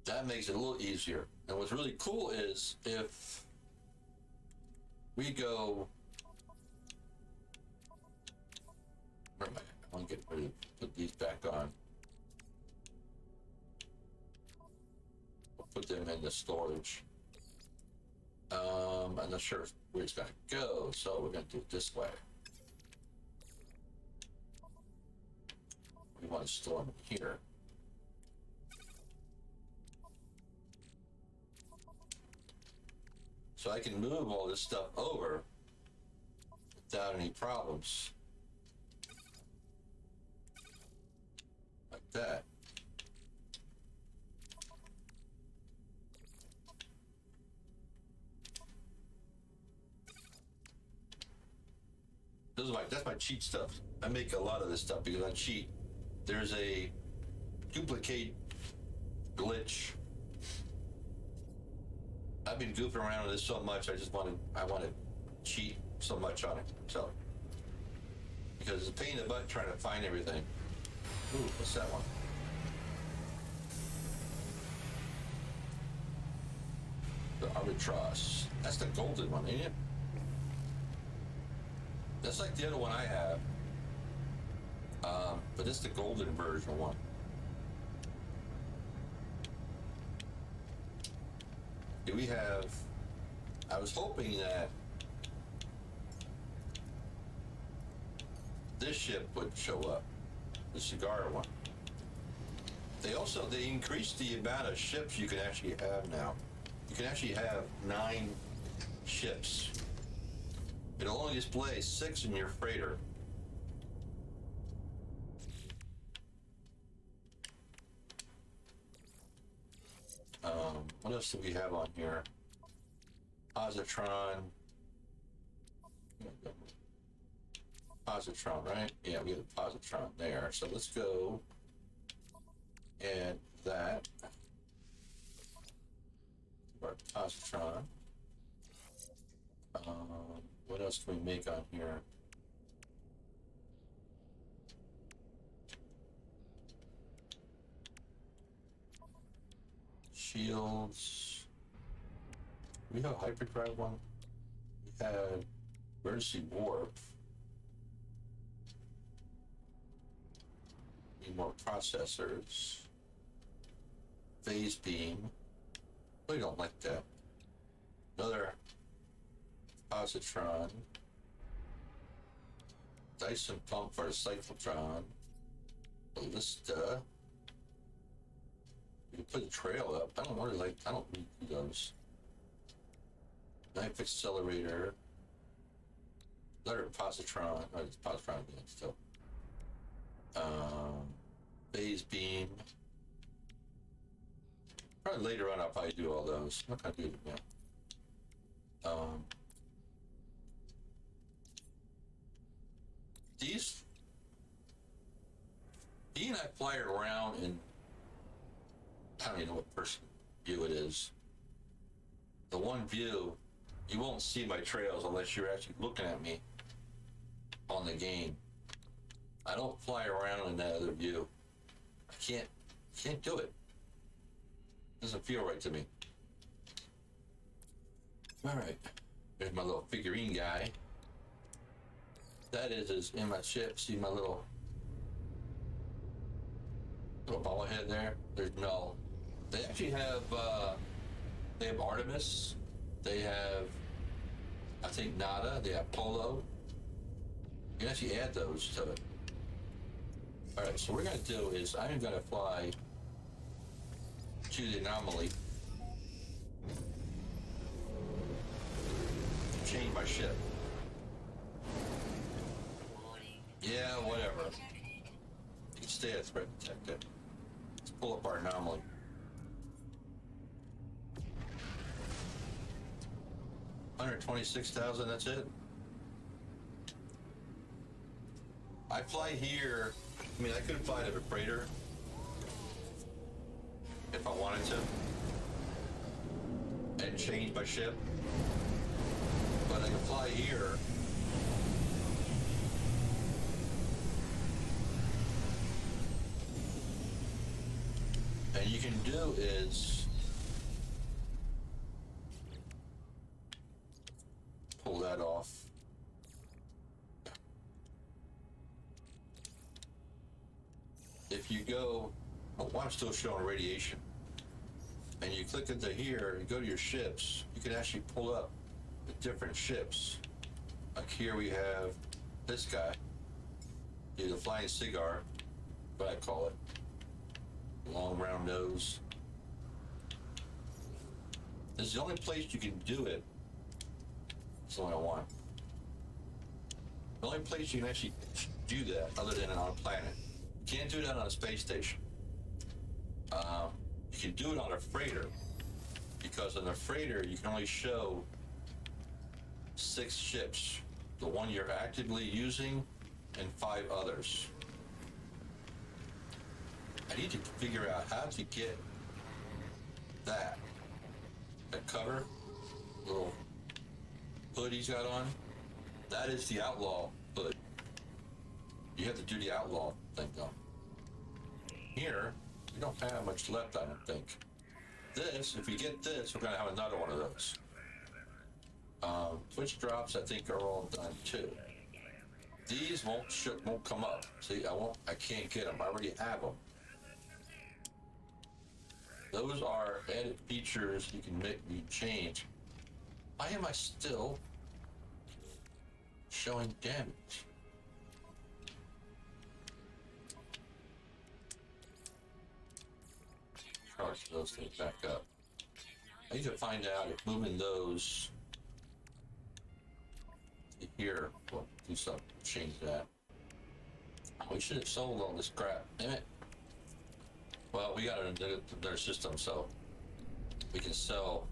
That makes it a little easier. And what's really cool is if we go, I want to get ready to put these back on. We'll put them in the storage. I'm not sure where it's going to go, so we're going to do it this way. We want to store them here. So I can move all this stuff over without any problems. Like that. That's my cheat stuff. I make a lot of this stuff because I cheat. There's a duplicate glitch. I've been goofing around with this so much. I want to cheat so much on it. So because it's a pain in the butt trying to find everything. Ooh, what's that one? The Arbitros. That's the golden one, ain't it? That's like the other one I have. But it's the golden version one. We have, I was hoping that this ship would show up, the cigar one. They increased the amount of ships you can actually have now. You can actually have 9 ships. It'll only display 6 in your freighter. What else do we have on here? Positron. Positron, right? Yeah, we have a positron there. So let's go add that. Our positron. What else can we make on here? Shields. We have a hyperdrive one. We had emergency warp. Need more processors. Phase beam. We don't like that. Another positron. Dyson pump for a cyclotron. Ballista. You can put a trail up. I don't really like. I don't need those. Knife accelerator. Another positron. Oh, it's positron again still. Phase beam. Probably later on I'll probably do all those. I'm not gonna do it now. These. He and I fly it around in. I don't even know what person view it is. The one view, you won't see my trails unless you're actually looking at me on the game. I don't fly around in that other view. I can't do it. Doesn't feel right to me. All right, there's my little figurine guy. That is in my ship. See my little bobblehead there? There's Null. They actually have, they have Artemis. They have, I think, Nada. They have Polo. You can actually add those to it. All right, so what we're going to do is I'm going to fly to the anomaly. Change my ship. Yeah, whatever. You can stay at threat detected. Let's pull up our anomaly. $126,000, that's it? I fly here. I mean, I could fly to the freighter if I wanted to and change my ship, but I can fly here. And you can do is pull that off. If you go, oh, I'm still showing radiation, and you click into here and go to your ships, you can actually pull up the different ships. Like here we have this guy, the Flying Cigar, what I call it. Long round nose. This is the only place you can do it. That's the only one. The only place you can actually do that other than on a planet. You can't do that on a space station. You can do it on a freighter, because on a freighter you can only show 6 ships. The one you're actively using and 5 others. I need to figure out how to get that cover, little hood he's got on. That is the outlaw hood. You have to do the outlaw thing though. Here, we don't have much left, I don't think. This, if we get this, we're gonna have another one of those. Twitch drops, I think, are all done too. These won't come up. See, I can't get them. I already have them. Those are added features you can change. Why am I still showing damage? Charge those things back up. I need to find out if moving those to here will do something, change that. We should have sold all this crap, damn it. Well, we got it in their system, so we can sell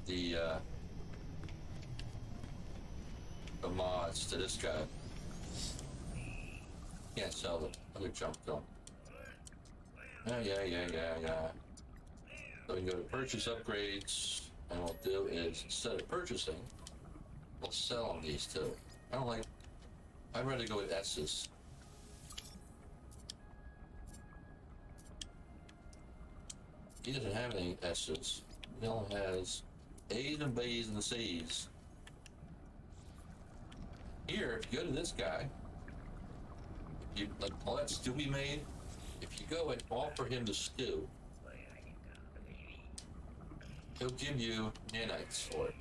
the mods to this guy. Can't sell the other junk though. Yeah. So we can go to purchase upgrades, and what we'll do is, instead of purchasing, we'll sell them these two. I'd rather go with S's. He doesn't have any S's. He only has A's and B's and C's. Here, if you go to this guy, if you like all that stew we made, if you go and offer him the stew, he'll give you nanites for it.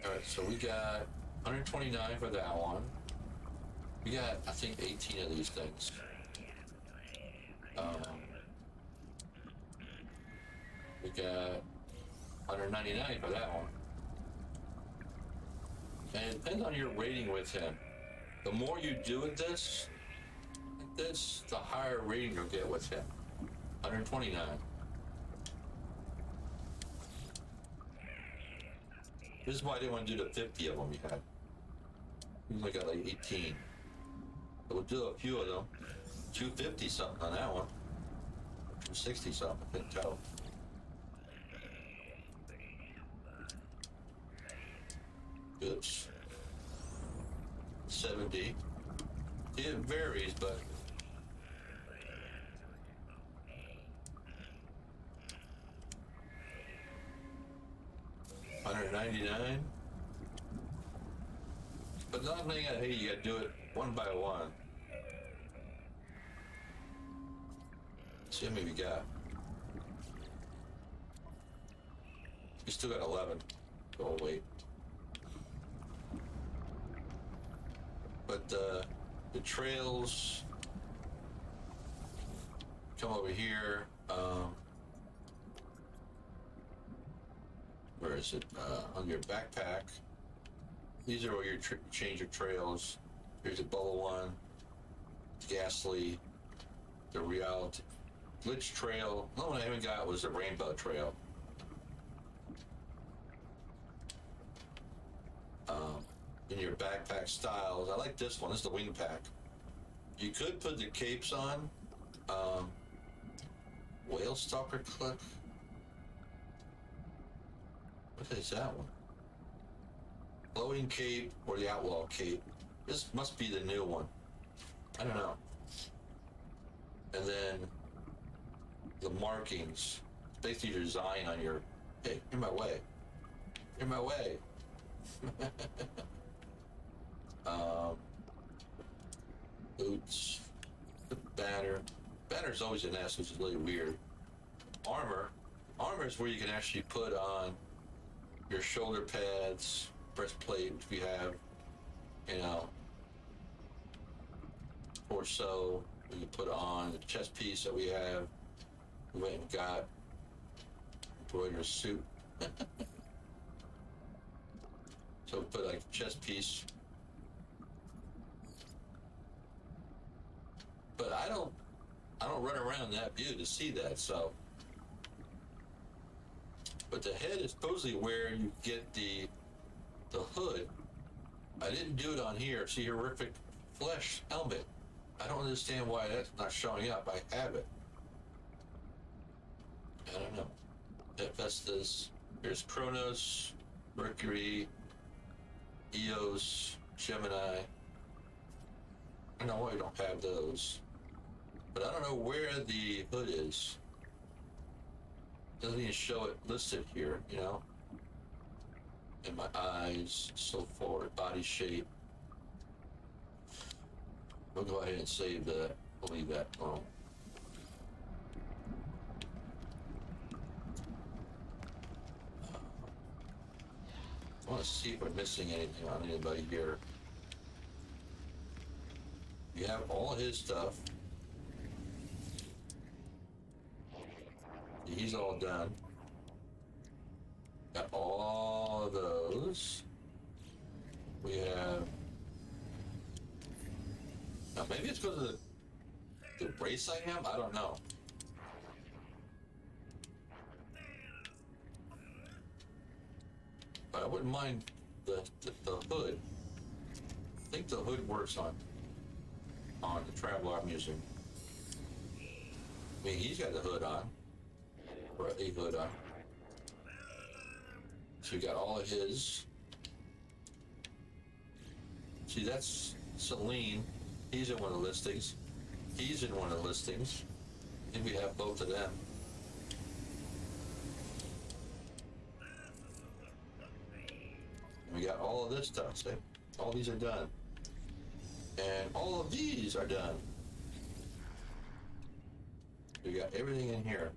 Alright, so we got 129 for that one. We got, I think, 18 of these things. We got 199 for that one. And it depends on your rating with him. The more you do with this, the higher rating you'll get with him. 129. This is why I didn't want to do the 50 of them you had. We only got like 18. But we'll do a few of them. 250 something on that one. 260 something, I couldn't tell. Oops. 70. It varies, but $199. But not thing I hate, you gotta do it one by one. Let's see how many we got. We still got 11. Oh wait. But the trails come over here. Where is it? On your backpack. These are where you change your trails. Here's a bubble one, Ghastly, the Reality, Glitch Trail. The one I haven't got was the Rainbow Trail. In your backpack styles, I like this one. This is the wing pack. You could put the capes on. Whale Stalker Clip. What is that one? Floating cape or the outlaw cape. This must be the new one. I don't know. And then the markings. It's basically your design on your. Hey, you're in my way. You're in my way. Boots. The banner. Banner's always an S, which is really weird. Armor. Armor is where you can actually put on your shoulder pads, breastplate, which we have, you know, torso. We can put on the chest piece that we have. We went and got embroidered suit. So we put like a chest piece. But I don't run around that view to see that, so. But the head is supposedly where you get the hood. I didn't do it on here. See, Horrific Flesh helmet. I don't understand why that's not showing up. I have it. I don't know. Hephaestus. Here's Kronos, Mercury, Eos, Gemini. I don't know why we don't have those. But I don't know where the hood is. Doesn't even show it listed here, you know. And my eyes, so forth, body shape. We'll go ahead and save that. We'll leave that alone. I want to see if we're missing anything on anybody here. You have all his stuff. He's all done. Got all of those. We have. Now maybe it's because of the race I am. I don't know. I wouldn't mind the hood. I think the hood works on the Traveler I'm using. I mean, he's got the hood on, or a hood on. So you got all of his. See, that's Celine. He's in one of the listings. He's in one of the listings. I think we have both of them. And we got all of this stuff. See? All these are done. And all of these are done. We got everything in here.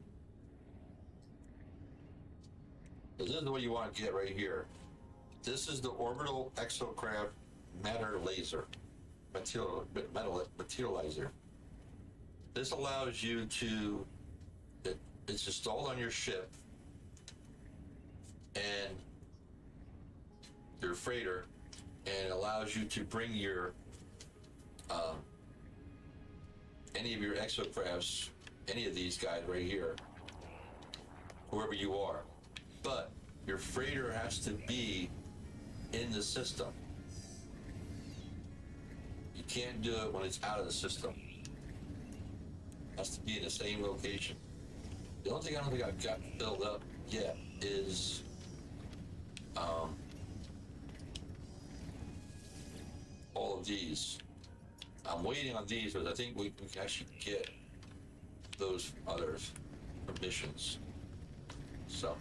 So this is what you want to get right here. This is the Orbital Exocraft Matter Laser. Materializer. This allows you to, it's installed on your ship and your freighter, and it allows you to bring your any of your exocrafts, any of these guys right here, whoever you are. But your freighter has to be in the system. You can't do it when it's out of the system. It has to be in the same location. The only thing I don't think I've got filled up yet is all of these. I'm waiting on these, but I think we can actually get those others permissions. So.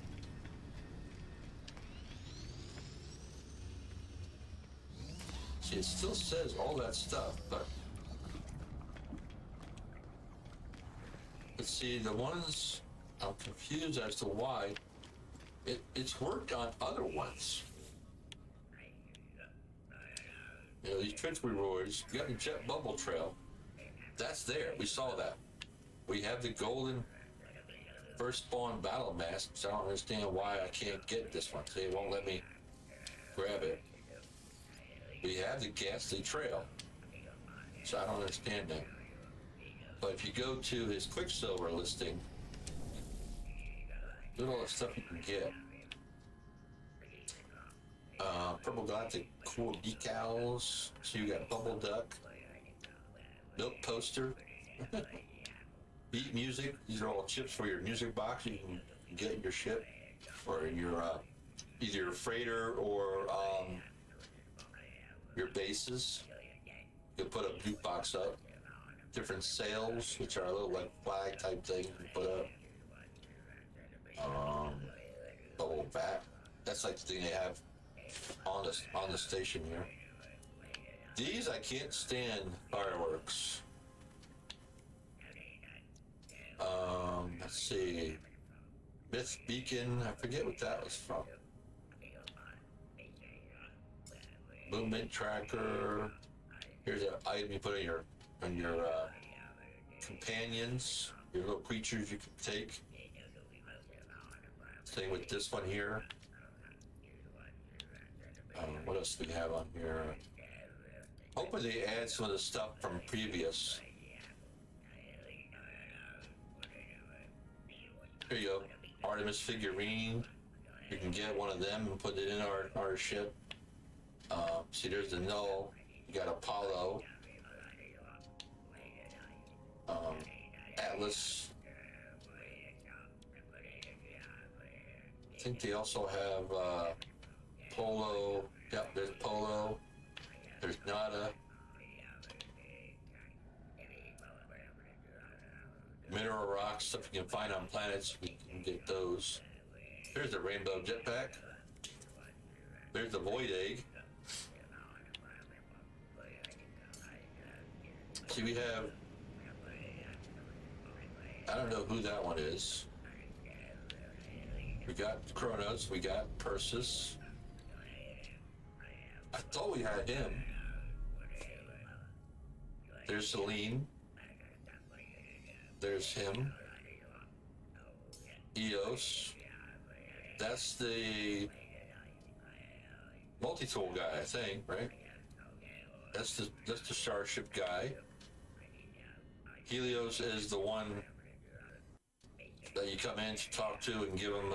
See, it still says all that stuff, but let's see, the ones I'm confused as to why it's worked on other ones. You know, these Trenchroids, you got the Jet Bubble Trail. That's there. We saw that. We have the golden first spawn battle mask, so I don't understand why I can't get this one. See, it won't let me grab it. We have the Ghastly Trail, so I don't understand that. But if you go to his Quicksilver listing, look at all the stuff you can get. Purple Galactic Core decals. So you got Bubble Duck, Milk Poster, Beat Music. These are all chips for your music box you can get in your ship, or in your either your freighter or your bases. You'll put a jukebox up. Different sails, which are a little like flag type thing, you put up. Bubble Bat. That's like the thing they have on the station here. These I can't stand fireworks. Let's see. Myth Beacon. I forget what that was from. Movement tracker. Here's an item you put on your companions, your little creatures you can take. Same with this one here. What else do we have on here? Hoping they add some of the stuff from previous. Here you go, Artemis figurine. You can get one of them and put it in our ship. See, there's the Null. You got Apollo. Atlas. I think they also have Polo. Yep, there's Polo. There's Nada. Mineral rocks, stuff you can find on planets. We can get those. There's the Rainbow Jetpack. There's the Void Egg. See, we have, I don't know who that one is. We got Kronos, we got Persis. I thought we had him. There's Celine. There's him. Eos. That's the multi-tool guy, I think, right? That's the Starship guy. Helios is the one that you come in to talk to and give him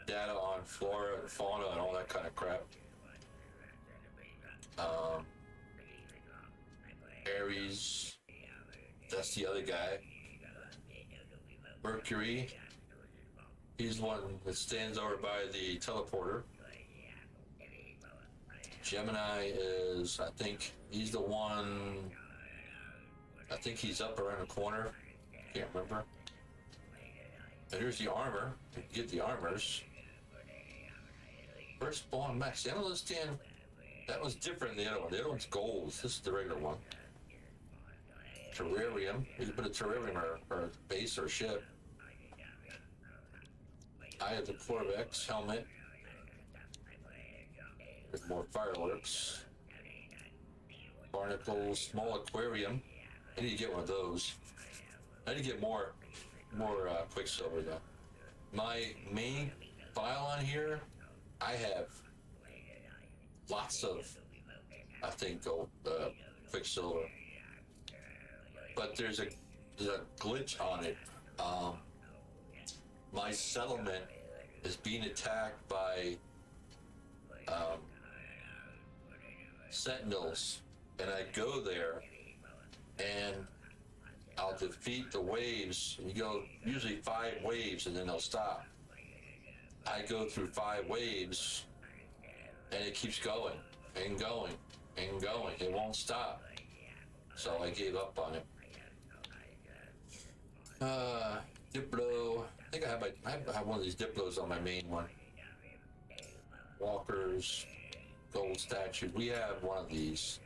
data on flora and fauna and all that kind of crap. Ares, that's the other guy. Mercury, he's the one that stands over by the teleporter. Gemini is, I think, he's the one, I think he's up around the corner. Can't remember. And here's the armor. You can get the armors. Firstborn Max. I don't understand. That was different than the other one. The other one's gold. This is the regular one. Terrarium. You can put a terrarium or a base or a ship. Eye of the Corvex helmet. With more fireworks. Barnacles. Small aquarium. I need to get one of those. I need to get more Quicksilver though. My main file on here, I have lots of, I think, gold Quicksilver, but there's a glitch on it. My settlement is being attacked by sentinels, and I go there and I'll defeat the waves. You go usually 5 waves and then they'll stop. I go through 5 waves and it keeps going and going and going. It won't stop. So I gave up on it. Diplo. I think I have one of these Diplos on my main one. Walkers, gold statues. We have one of these.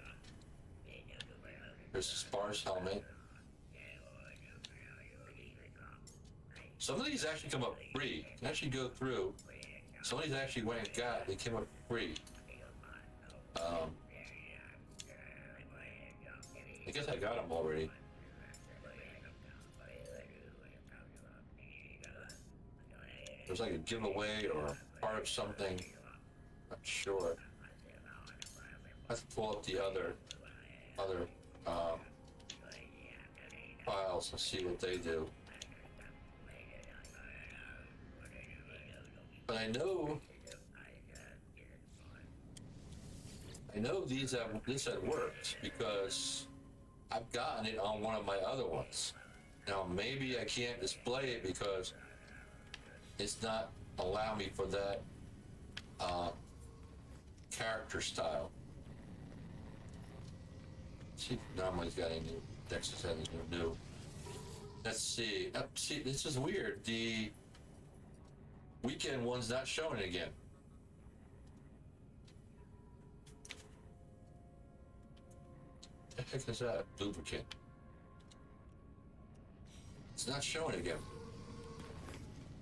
There's a sparse helmet. Some of these actually come up free. You can actually go through. Some of these actually went and got. They came up free. I guess I got them already. There's like a giveaway or part of something. Not sure. Let's pull up the other files and see what they do. But I know this had worked because I've gotten it on one of my other ones. Now maybe I can't display it because it's not allowing me for that character style. Let's see if Anomaly's got any new. Dexter's got anything new. Let's see. See, this is weird. The weekend one's not showing again. What the heck is that? Lubricant. It's not showing again.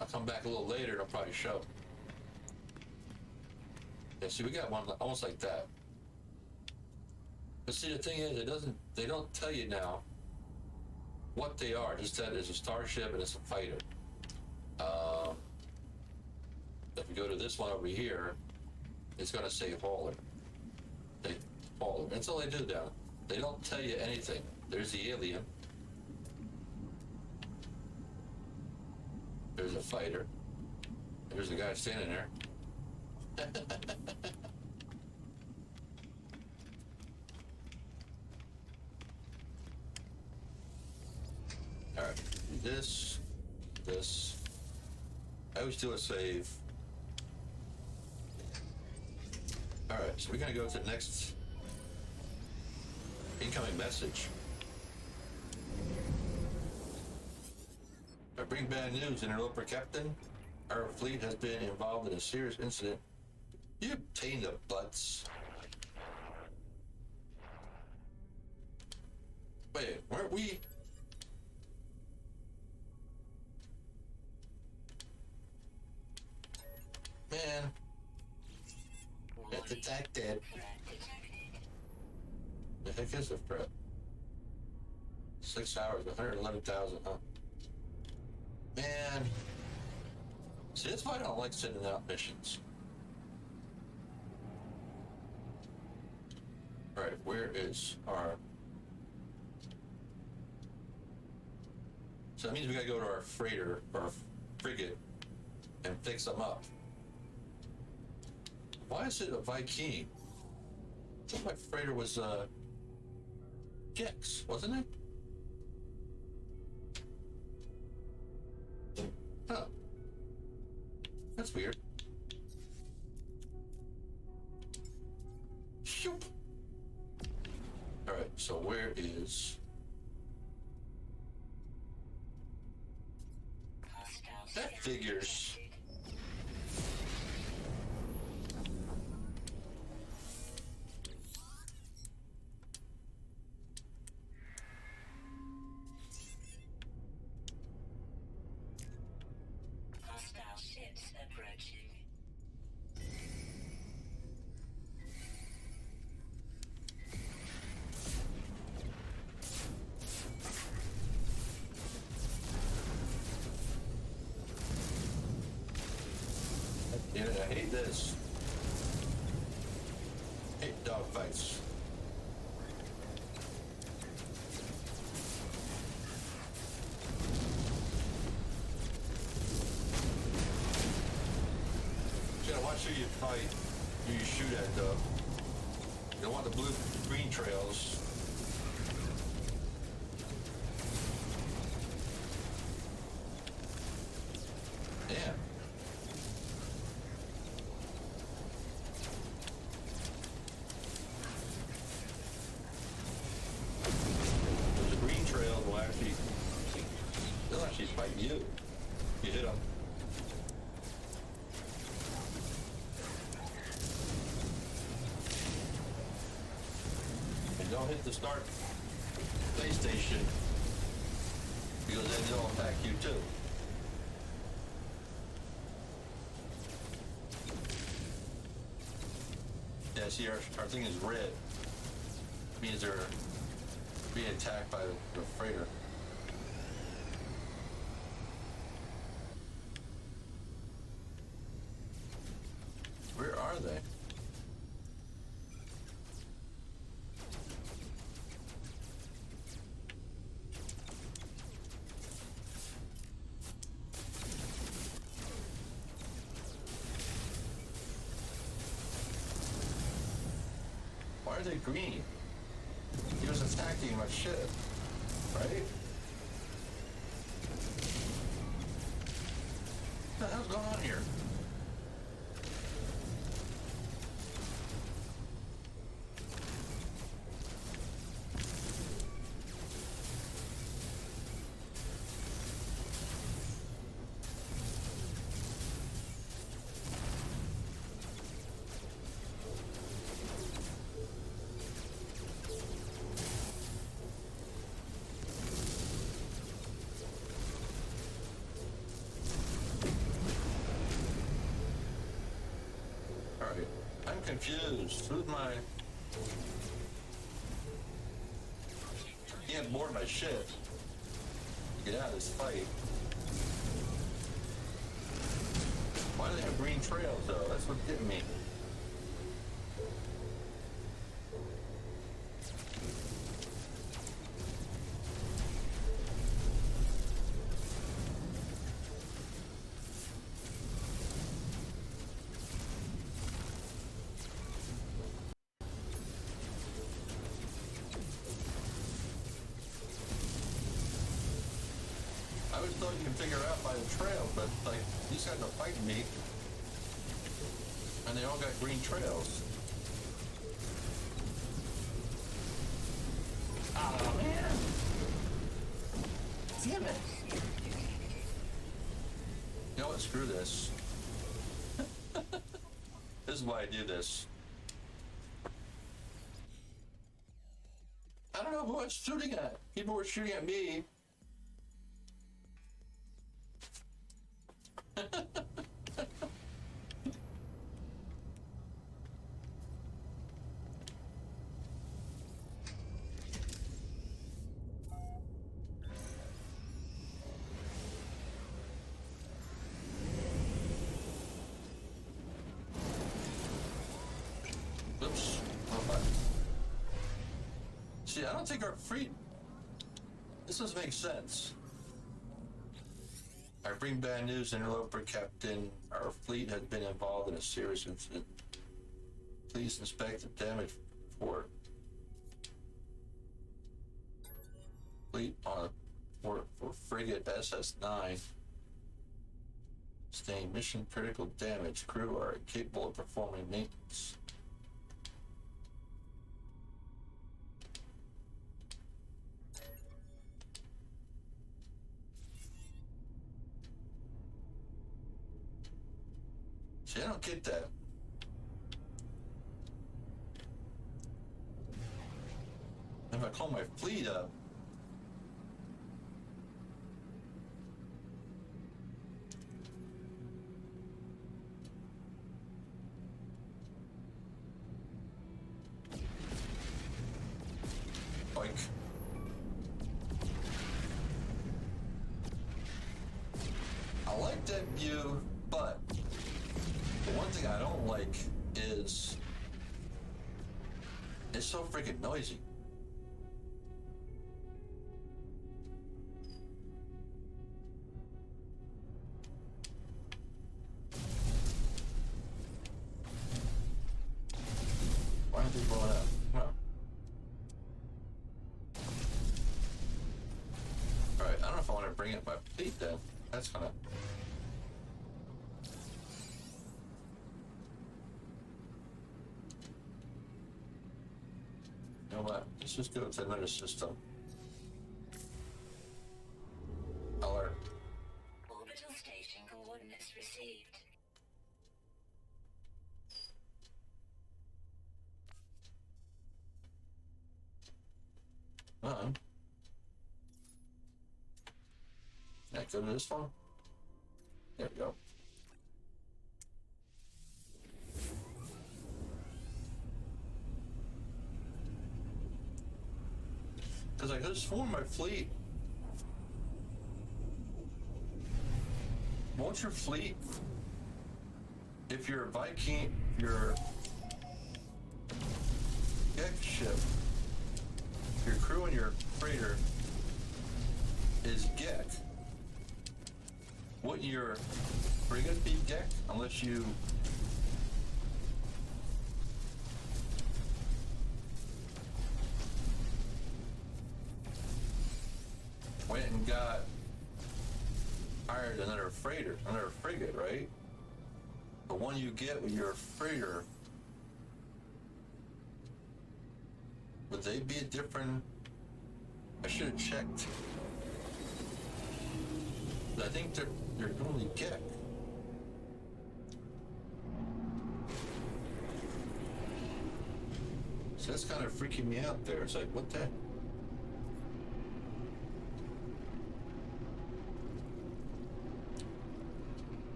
I'll come back a little later and I'll probably show. Yeah, see, we got one almost like that. But see, the thing is, they don't tell you now what they are. Just that it's a starship and it's a fighter. If we go to this one over here, it's going to say hauler. Hauler. That's all they do down. They don't tell you anything. There's the alien. There's a fighter. There's a guy standing there. All right. This. I always do a save. All right. So we're gonna go to the next incoming message. I bring bad news, Interloper Captain. Our fleet has been involved in a serious incident. You pain the butts. Wait, weren't we? Man. Get detected. The heck is the threat? 6 hours, 111,000, huh? Man. See, that's why I don't like sending out missions. Alright, where is our... So that means we gotta go to our freighter, or frigate, and fix them up. Why is it a Viking? I thought my freighter was Gex, wasn't it? Huh. That's weird. Shoop. All right, so where is... That figures. Hostile ships approaching. Yeah, I hate this. Hate dogfights. You gotta watch who you fight, who you shoot at though. You don't want the green trails. Damn. The green trail will actually, they'll actually fight you. You hit them. And don't hit the start space station, because then they'll attack you too. Yeah, see, our thing is red. Means they're being attacked by the freighter. Where are they? Why are they green? He was attacking my ship, right? What the hell's going on here? Alright, I'm confused. Who's my... He had board my ship. Get out of this fight. Why do they have green trails though? That's what's getting me. I always thought you could figure out by the trail, but like these guys are fighting me, and they all got green trails. Oh man! Damn it! You know what? Screw this. This is why I do this. I don't know who I was shooting at. People were shooting at me. Oops. See, I don't think our fleet... This doesn't make sense. I bring bad news, interloper captain. Our fleet has been involved in a serious incident. Please inspect the damage report. Fleet on for frigate SS9. Sustained mission critical damage. Crew are incapable of performing maintenance. See, I don't get that. If I call my fleet up, like, I like that view, but the one thing I don't like is it's so freaking noisy. Why aren't they blowing up? Come on. Alright, I don't know if I want to bring up my fleet then. That's gonna... You know what? Let's just go to another system. Alert. Orbital station coordinates received. Can I go to this one? There we go. Because I could just form my fleet. Won't your fleet, if your Viking, your Gek ship, your crew and your freighter is Gek, wouldn't your frigate be Gek unless you went and hired another freighter, another frigate, right? The one you get with your freighter, would they be a different? I should have checked. I think they're only Gek. So that's kind of freaking me out there. It's like, what the?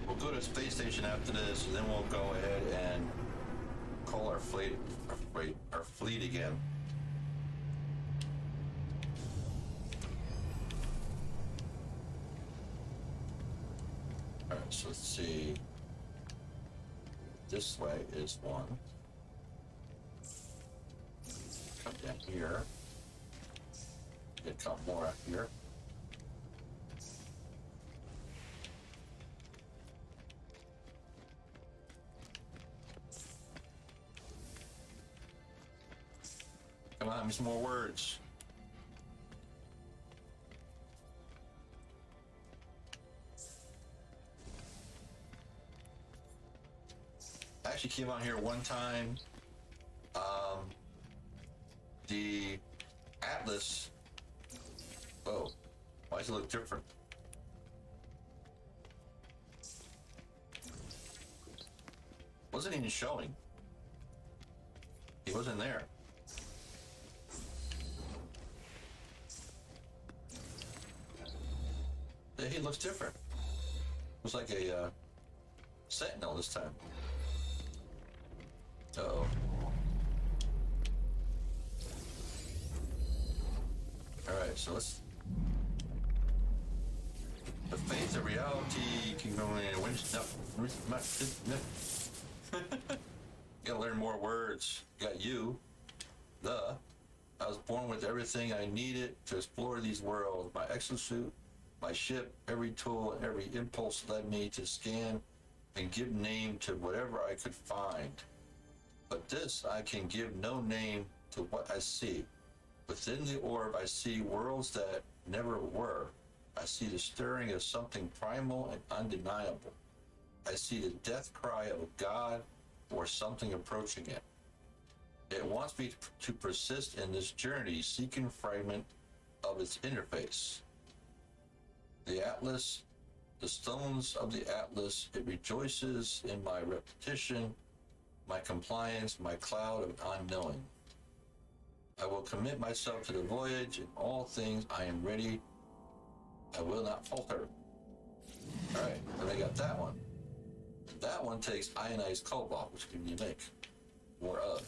We'll go to space station after this, and then we'll go ahead and call our fleet again. All right, so let's see. This way is one. Come down here. Get a couple more up here. Come on, give me some more words. I actually came out here one time. The Atlas. Oh, why does it look different? Wasn't even showing. He wasn't there. Yeah, he looks different. Looks like a Sentinel this time. Uh-oh. Alright, so let's... The faith of reality can go in Gotta learn more words. Got you. I was born with everything I needed to explore these worlds. My exosuit, my ship, every tool, every impulse led me to scan and give name to whatever I could find. But this I can give no name to what I see. Within the orb I see worlds that never were. I see the stirring of something primal and undeniable. I see the death cry of a god or something approaching it. It wants me to persist in this journey, seeking fragment of its interface. The Atlas, the stones of the Atlas, it rejoices in my repetition, my compliance, my cloud of unknowing. I will commit myself to the voyage. In all things I am ready. I will not falter. All right, and I got that one. That one takes ionized cobalt, which can you make more of.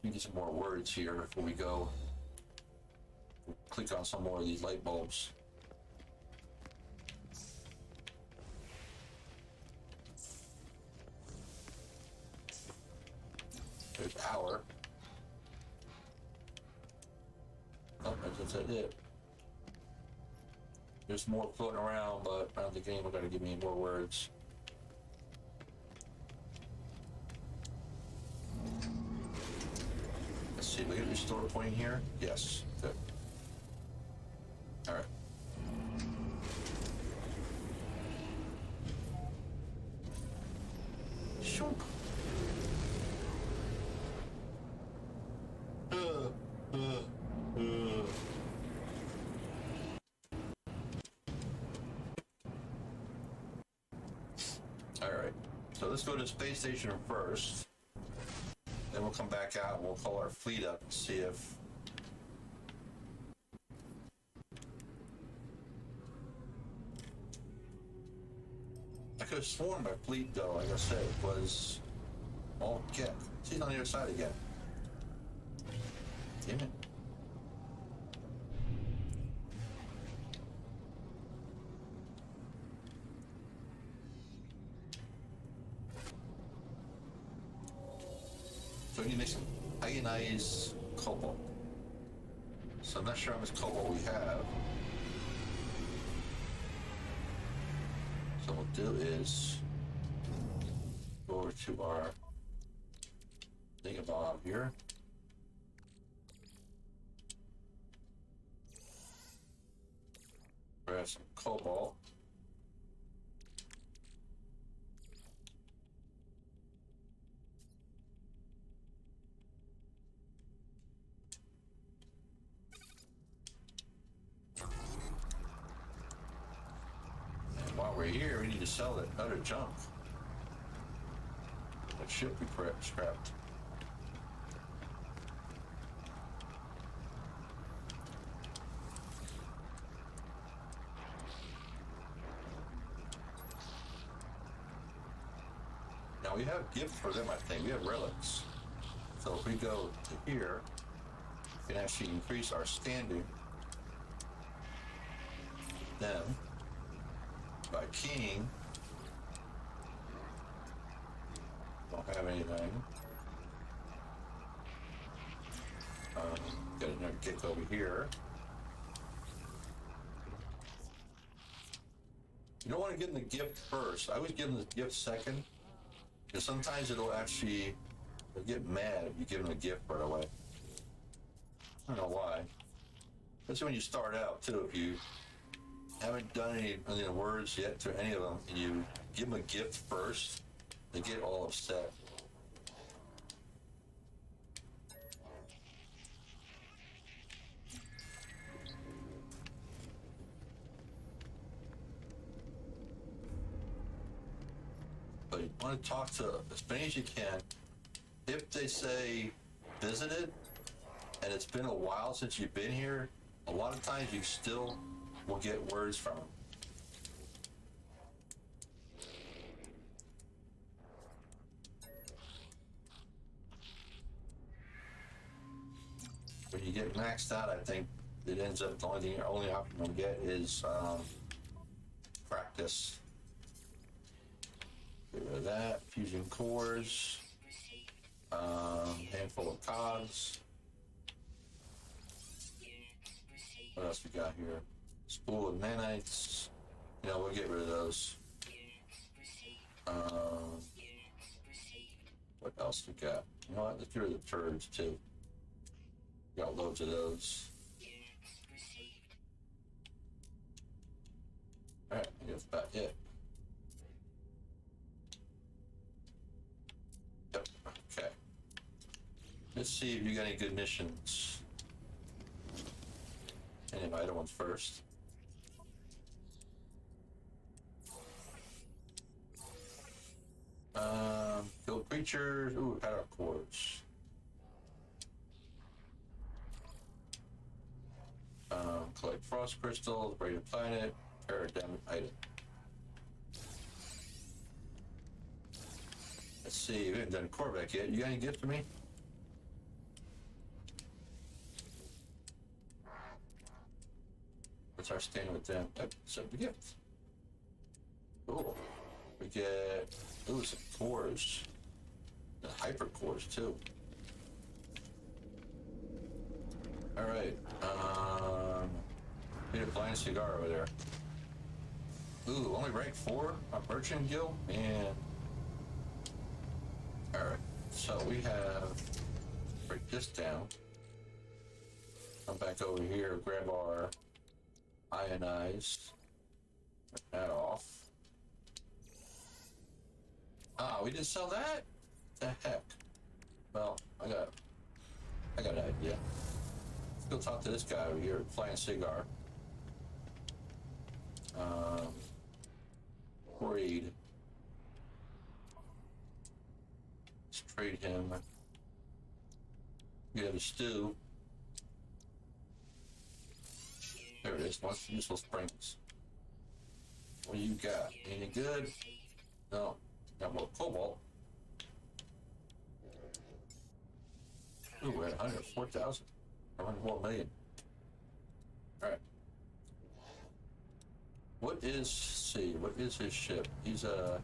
Let me get some more words here before we go. We'll click on some more of these light bulbs. There's power. Oh, that's it. There's more floating around, but around the game, we're going to give me more words. Let's see, we get a restore point here? Yes, good. All right. Shoop. Alright, so let's go to the space station first. Then we'll come back out and we'll call our fleet up and see if... I could have sworn my fleet, though, like I said, was all get. She's on the other side again. Damn it. So we need to make some ionized cobalt. So I'm not sure how much cobalt we have. So what we'll do is go over to our thingamabob here. Grab some cobalt. And while we're here, we need to sell that other junk. That ship we scrapped. Now we have gifts for them, I think. We have relics. So if we go to here, we can actually increase our standing. Then, by keying, don't have anything. Get another kick over here. You don't want to give them the gift first. I always give them the gift second. Because sometimes they'll get mad if you give them a gift right away. I don't know why. Especially when you start out, too. If you haven't done any of the words yet to any of them, and you give them a gift first, they get all upset. But you want to talk to as many as you can. If they say visited, and it's been a while since you've been here, a lot of times you still will get words from them. When you get maxed out, I think it ends up the only option you'll get is practice. Get rid of that. Fusion cores. Handful of cogs. What else we got here? Spool of nanites. You know, we'll get rid of those. Units received. What else we got? You know what? Let's get rid of the turds too. Got loads of those. Units received. Alright, I think that's about it. Yep, okay. Let's see if you got any good missions. Any of my other ones first. Kill creatures. Ooh, power cores. Collect frost crystals, break a planet, repair a damaged item. Let's see, we haven't done Korvac yet. You got any gift for me? What's our stand with them? So the gift. Cool. We get, ooh, some cores. The hyper cores too. All right. Need a blind cigar over there. Ooh, only rank 4 on Merchant Guild? Man. All right. So we have, break this down. Come back over here, grab our ionize. Turn that off. Ah, we didn't sell that? The heck? Well, I got an idea. Let's go talk to this guy over here, Flying Cigar. Reed. Let's trade him. We have a stew. There it is, Once Useful Springs. What do you got? Any good? No. Got more cobalt. Ooh, we're at 104,000. 104 million. Alright. What is, see, what is his ship? He's a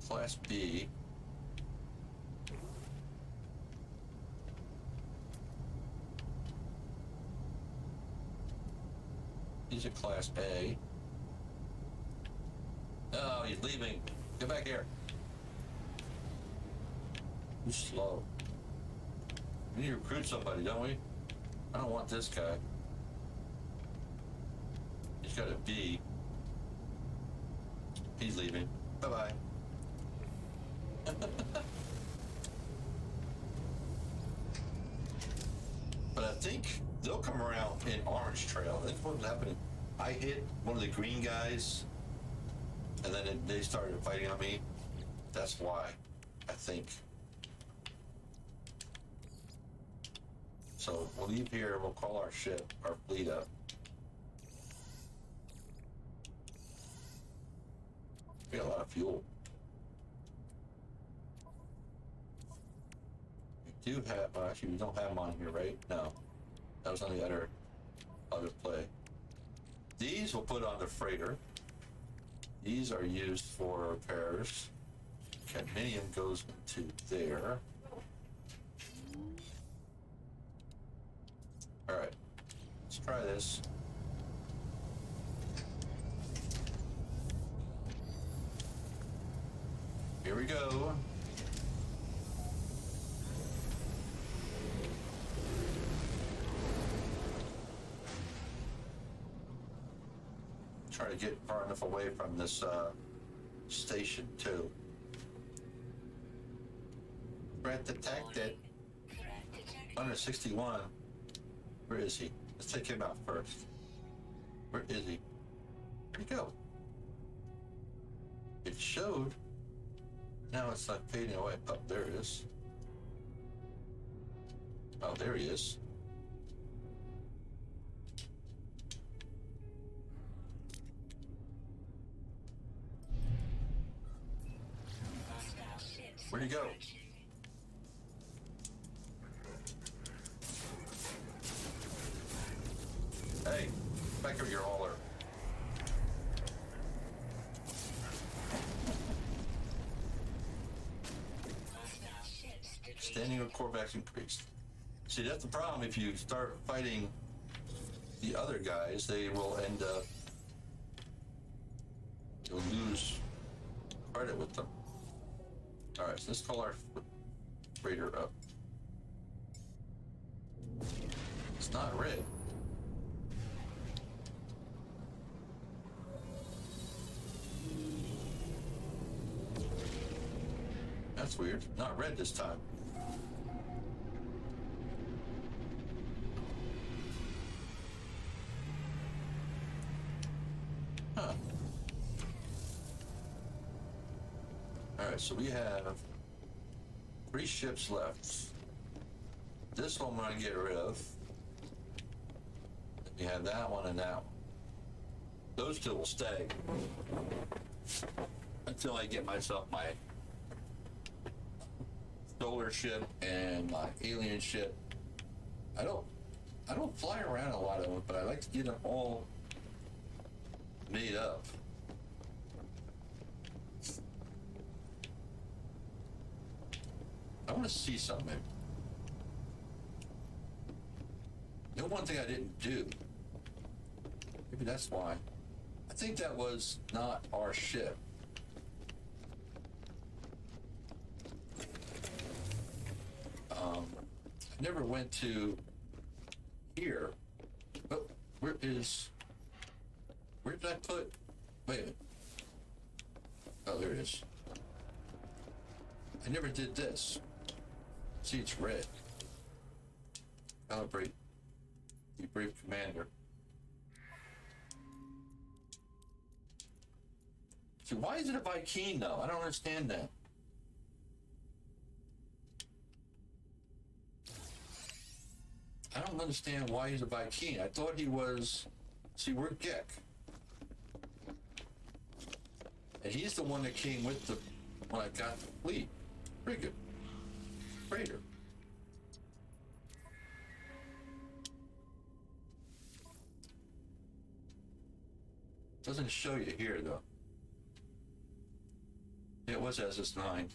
Class B. He's a Class A. Oh, he's leaving. Get back here. You're slow. We need to recruit somebody, don't we? I don't want this guy. He's got a B. He's leaving. Bye-bye. But I think they'll come around in Orange Trail. I think what's happening. I hit one of the green guys, and then they started fighting on me. That's why, I think. So we'll leave here. We'll call our ship, our fleet up. We got a lot of fuel. We do have, well, actually, we don't have them on here, right? No. That was on the other play. These we'll put on the freighter. These are used for repairs. Cadmium goes into there. All right, let's try this. Here we go. Try to get far enough away from this station too. Threat detected. 161. Where is he? Let's take him out first. Where is he? Where'd he go? It showed. Now it's like fading away. Oh, there it is. Oh, there he is. Where'd he go? Hey, back up your hauler. Standing of Korvax increased. See, that's the problem. If you start fighting the other guys, they will end up, you'll lose credit with them. All right, so let's call our freighter up. It's not red. That's weird. Not red this time. Huh. Alright, so we have 3 ships left. This one I'm going to get rid of. We have that one and that one. Those two will stay until I get myself my solar ship and my alien ship. I don't fly around a lot of them, but I like to get them all made up. I want to see something. You know, one thing I didn't do, maybe that's why. I think that was not our ship. I never went to here. But where did I put? Wait a minute. Oh, there it is. I never did this. See, it's red. Calibrate. Debrief commander. See, why is it a Viking though? I don't understand that. I don't understand why he's a Viking. I thought he was. See, we're Gek. And he's the one that came with the. When I got the fleet. Frigate. Freighter. Doesn't show you here though. It was SS9.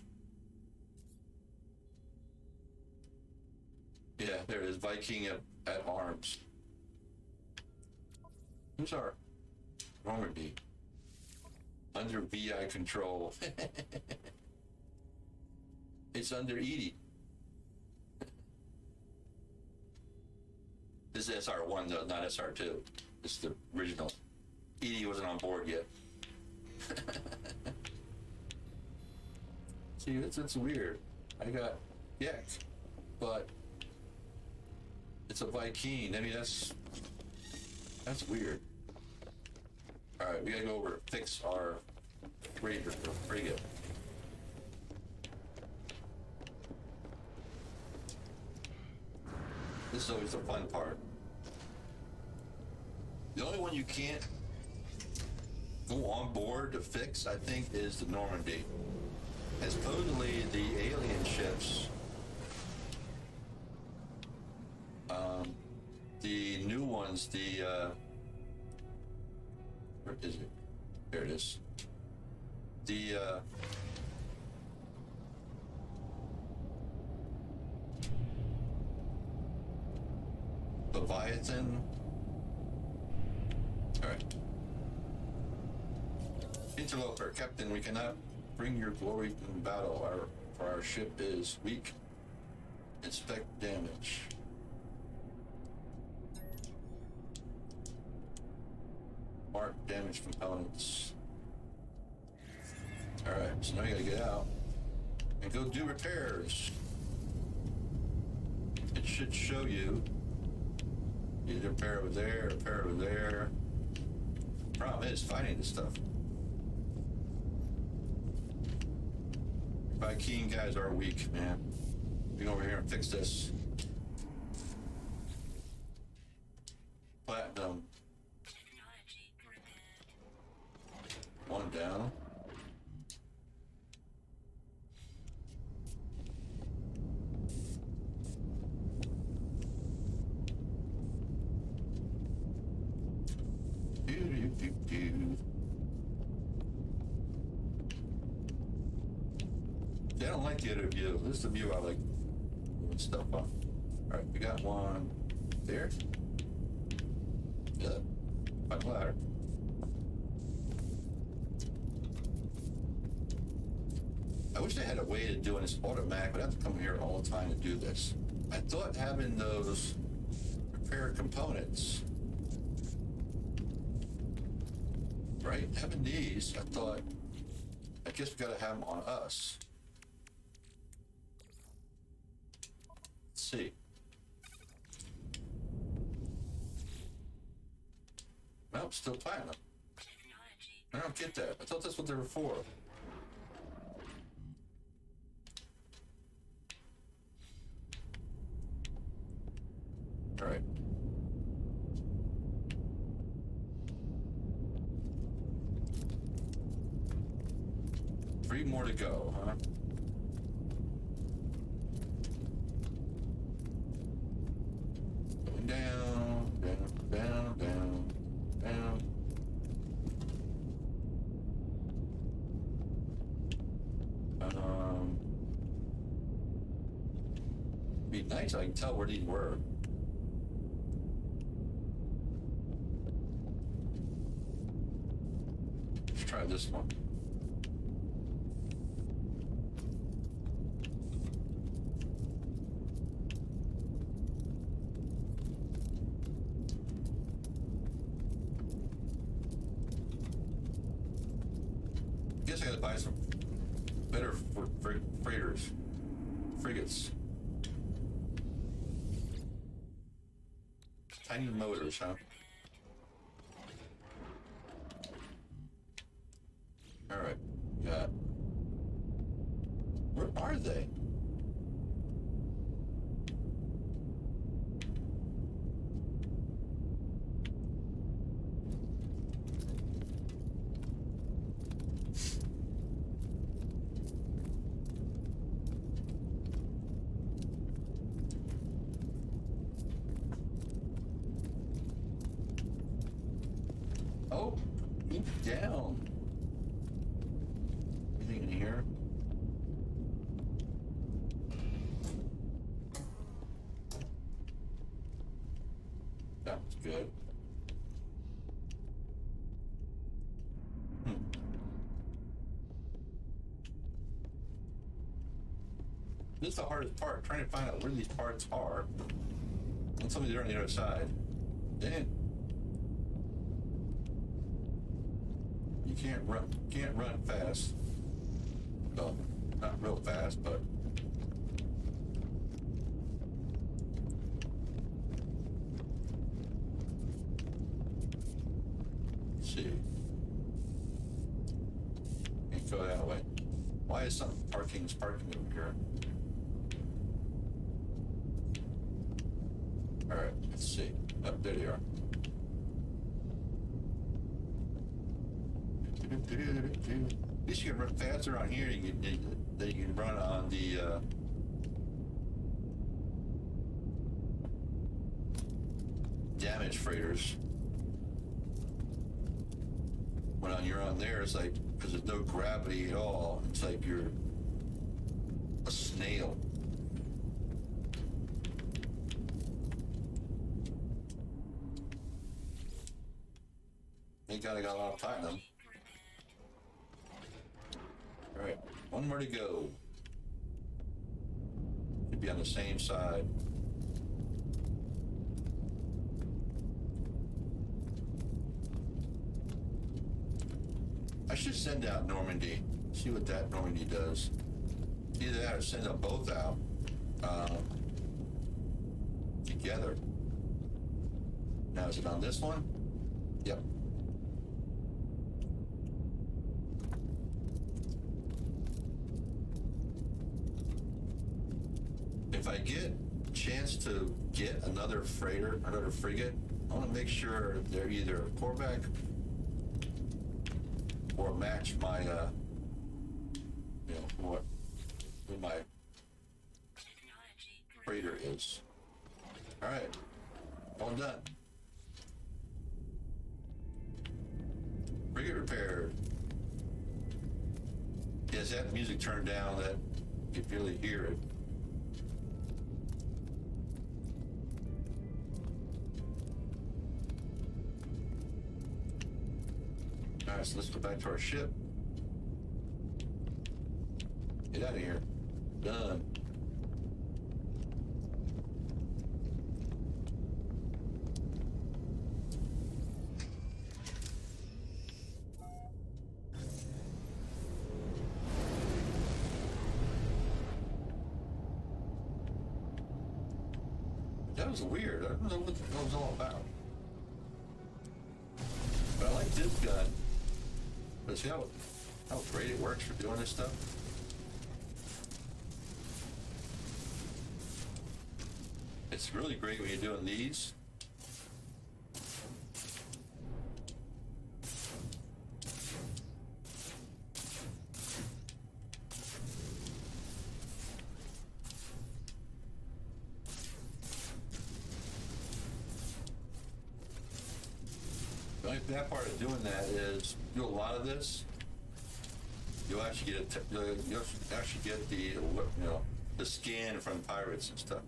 Yeah, there it is. Viking at arms. Who's our Normandy? Under VI control. It's under Edie. This is SR1 though, not SR2. This is the original. Edie wasn't on board yet. See, it's weird. I got Gek, but it's a Viking. I mean, that's weird. All right, we gotta go over and fix our frigate. This is always the fun part. The only one you can't go on board to fix, I think, is the Normandy. And supposedly the alien ships, the new ones, where is it? There it is. The Leviathan. All right. Interloper, Captain, we cannot bring your glory in battle. Our ship is weak. Inspect damage. Mark damage components. Alright, so now you gotta get out and go do repairs. It should show you. You need to repair over there, repair over there. Problem is finding this stuff. Viking guys are weak, man. We go over here and fix this. Platinum. Technology repaired. One down. I don't like the other view. This is the view I like moving stuff on. Alright, we got one there. Yeah. Fun ladder. wish they had a way of doing this automatic, but I have to come here all the time to do this. I thought having those repair components, right? Having these, I thought, I guess we gotta have them on us. Let's see. Nope, still platinum. Technology. I don't get that. I thought that's what they were for. All right. Three more to go, huh? Going down, down, down, down, down. Be nice. I can tell where these were. Let's try this one. Guess I gotta buy some better freighters, frigates. Tiny motors, huh? All right, got. Where are they? Oh, deep down. Anything in here? That was good. This is the hardest part, trying to find out where these parts are. And somebody's there on the other side. Damn. You can't run fast. Well, not real fast, but let's see. Can't go that way. Why is something parking over here? All right, let's see. Oh, there they are. At least you can run faster on here than you can run on the damaged freighters. When you're on there, it's like, because there's no gravity at all, it's like you're a snail. Thank God I got a lot of platinum. All right, one more to go. Should be on the same side. I should send out Normandy. See what that Normandy does. Either that or send them both out together. Now is it on this one? Yep. If I get a chance to get another freighter, another frigate, I want to make sure they're either a Corvac or match my, what my freighter is. All right, all done. Frigate repaired. Yes, that music turned down that you could really hear it. All right, so let's go back to our ship. Get out of here. Done. That was weird. I don't know what that was all about. But I like this gun. But see how great it works for doing this stuff? It's really great when you're doing these. The only bad part of doing that is do a lot of this. You'll actually get you'll actually get the the scan from pirates and stuff.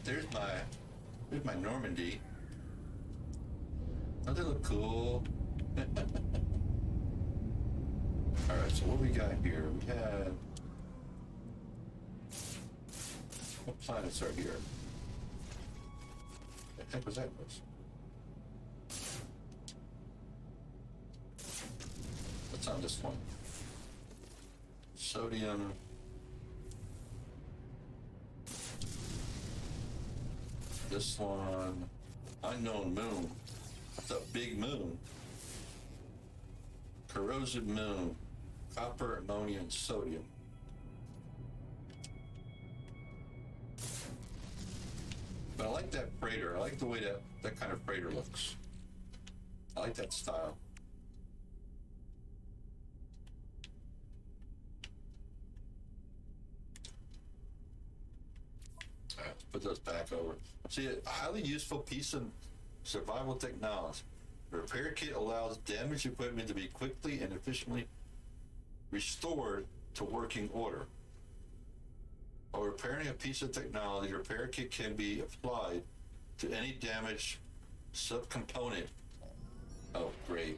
There's my Normandy. Don't they look cool? All right, so what we got here? We have what planets are here? What the heck was that? What's on this one? Sodium. This one, unknown moon. It's a big moon. Corrosive moon. Copper, ammonia, and sodium. But I like that freighter. I like the way that kind of freighter looks. I like that style. All right, let's put those back over. See, a highly useful piece of survival technology. The repair kit allows damaged equipment to be quickly and efficiently restored to working order. While repairing a piece of technology, the repair kit can be applied to any damaged subcomponent. Oh, great.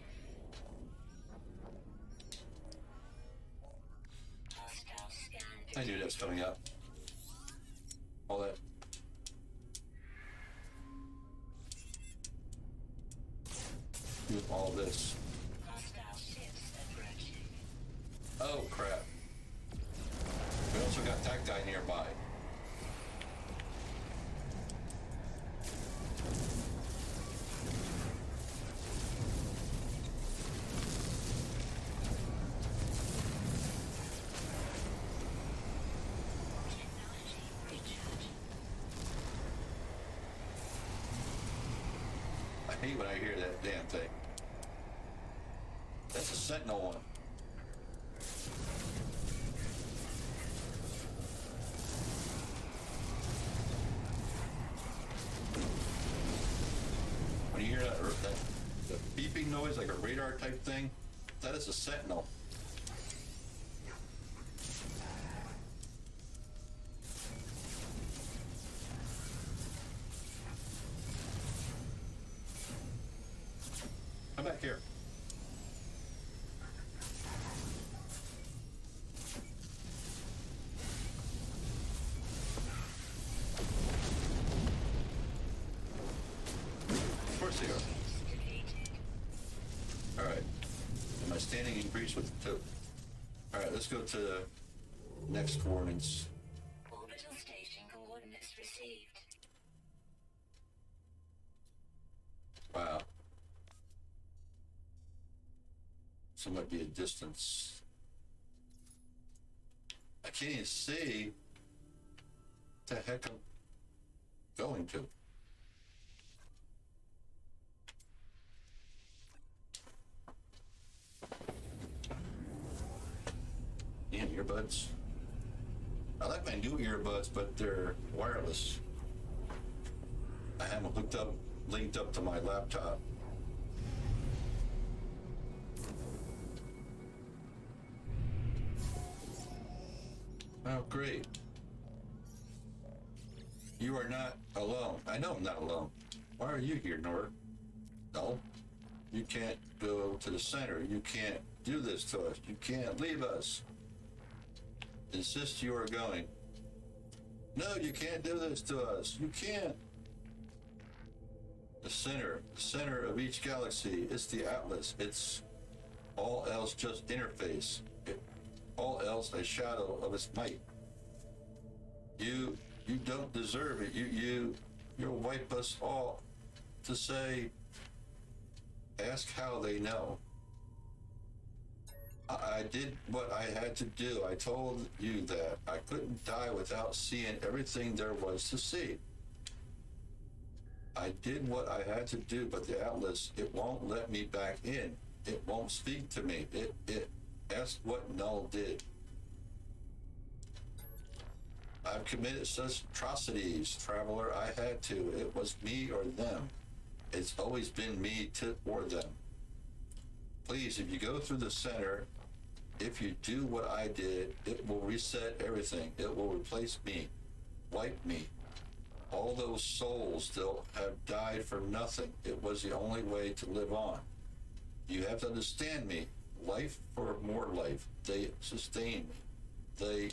I knew that was coming up. All that. Do all this. Oh, crap. We also got that guy nearby. I hate when I hear that damn thing. That's a Sentinel one. When you hear that beeping noise, like a radar type thing, that is a Sentinel. Come back here. Of course they are. All right. And my standing increased with 2. All right, let's go to the next coordinates. Orbital station coordinates received. Wow. So might be a distance. I can't even see the heck I'm going to. Damn earbuds. I like my new earbuds, but they're wireless. I have them linked up to my laptop. Oh, great. You are not alone. I know I'm not alone. Why are you here, Nora? No. You can't go to the center. You can't do this to us. You can't leave us. insist you are going. No, you can't do this to us. You can't. The center of each galaxy, it's the Atlas. It's all else just interface. All else a shadow of its might. You don't deserve it. You'll wipe us all to say, ask how they know. I did what I had to do. I told you that I couldn't die without seeing everything there was to see. I did what I had to do, but the Atlas, it won't let me back in. It won't speak to me. It asked what Null did. I've committed such atrocities, Traveler. I had to. It was me or them. It's always been me or them. Please, if you go through the center, if you do what I did, it will reset everything. It will replace me, wipe me. All those souls still have died for nothing. It was the only way to live on. You have to understand me. Life for more life. They sustain me.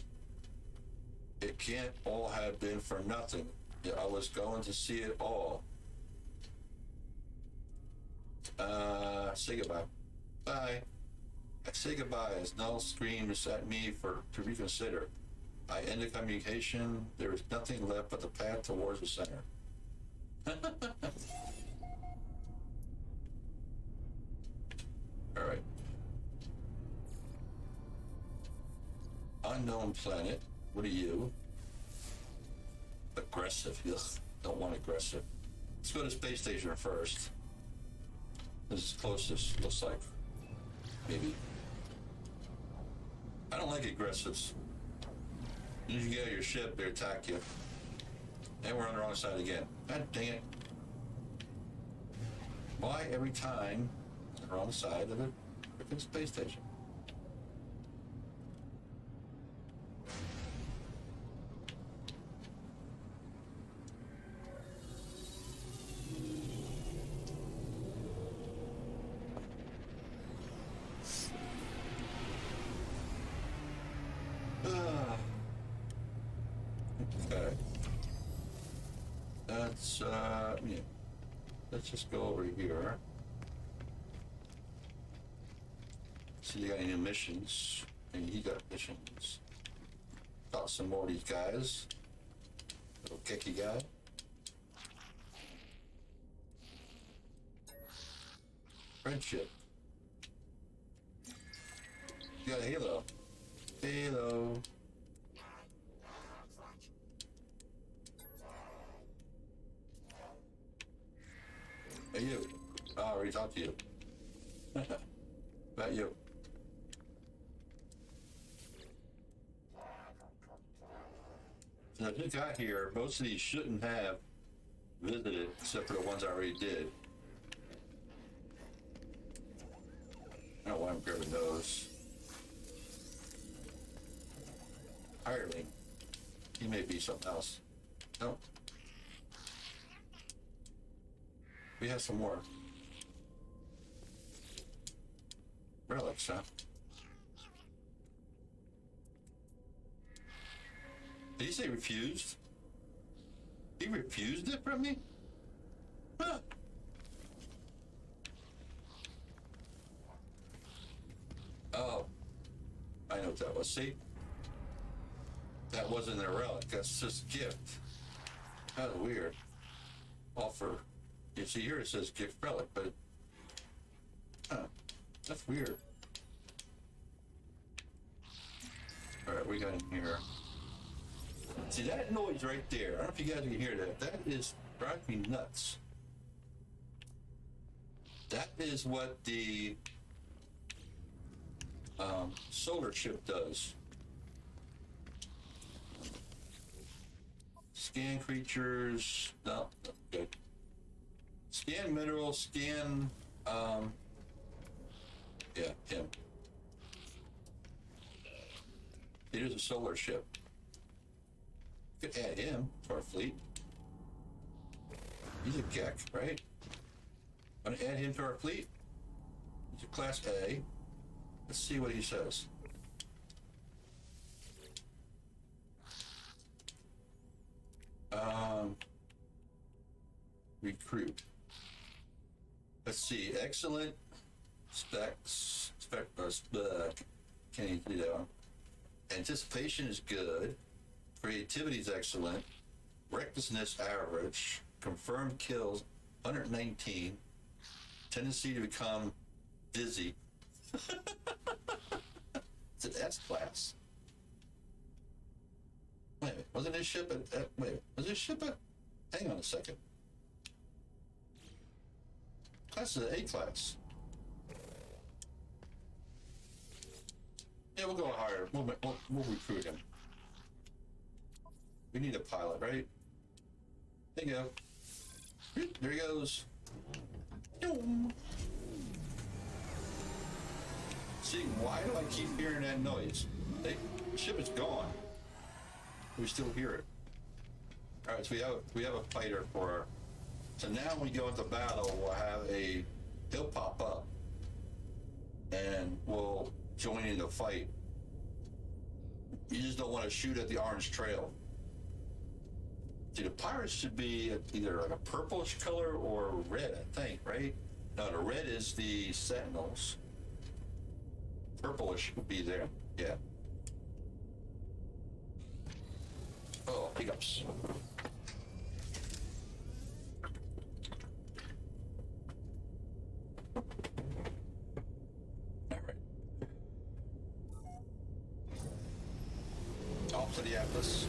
It can't all have been for nothing. I was going to see it all. Say goodbye. Bye. I say goodbye as Null screams at me to reconsider. I end the communication. There is nothing left but the path towards the center. All right. Unknown planet. What are you? Aggressive. Ugh, don't want aggressive. Let's go to space station first. This is closest, looks like. Maybe. I don't like aggressives. As you get out of your ship, they attack you. And we're on the wrong side again. God dang it. Why every time on the wrong side of the freaking space station? Okay. Let's just go over here. See, you got any missions? And you got missions. Got some more of these guys. Little kicky guy. Friendship. You got a Halo. Halo. Hey, you. Oh, I already talked to you. About you. So I just got here. Most of these shouldn't have visited, except for the ones I already did. I don't want him grabbing those. Hireling. He may be something else. No. We have some more. Relics, huh? Did he say refused? He refused it from me? Huh. Oh. I know what that was. See? That wasn't a relic. That's just a gift. That's weird. Offer. You see here it says gift relic, but that's weird. All right, we got in here. See that noise right there? I don't know if you guys can hear that. That is driving me nuts. That is what the solar ship does. Scan creatures. No, good. Scan minerals, scan, yeah, him. It is a solar ship. Could add him to our fleet. He's a Gek, right? Want to add him to our fleet? He's a Class A. Let's see what he says. recruit. Let's see, excellent can't even do that one. Anticipation is good. Creativity is excellent. Recklessness average. Confirmed kills 119. Tendency to become dizzy. It's an S class. Wait a minute, wasn't this ship was this ship at? Hang on a second. Class is an A class. Yeah, we'll go higher. We'll recruit him. We need a pilot, right? There you go. There he goes. See, why do I keep hearing that noise? The ship is gone. We still hear it. All right, so we have a fighter for our. So now when we go into battle, he'll pop up, and we'll join in the fight. You just don't want to shoot at the orange trail. See, the pirates should be either like a purplish color or red, I think, right? No, the red is the sentinels. Purplish would be there, yeah. Oh, hiccups. All right. Off to the Atlas.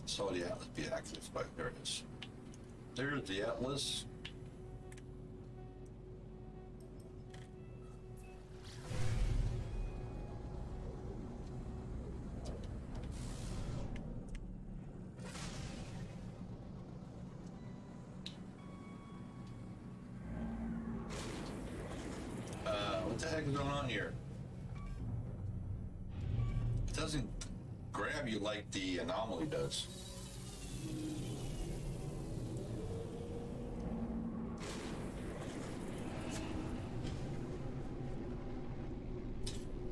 Saw the Atlas be active, but there it is. There's the Atlas. What the heck is going on here? It doesn't grab you like the anomaly does.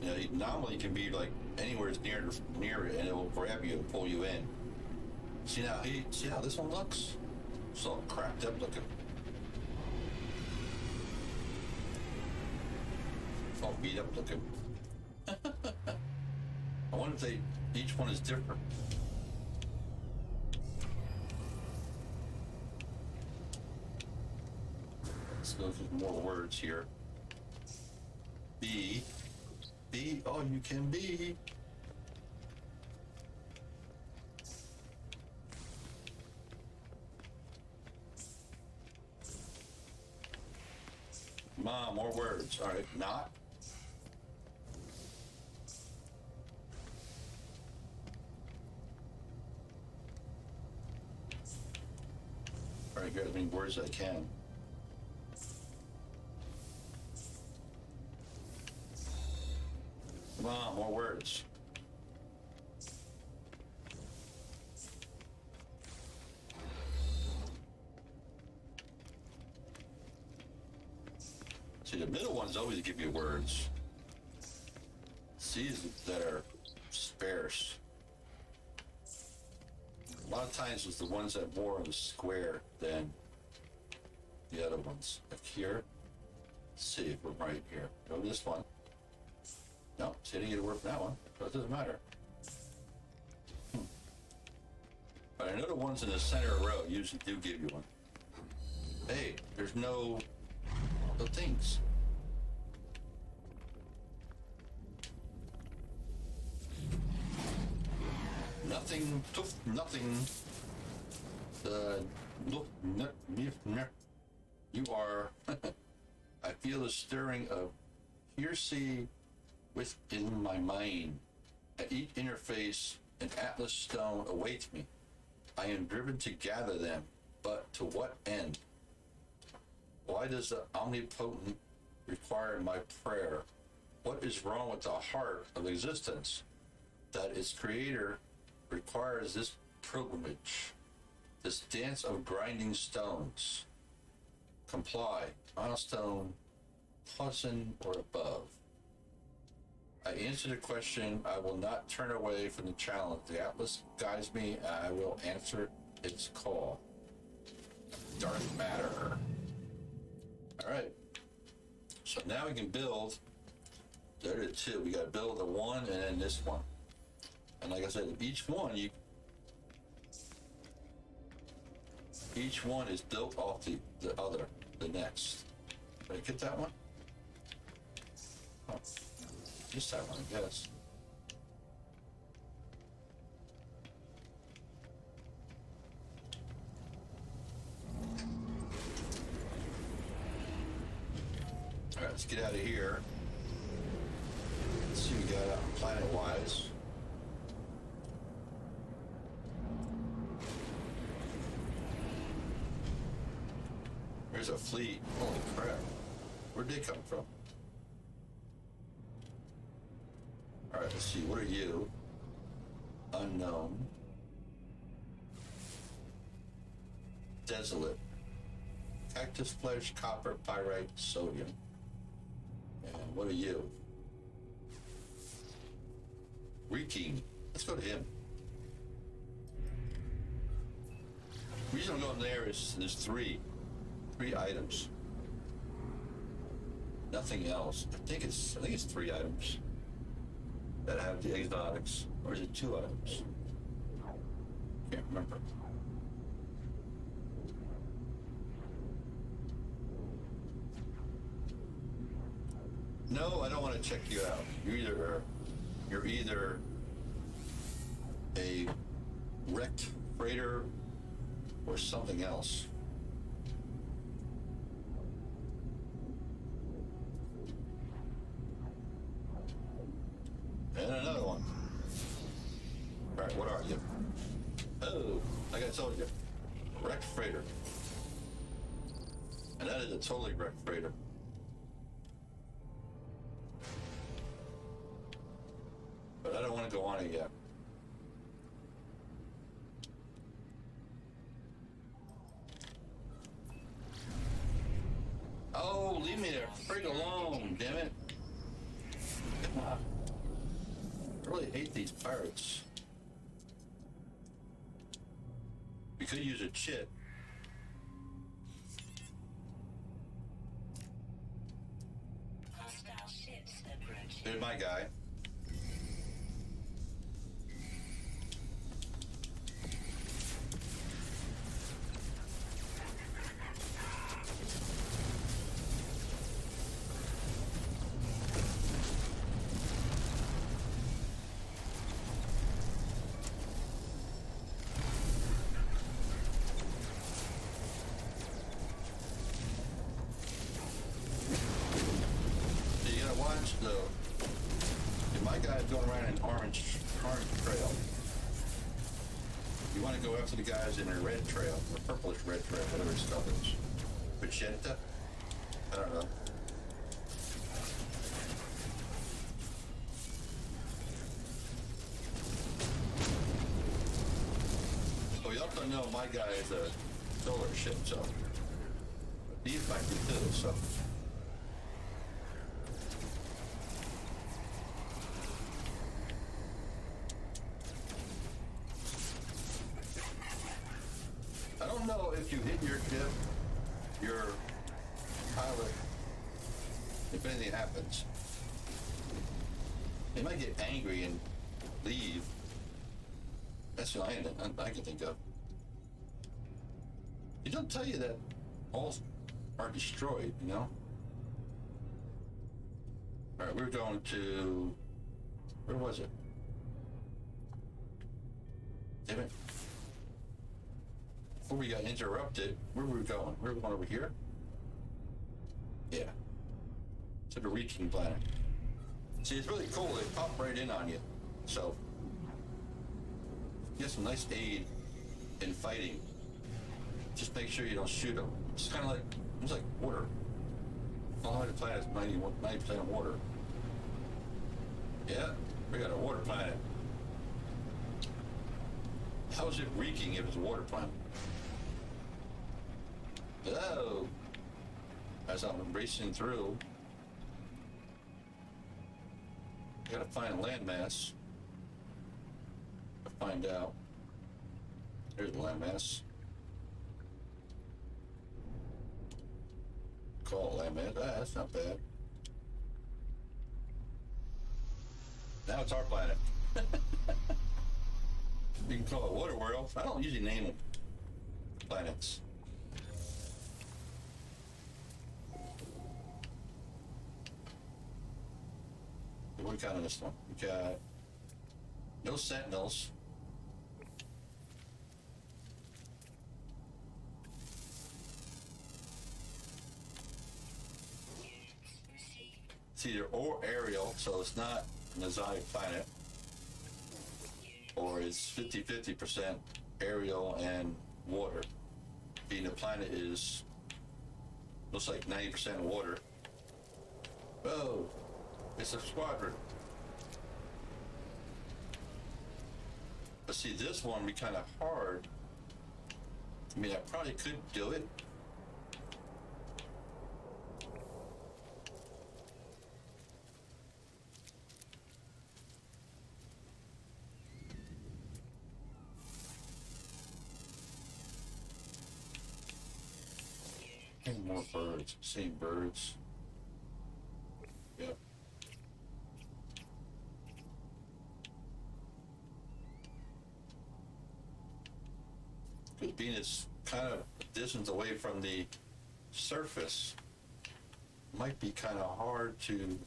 You know, the anomaly can be like anywhere near it, and it will grab you and pull you in. See how this one looks? It's all cracked up looking. All beat up looking. I wonder if each one is different. Let's go through more words here. Be all you can be. Come on, more words. All right, not. Try to get as many words as I can. Come on, more words. See, the middle ones always give you words. C's that are sparse. A lot of times it's the ones that are more of a square than the other ones. Like here, let's see if we're right here. Go to this one. No, see, I didn't get a word from that one, so it doesn't matter. But I know the ones in the center row usually do give you one. Hey, there's no things. Nothing, nothing. You are. I feel a stirring of hearsay within my mind. At each interface, an Atlas stone awaits me. I am driven to gather them, but to what end? Why does the omnipotent require my prayer? What is wrong with the heart of existence that its creator requires this pilgrimage, this dance of grinding stones? Comply, milestone, cousin or above. I answered the question. I will not turn away from the challenge. The Atlas guides me, and I will answer its call. Dark matter. All right. So now we can build. There are the two. We got to build the one and then this one. And like I said, each one is built off the other, the next. Did I get that one? Oh, just that one, I guess. All right, let's get out of here. Let's see what we got out planet-wise. There's a fleet. Holy crap. Where'd they come from? All right, let's see. What are you? Unknown. Desolate. Cactus flesh, copper, pyrite, sodium. And what are you? Reeking. Let's go to him. The reason I'm going there is there's three items. Nothing else. I think it's 3 items that have the exotics, or is it 2 items? Can't remember. No, I don't want to check you out. You're either a wrecked freighter or something else. And another one. All right, what are you? Oh, like I told you, wrecked freighter. And that is a totally wrecked freighter. But I don't want to go on it yet. Oh, leave me there frig alone, damn it. Come on. I really hate these pirates. We could use a chit. Hostile ships approaching. There's my guy. So you gotta watch my guy's going around an orange trail. You want to go after the guys in a red trail, or purplish red trail, whatever stuff is. Magenta? I don't know. Well, you also know my guy is a solar ship, so these might be too, so. I don't know if you hit your ship, your pilot, if anything happens. They might get angry and leave. That's the only thing I can think of. It don't tell you that all are destroyed, you know? All right, we're going to, where was it? Damn it. Before we got interrupted, where were we going? We were going over here? Yeah. To the Reeking planet. See, it's really cool. They pop right in on you. So, you get some nice aid in fighting. Just make sure you don't shoot them. It's kind of like, it's like water. All the planet's 90% water. Yeah, we got a water planet. How is it reeking if it's a water planet? Hello. As I'm racing through. Gotta find landmass. Find out. There's the landmass. Call it landmass. Ah, that's not bad. Now it's our planet. You can call it Water World. I don't usually name them planets. What we got on this one? We got no sentinels. It's either or aerial, so it's not an exotic planet, or it's 50-50% aerial and water. Being the planet is, looks like 90% water. Oh, it's a squadron. But see, this one would be kind of hard. I mean, I probably could do it. And more birds. Same birds. Yep. Because being it's kind of a distance away from the surface, might be kind of hard to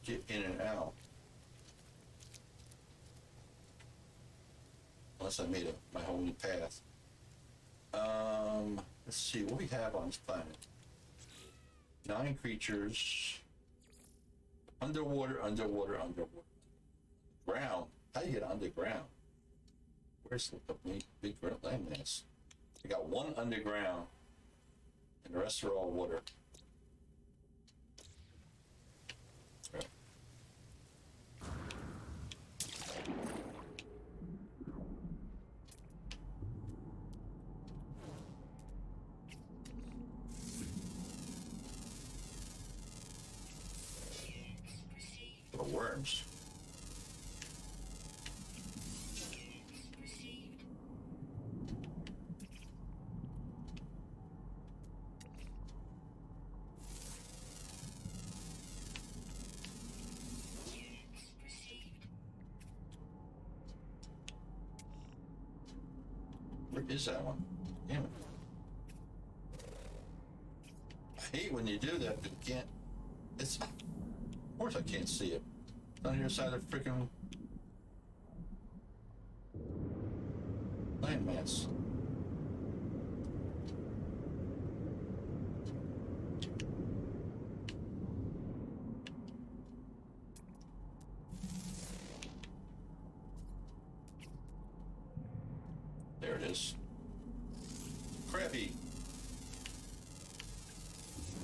get in and out. Unless I made my whole new path. Let's see what we have on this planet. 9 creatures. Underwater. Ground. How do you get underground? Where's the big landmass? We got 1 underground, and the rest are all water. Right. The worms. Where is that one? Damn it. I hate when you do that, but you can't. It's. Of course I can't see it. It's on the other side of the freaking landmass. There it is. Crabby.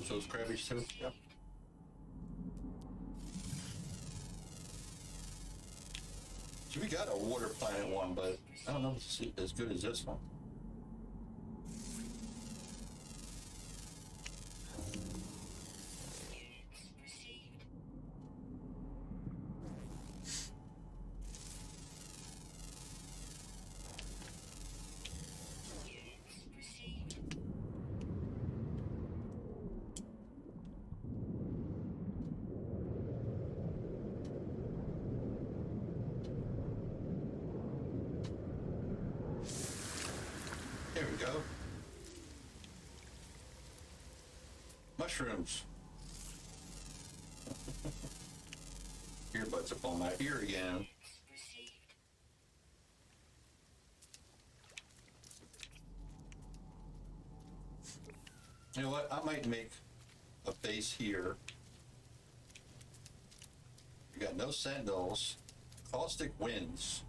So it's crabbies too? Yep. So we got a water planet one, but I don't know if it's as good as this one. There we go. Mushrooms. Earbuds up on my ear again. You know what? I might make a base here. You got no sentinels, caustic winds.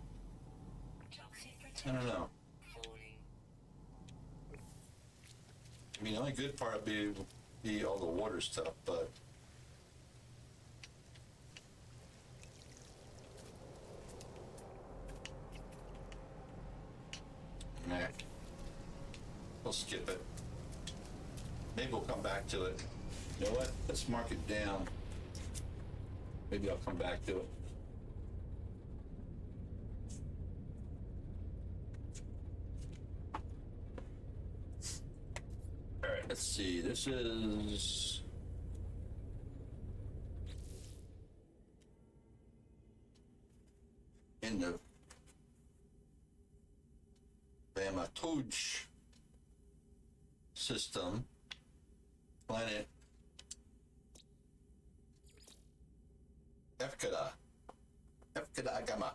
I don't know. I mean, the only good part would be all the water stuff, but nah, we'll skip it. Maybe we'll come back to it. You know what? Let's mark it down. Maybe I'll come back to it. All right, let's see. This is in the Vamatouj system, planet Efkada Gamma.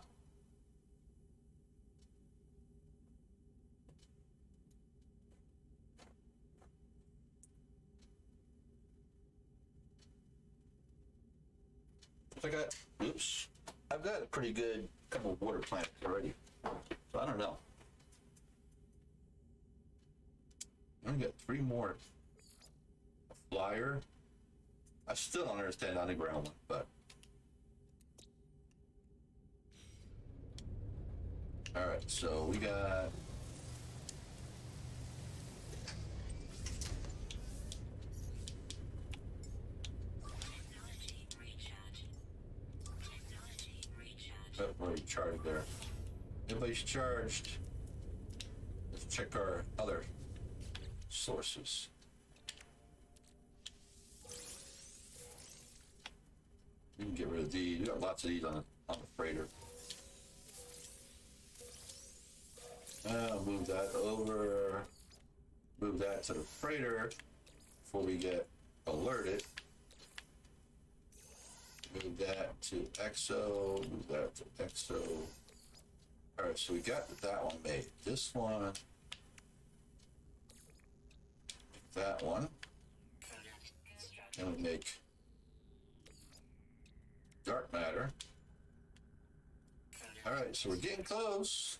I've got a pretty good couple of water planets already. So I don't know. I only got 3 more. A flyer. I still don't understand the underground one, but. Alright, so we got. Technology recharge. Technology recharge. Oh, we're charged there. Everybody's charged. Let's check our other sources. We can get rid of these. We got lots of these on the freighter. Move that over. Move that to the freighter before we get alerted. Move that to EXO. Move that to EXO. All right, so we got that one made. This one. That one. Product construction. And we make dark matter. All right, so we're getting close.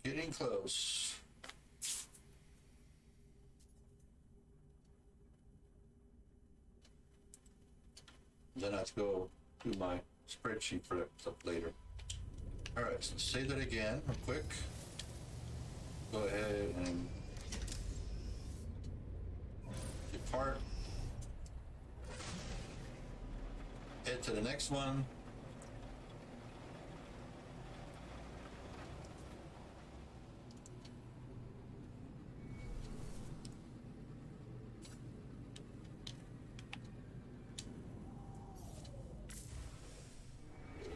Getting close. Then I have to go do my spreadsheet for that stuff later. All right, so say that again real quick. Go ahead and depart. Head to the next one.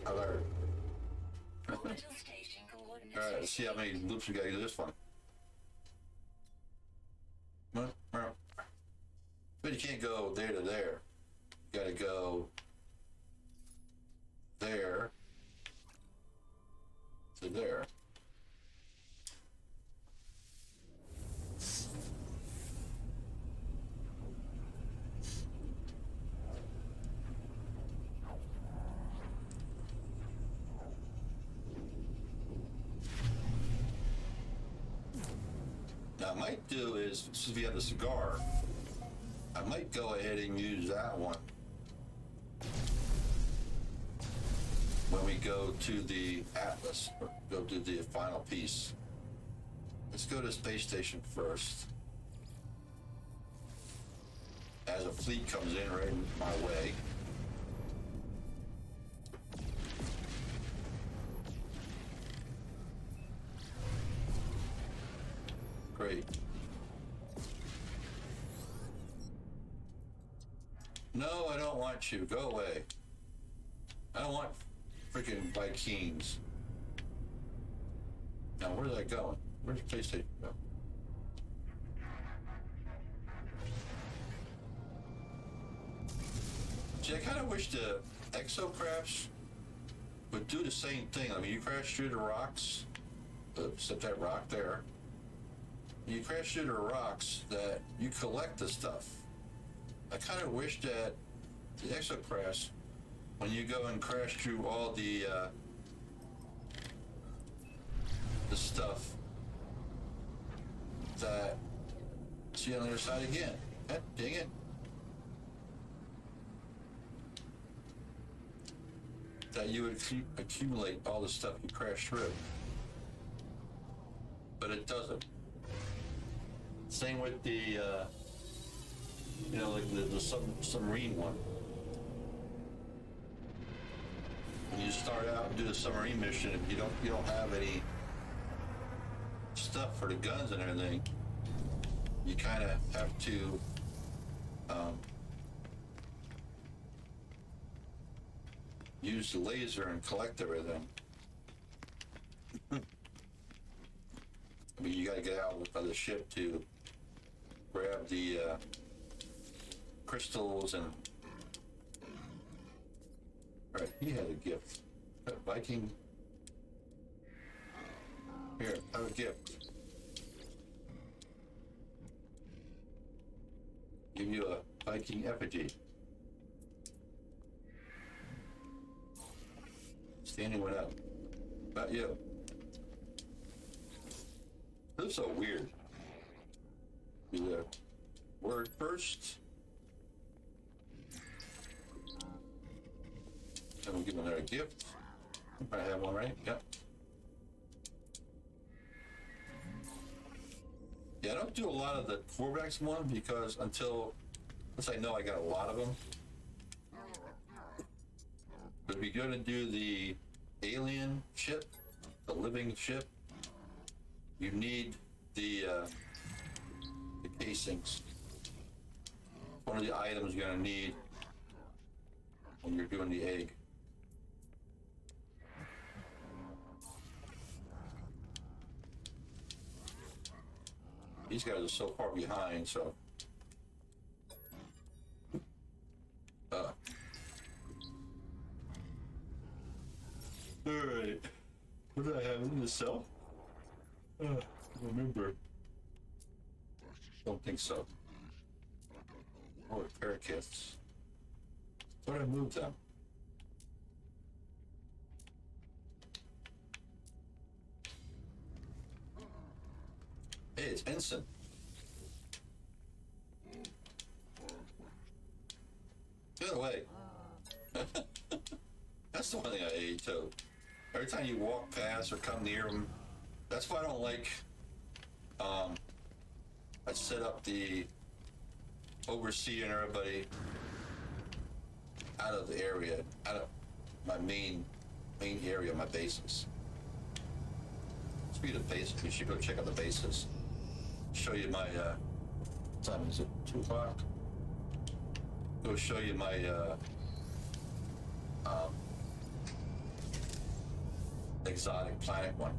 Alert. Orbital station coordinates All right, let's see how many loops we got to do this one. But you can't go there to there. You got to go there to there. Now, I might do is, since we have the cigar, I might go ahead and use that one when we go to the Atlas, or go to the final piece. Let's go to space station first. As a fleet comes in right my way. Great. No, I don't want you. Go away. I don't want freaking Vikings. Now, where's that going? Where's the PlayStation go? See, I kind of wish the exocrafts would do the same thing. I mean, you crash through the rocks, except that rock there. You crash through the rocks that you collect the stuff. I kind of wish that the exocrafts, when you go and crash through all the stuff, that see on the other side again. Dang it. That you would accumulate all the stuff you crash through. But it doesn't. Same with the, like the submarine one. when you start out and do the submarine mission, if you don't have any stuff for the guns and everything, you kind of have to use the laser and collect everything. I mean, you got to get out of the ship to grab the crystals and. All right, he had a gift. A Viking. Here, have a gift. Give you a Viking effigy. Standing one up. About you. This is so weird. Do the word first. And we'll give them another gift. I have one, right? Yep. Yeah, I don't do a lot of the Corvax one because until I know I got a lot of them. But if you're going to do the alien ship, the living ship, you need the casings. One of the items you're going to need when you're doing the egg. These guys are so far behind, so. Alright. What did I have in the cell? I don't remember. Don't think so. Oh, repair kits. Thought I moved them. Hey, it's Ensign. Get away. That's the one thing I hate too. Every time you walk past or come near them, that's why I don't like. I set up the overseeing everybody out of the area, out of my main area, my bases. Speaking of bases, we should go check out the bases. Show you my what time is it? 2 o'clock. Go show you my exotic planet one.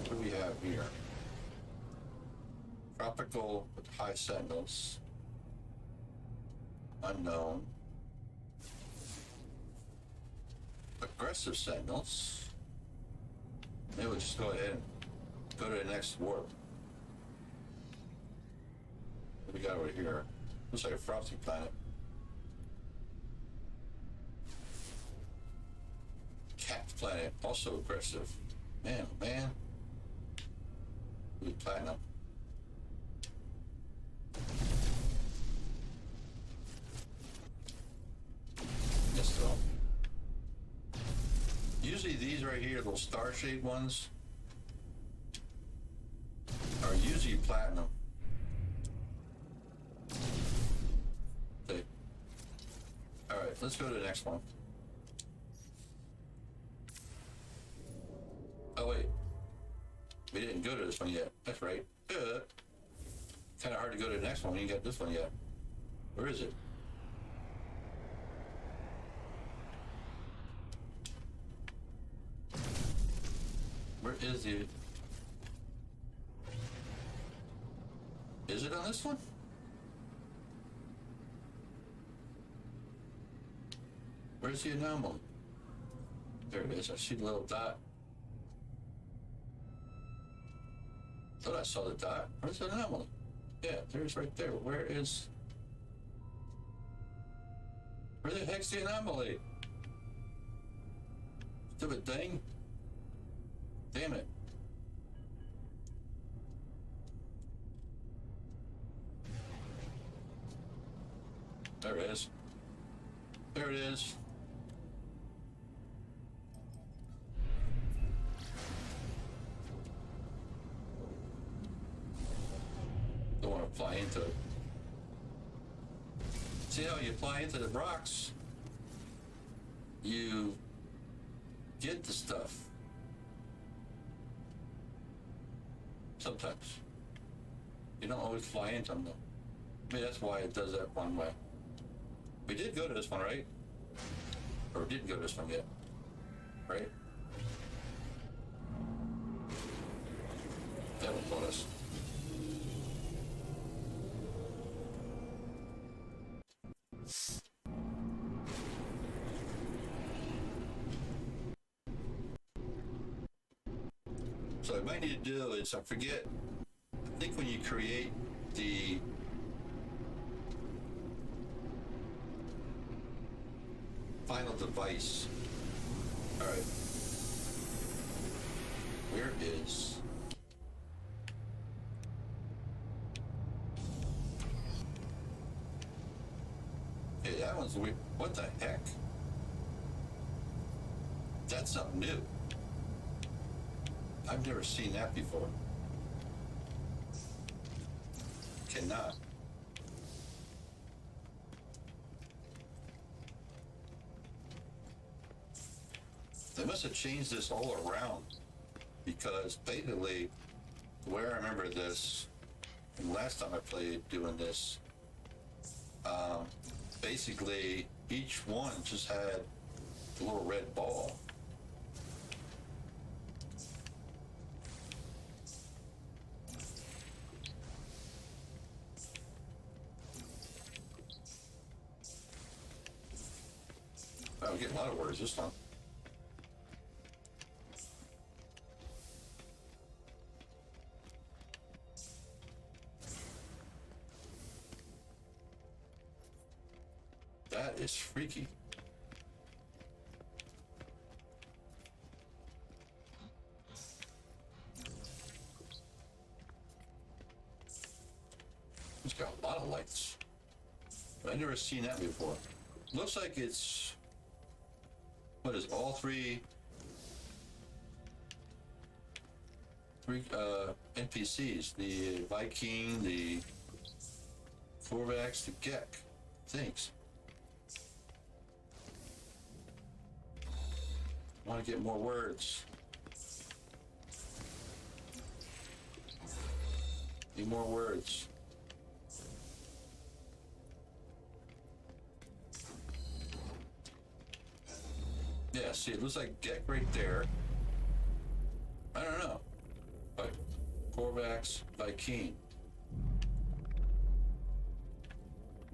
What do we have here? Tropical with high sentinels. Unknown. Aggressive sentinels. Maybe we'll just go ahead and go to the next warp. What do we got over here? Looks like a frosty planet. Cat planet, also aggressive. Man, oh man. Blue platinum. Yes, though. Usually these right here, those star-shaped ones, are usually platinum. Okay. All right, let's go to the next one. Oh wait, we didn't go to this one yet. That's right. Kind of hard to go to the next one when you got this one yet. Where is it? Where is the... Is it on this one? Where's the anomaly? There it is. I see the little dot. Thought I saw the dot. Where's the anomaly? Yeah, there's right there. Where the heck's the anomaly? Stupid thing. Damn it. There it is. There it is. Don't want to fly into it. See how you fly into the rocks, you get the stuff. Sometimes. You don't always fly into them though. Maybe that's why it does that one way. We did go to this one, right? Or we didn't go to this one yet, right? That one told us. So what I might need to do is, I forget, I think when you create the final device, all right, where is, hey, that one's weird. What the heck? That's something new. I've never seen that before. Cannot. They must have changed this all around, because basically, the way I remember this, and last time I played doing this, basically each one just had a little red ball. I'm getting a lot of words this time. That is freaky. It's got a lot of lights. I've never seen that before. Looks like it's, what is all three NPCs, the Viking, the Korvax, the Gek, things. I want to get more words. Need more words. Yeah, see, it looks like Gek right there. I don't know. But Korvax, Viking.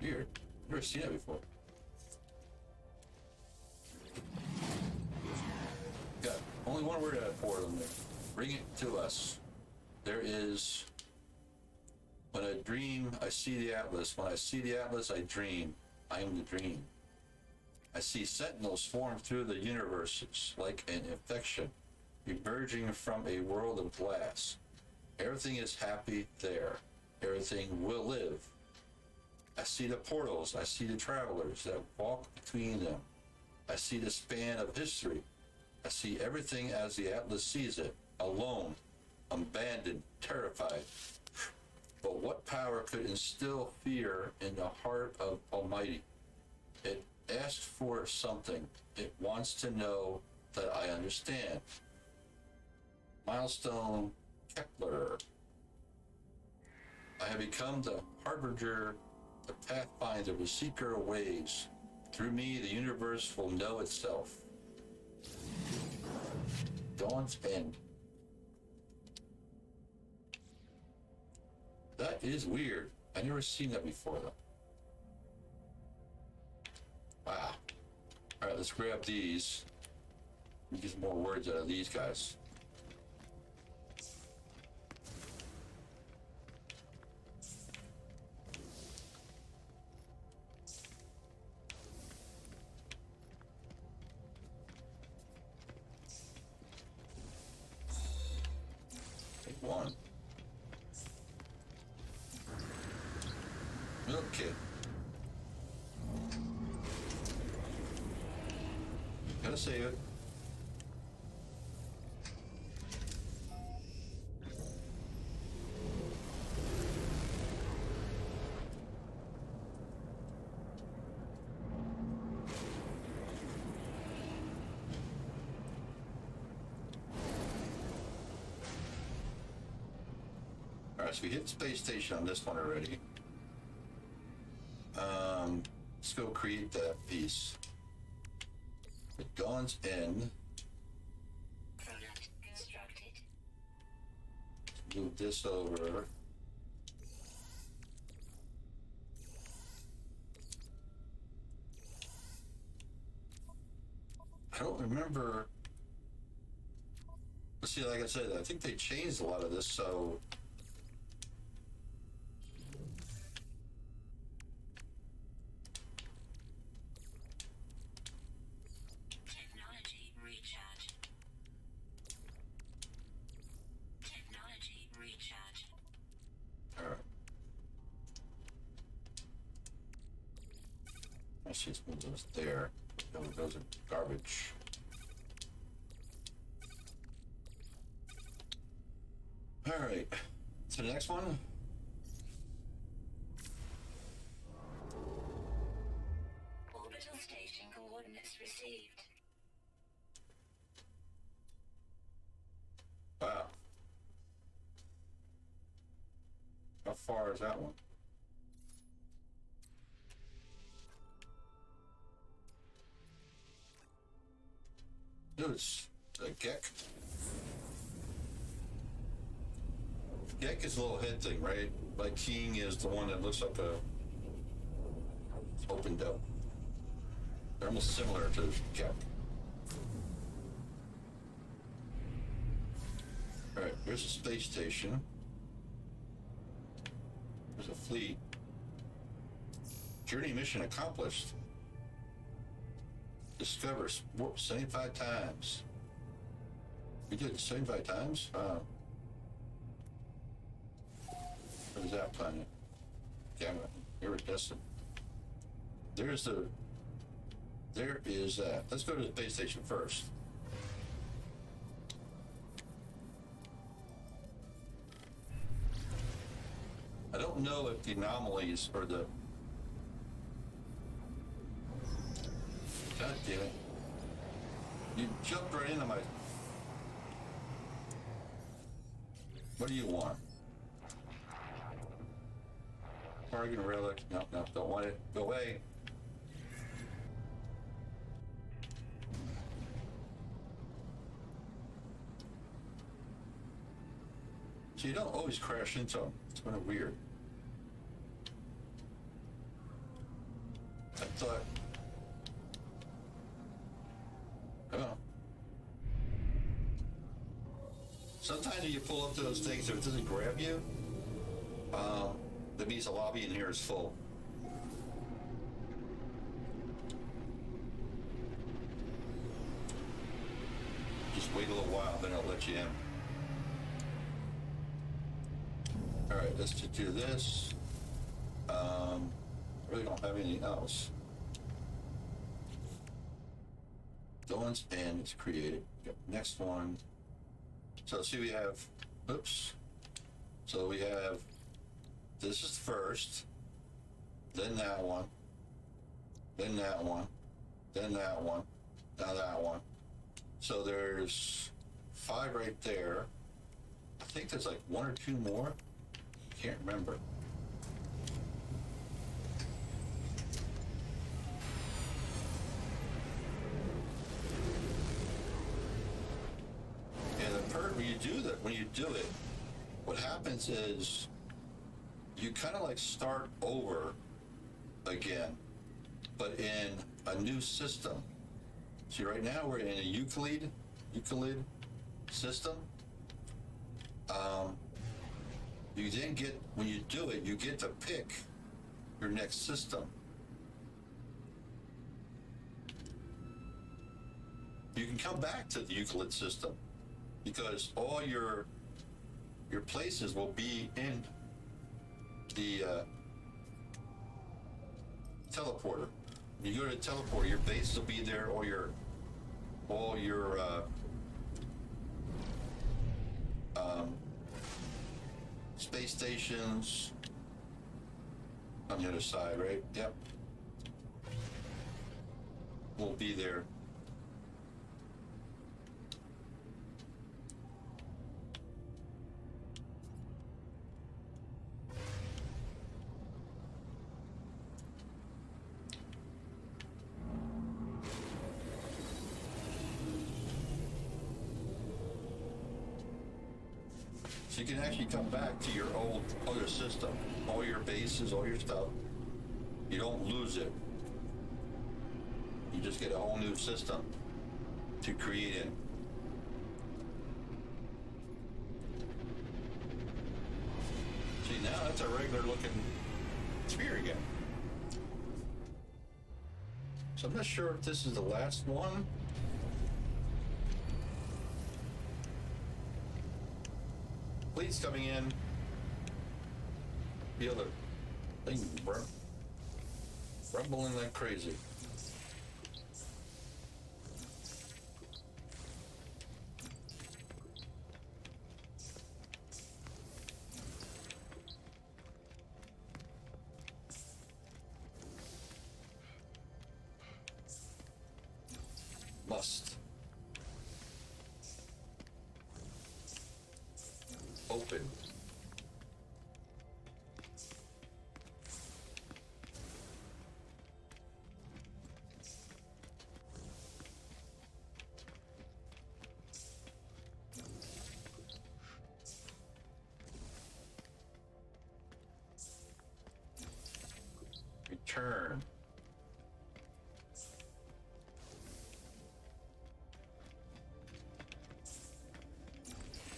Weird. Never seen that before. Got only one word out of four of them there. Bring it to us. There is, when I dream, I see the Atlas. When I see the Atlas, I dream. I am the dream. I see sentinels form through the universes like an infection, emerging from a world of glass. Everything is happy there. Everything will live. I see the portals. I see the travelers that walk between them. I see the span of history. I see everything as the Atlas sees it, alone, abandoned, terrified. But what power could instill fear in the heart of Almighty? It asked for something. It wants to know that I understand. Milestone Kepler. I have become the harbinger, the pathfinder, the seeker of ways. Through me, the universe will know itself. Dawn's End. That is weird. I've never seen that before, though. Wow. All right, let's grab these. Let me get some more words out of these guys. Take one. Okay. Gotta save it. Alright, so we hit space station on this one already. Let's go create that piece. The Dawn's End. Product constructed. Move this over. I don't remember. But see, like I said, I think they changed a lot of this, so. Technology recharge. Technology recharge. Alright. Let's just move those there. Those are garbage. Alright. To the next one. Orbital station coordinates received. Wow. How far is that one? Dude, it's a Gek. Gek is a little head thing, right? Like King is the one that looks like a opened up. They're almost similar to Gek. Alright, here's a space station. There's a fleet. Journey mission accomplished. Discover warp 75 times. We did it 75 times? What is that planet? Gamma. Iridescent. There is that. Let's go to the space station first. I don't know if the anomalies or the... God damn it. You jumped right into my... What do you want? Target relic. No, don't want it. Go away. So you don't always crash into them. It's kind of weird. I thought... Oh. Sometimes when you pull up those things, if it doesn't grab you, that means the lobby in here is full. Just wait a little while, then I'll let you in. All right, let's just do this. I really don't have anything else. Dawn's End is created. Next one. So see, we have, oops. So we have, this is first, then that one, then that one, then that one, now that one. So there's 5 right there. I think there's like 1 or 2 more. Can't remember. When you do it, what happens is you kind of like start over again, but in a new system. See, right now we're in a Euclid system. You then get, when you do it, you get to pick your next system. You can come back to the Euclid system, because all your places will be in the teleporter. When you go to the teleporter, your base will be there, all your space stations on the other side, right? Yep. Will be there. So you can actually come back to your old other system, all your bases, all your stuff. You don't lose it. You just get a whole new system to create in. See, now that's a regular looking sphere again. So I'm not sure if this is the last one. Fleet's coming in. The other thing rumbling like crazy. Must. Open. Return.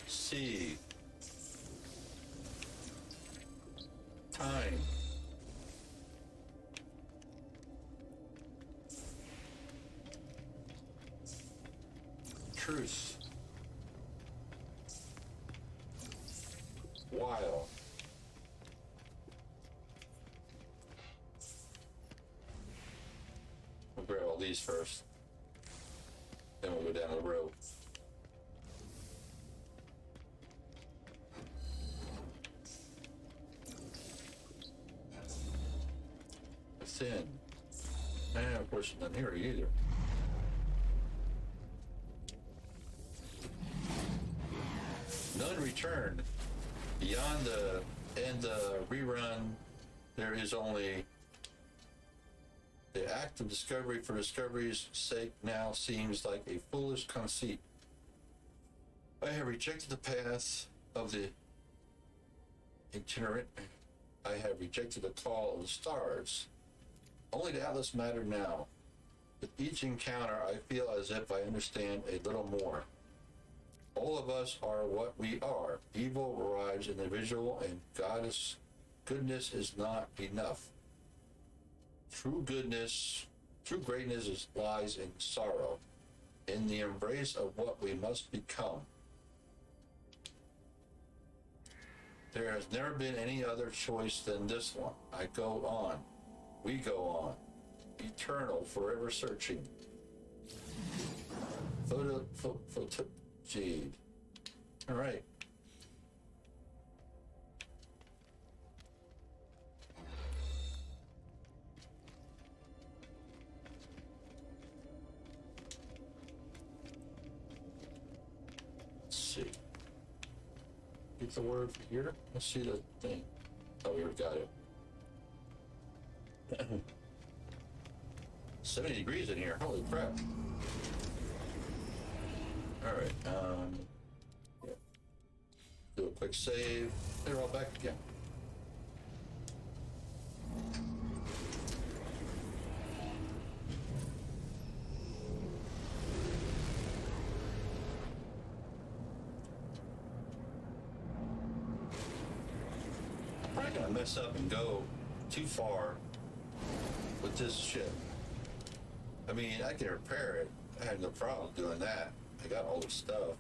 See. Time. Truth. While. We'll grab all these first. Then we'll go down the road. Thin. And of course, not here either. None returned. Beyond the end rerun, there is only the act of discovery for discovery's sake now seems like a foolish conceit. I have rejected the path of the itinerant. I have rejected the call of the stars. Only the Atlas matter now. With each encounter, I feel as if I understand a little more. All of us are what we are. Evil arrives in the visual, and goddess goodness is not enough. True greatness lies in sorrow, in the embrace of what we must become. There has never been any other choice than this one. I go on. We go on. Eternal, forever searching. Jade. All right. Let's see. Get the word here. Let's see the thing. Oh, we already got it. 70 degrees in here. Holy crap. All right. Yeah. Do a quick save. They're all back again. I'm probably gonna mess up and go too far with this ship. I mean, I can repair it. I have no problem doing that. I got all the stuff.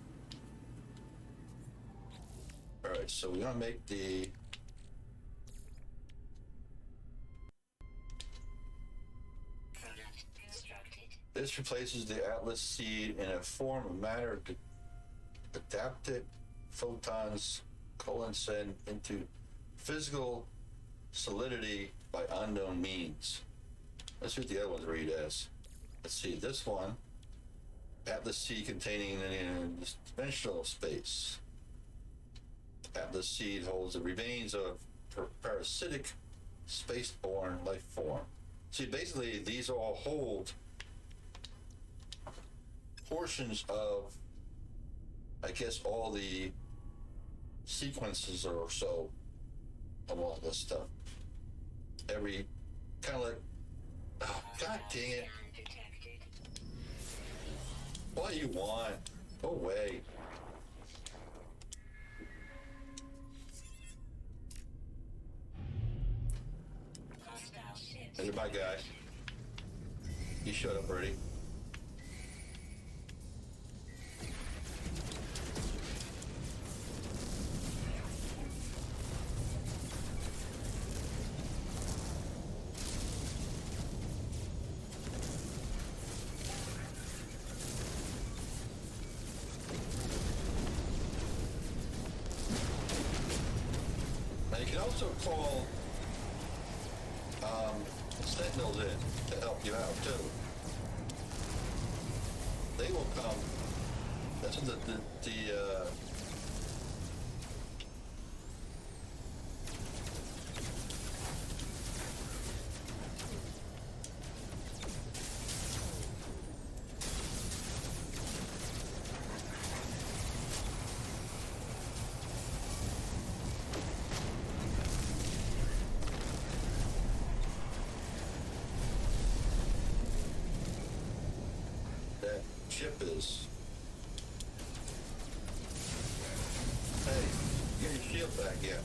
All right, so we're gonna make the Product constructed. this replaces the Atlas seed in a form of matter adapted photons send into physical solidity by unknown means. Let's see what the other ones read as. Let's see, this one, Atlas seed containing an dimensional space. Atlas seed holds the remains of parasitic space-borne life form. See, basically, these all hold portions of, I guess, all the sequences or so of all this stuff. Every kind of like, oh, god dang it. Scan detected. What do you want? Go away. Hostile ships. There's my guy. He showed up already. Now you can also call Sentinels in to help you out too. They will come. That's what the that chip is. Hey, get your shield back yet.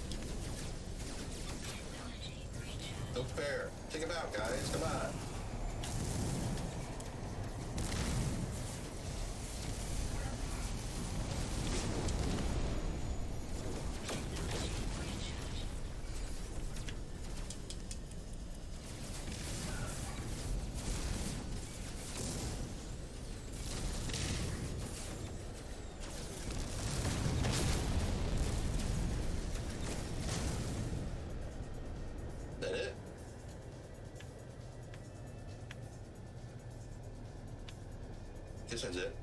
Technology recharge. No fair. Take him out, guys. Come on. That it? Guess that's it.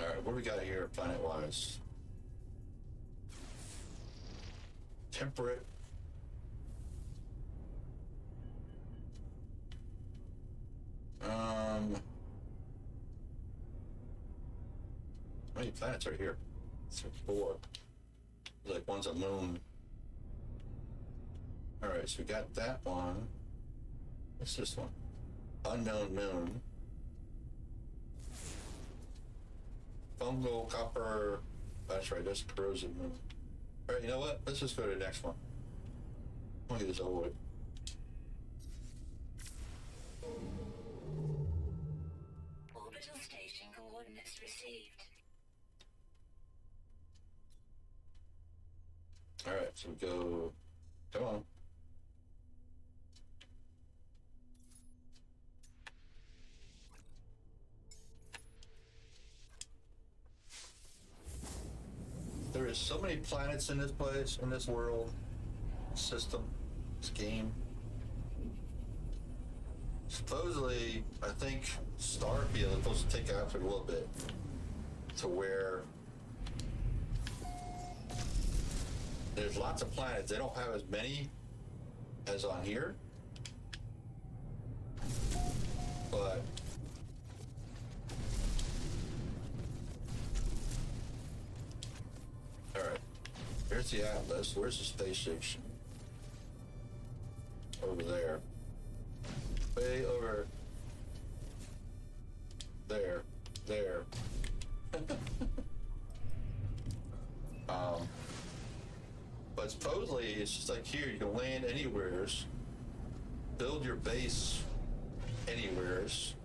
Alright, what do we got here planet-wise? Temperate. How many planets are here? 4. Like one's a moon. Alright, so we got that one. What's this one? Unknown moon. Fungal copper. That's right, that's corrosive moon. Alright, you know what? Let's just go to the next one. I want to get this over with. Orbital station coordinates received. Alright, so we go. Come on. There is so many planets in this place, in this world, system, this game. Supposedly, I think Starfield is supposed to take after a little bit to where there's lots of planets. They don't have as many as on here, but all right. Here's the Atlas. Where's the space station? Over there. Way over there. There. But supposedly it's just like here, you can land anywheres, build your base anywheres.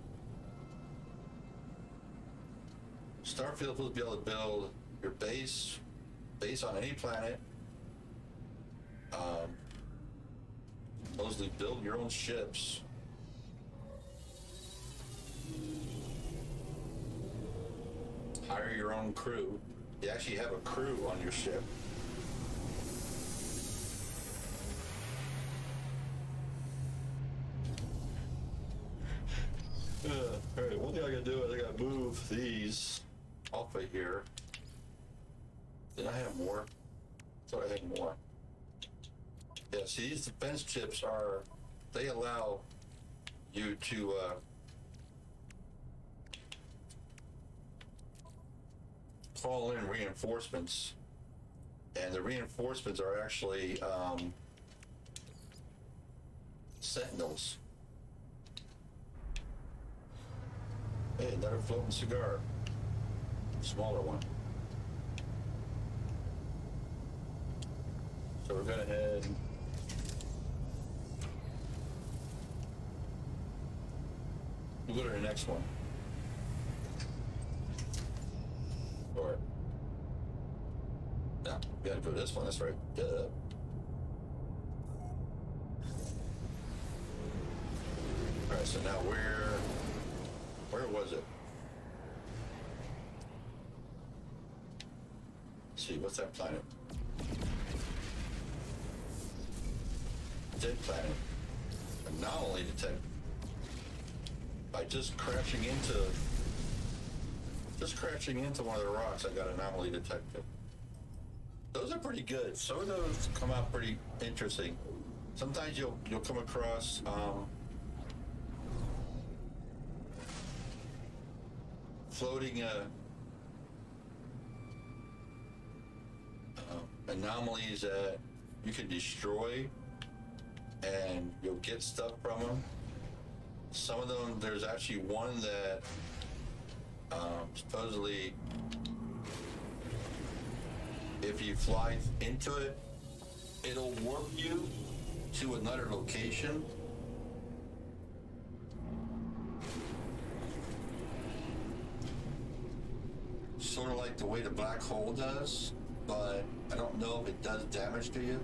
Starfield will be able to build your base on any planet. Supposedly build your own ships. Hire your own crew. You actually have a crew on your ship. Alright, one thing I gotta do is I gotta move these off of here. Did I have more? I thought I had more. Yeah, see, these defense chips are, they allow you to, call in reinforcements, and the reinforcements are actually sentinels. Hey, another floating cigar. Smaller one. So we're gonna head. We'll go to the next one. Or no, we gotta go to this one. That's right. Duh. All right. So now where was it? Let's see, what's that planet? Dead planet. Anomaly detected. By just crashing into one of the rocks, I got an anomaly detected. Those are pretty good. Some of those come out pretty interesting. Sometimes you'll come across floating anomalies that you can destroy, and you'll get stuff from them. Some of them, there's actually one that supposedly, if you fly into it, it'll warp you to another location. Sort of like the way the black hole does, but I don't know if it does damage to you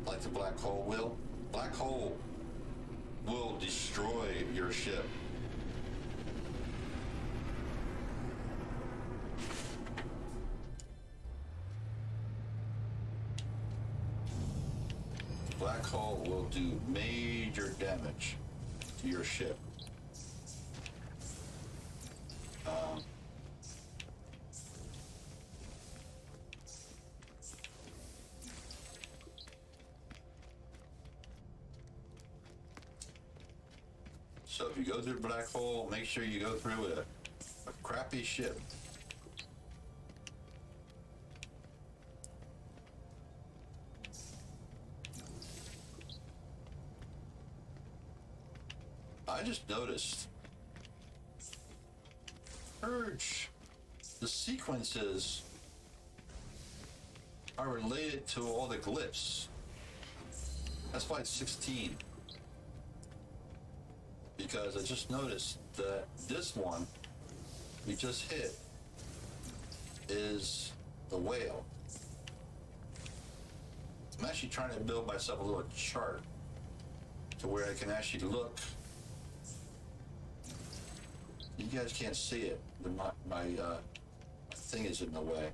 like the black hole will. Black hole will destroy your ship. Black hole will do major damage to your ship. So if you go through a black hole, make sure you go through a crappy ship. I just noticed, Purge, the sequences are related to all the glyphs. That's why it's 16. Because I just noticed that this one we just hit is the whale. I'm actually trying to build myself a little chart to where I can actually look. You guys can't see it. My thing is in the way.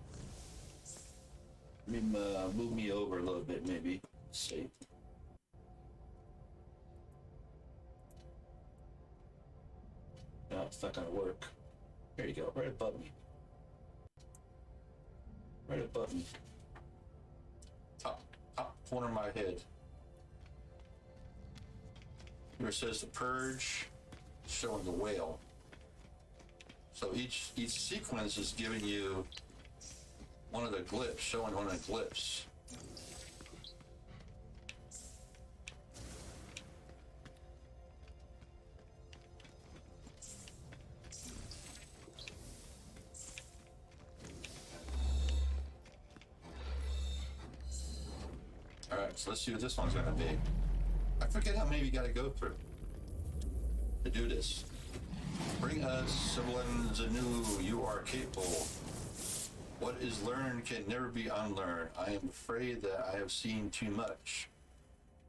Let me move me over a little bit, maybe. Let's see. No, it's not gonna work. There you go, right above me. Right above me. Top corner of my head. Here it says the Purge, showing the whale. So each sequence is giving you one of the glyphs, showing one of the glyphs. All right, so let's see what this one's gonna be. I forget how many you gotta go through to do this. Bring us siblings anew, you are capable. What is learned can never be unlearned. I am afraid that I have seen too much.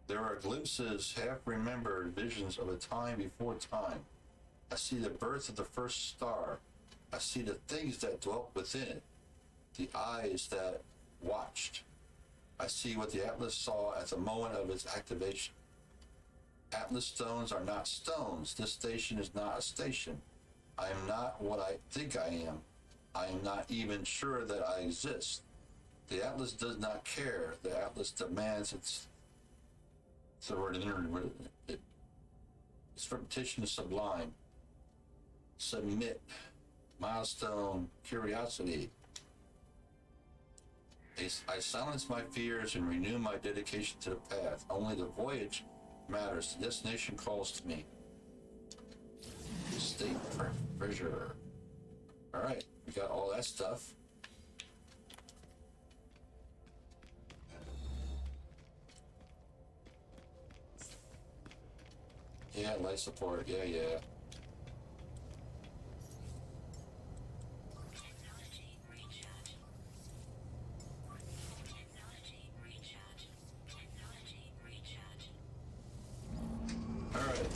There are glimpses, half-remembered visions of a time before time. I see the birth of the first star. I see the things that dwelt within it, the eyes that watched. I see what the Atlas saw at the moment of its activation. Atlas stones are not stones. This station is not a station. I am not what I think I am. I am not even sure that I exist. The Atlas does not care. The Atlas demands its repetition is sublime. Submit. Milestone. Curiosity. I silence my fears and renew my dedication to the path. Only the voyage matters. The destination calls to me. State treasurer. All right, we got all that stuff. Yeah, life support. Yeah. Technology recharge. Technology recharge. Technology recharge. All right.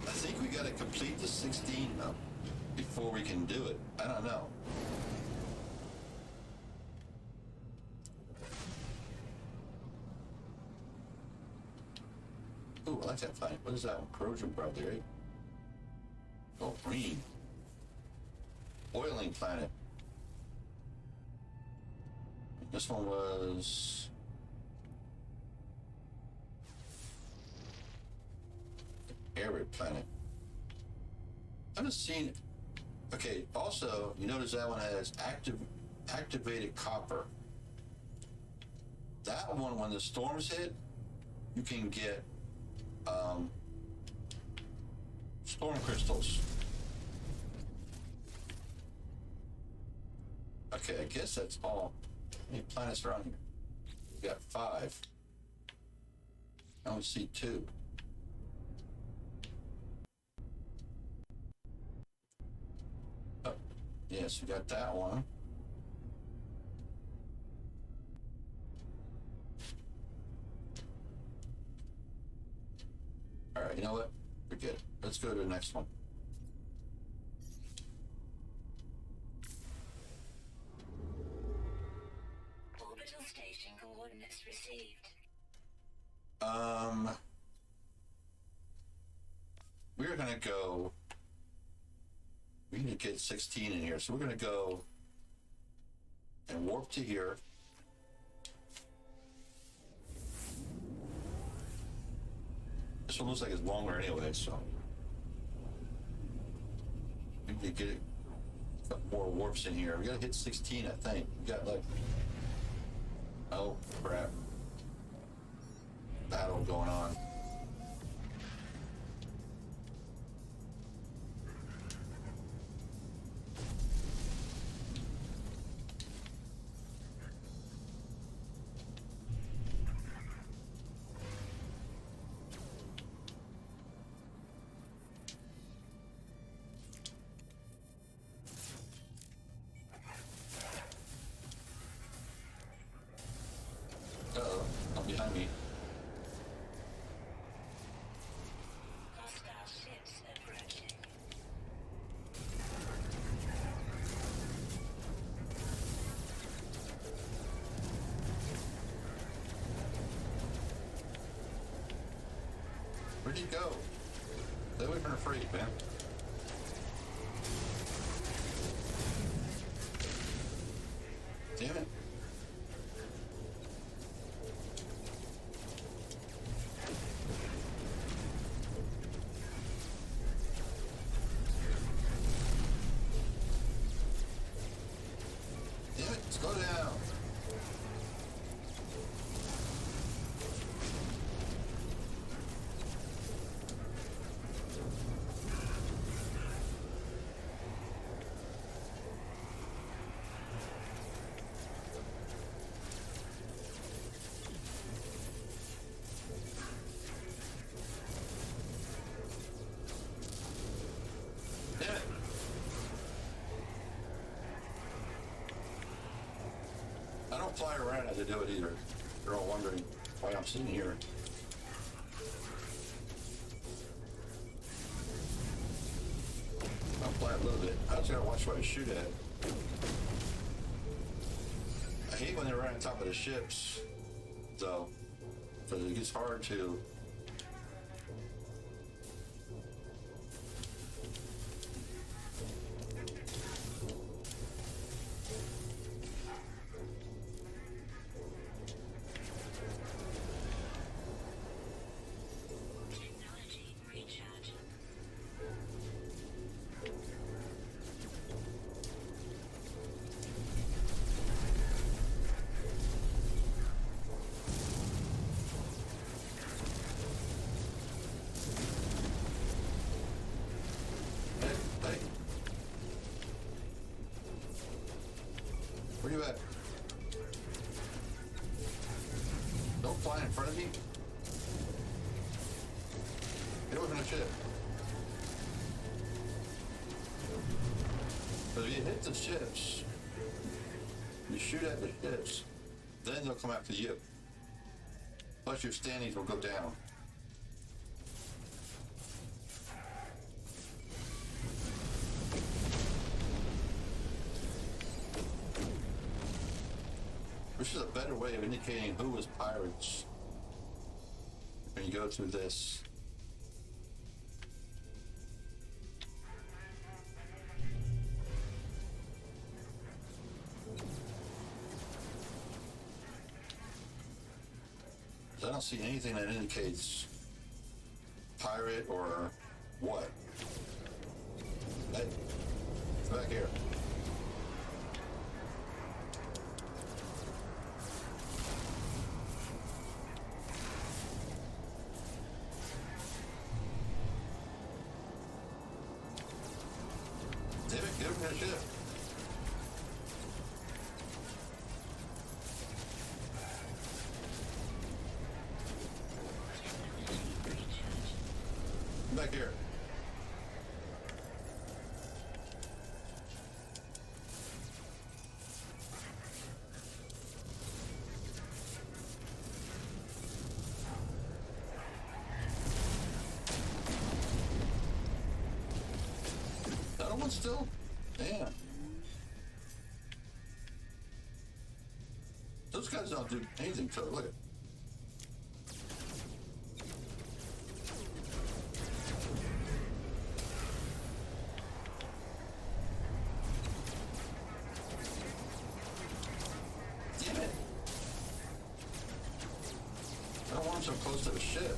I think we got to complete the 16 though before we can do it. I don't know. Ooh, I like that fight. What is that one? Corrosion probably, right? Oh, green. Oiling planet. This one was... Arid planet. I haven't seen... Okay, also, you notice that one has activated copper. That one, when the storms hit, you can get storm crystals. Okay, I guess that's all. How many planets are on here? We got 5. I only see 2. Oh, yes, we got that one. All right, you know what? Forget it. Let's go to the next one. Orbital station coordinates received. We're gonna go. We need to get 16 in here, so we're gonna go and warp to here. This one looks like it's longer anyway, so we need to get a couple more warps in here. We gotta hit 16, I think. We got like, oh crap, battle going on. Uh-oh, I'm behind me. Hostile ships approaching. Where'd he go? Stay away from the freight, man. Damn it. Damn it, slow down. Damn it. I don't fly around as I do it either. They're all wondering why I'm sitting here. I'll fly a little bit. I just gotta watch what I shoot at. I hate when they're right on top of the ships, though, because it gets hard to. Where you at? Don't fly in front of me. Get away from the ship. But if you hit the ships, you shoot at the ships, then they'll come after you. Plus your standings will go down. This is a better way of indicating who was pirates when you go through this. I don't see anything that indicates pirate or what. Hey, it's back here. Damn it, get him that ship. Back here. That one still? Damn. Those guys don't do anything to it. Look at it. Damn it. I don't want them so close to the ship.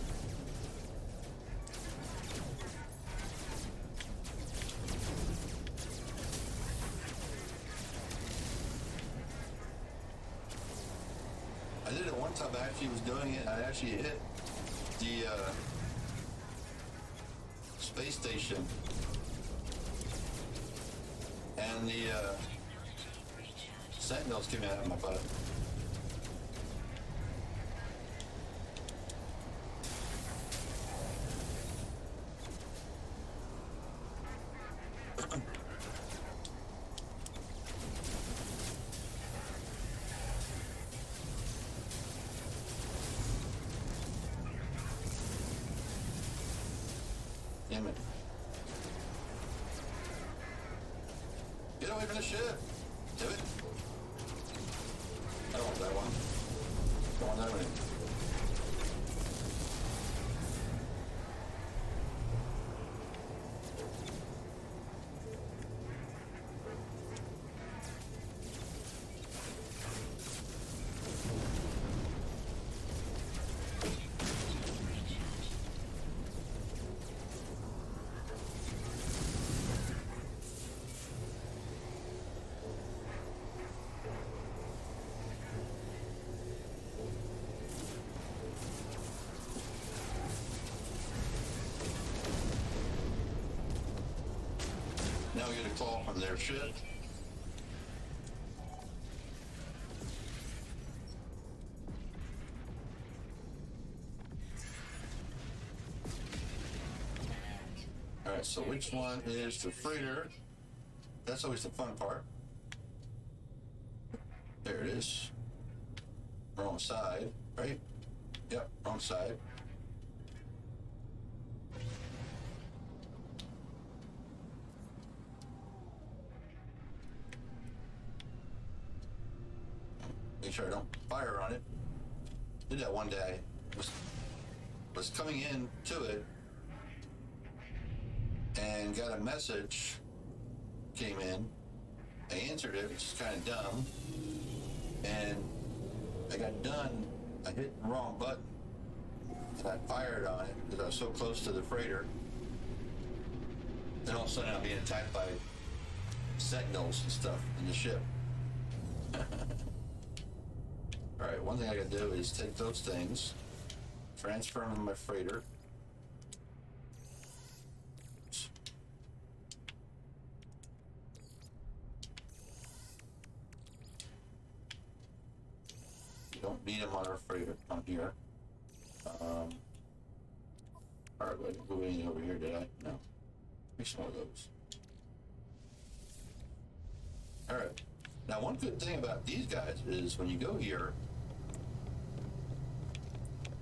I did it one time. I actually was doing it. I actually hit the space station, and the sentinels came out of my butt. Damn it. Get away from the ship! Damn it. I don't want that one. Don't want that one. Now we get a call from their ship. Alright, so which one is the freighter? That's always the fun part. There it is. Wrong side, right? Yep, wrong side. Make sure I don't fire on it. Did that one day. Was coming in to it and got a message came in. I answered it, which is kind of dumb. And I got done. I hit the wrong button. And I fired on it because I was so close to the freighter. Then all of a sudden I'm being attacked by sentinels and stuff in the ship. Alright, one thing I gotta do is take those things, transfer them to my freighter. You don't need them on our freighter on here. Alright, I didn't move anything over here, did I? No. Make some more of those. Alright. Now, one good thing about these guys is when you go here,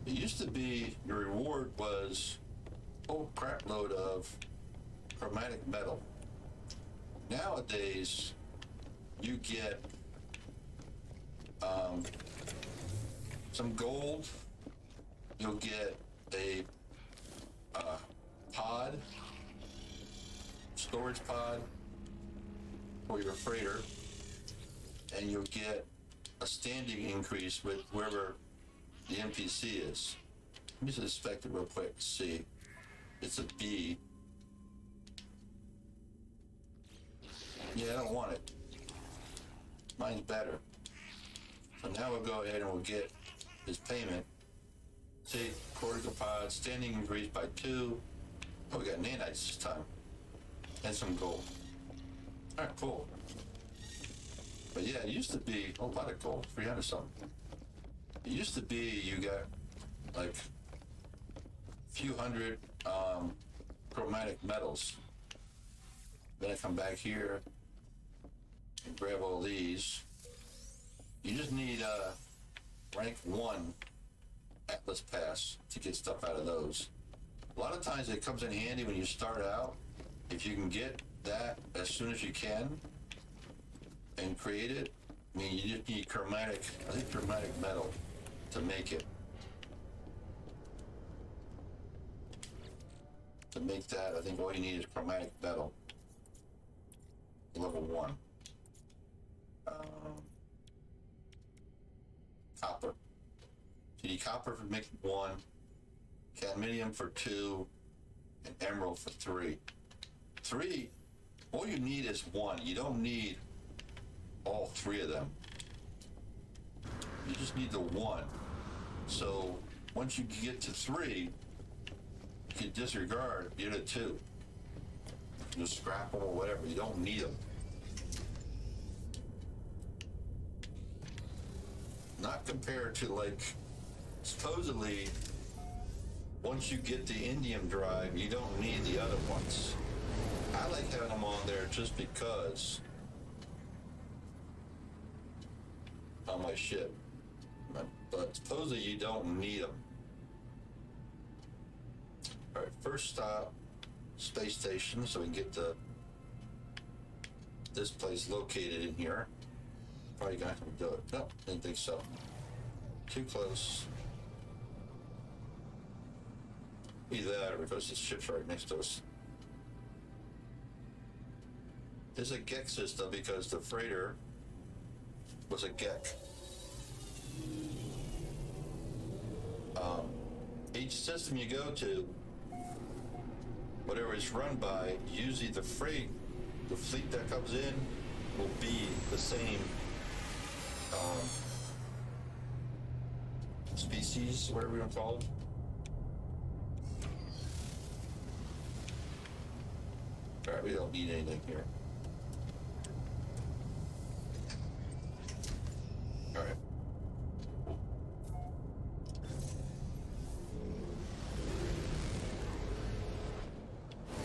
it used to be your reward was a whole crap load of chromatic metal. Nowadays, you get some gold. You'll get a pod, storage pod for your freighter, and you'll get a standing increase with wherever the NPC is. Let me just inspect it real quick to see. It's a B. Yeah, I don't want it. Mine's better. So now we'll go ahead and we'll get his payment. See, cortical pod, standing increased by 2. Oh, we got nanites this time. And some gold. Alright, cool. But yeah, it used to be a lot of gold, 300 something. It used to be you got like a few hundred chromatic metals. Then I come back here and grab all these. You just need rank 1 Atlas Pass to get stuff out of those. A lot of times it comes in handy when you start out. If you can get that as soon as you can and create it, I mean, you just need chromatic, I think chromatic metal to make it. To make that, I think all you need is chromatic metal. Level 1. Copper. You need copper for making 1, cadmium for 2, and emerald for 3. 3, all you need is 1. You don't need all 3 of them. You just need the 1. So once you get to 3, you can disregard the other 2. Just scrap them or whatever. You don't need them. Not compared to, like, supposedly, once you get the indium drive, you don't need the other ones. I like having them on there just because on my ship. But supposedly you don't need them. Alright, first stop, space station, so we can get this place located in here. Probably gonna have to do it. No, didn't think so. Too close. Either that or because the ship's right next to us. There's a GEC system because the freighter was a GEC. Each system you go to, whatever it's run by, usually the fleet that comes in will be the same species, whatever you want to call them. Alright, we don't need anything here. Alright.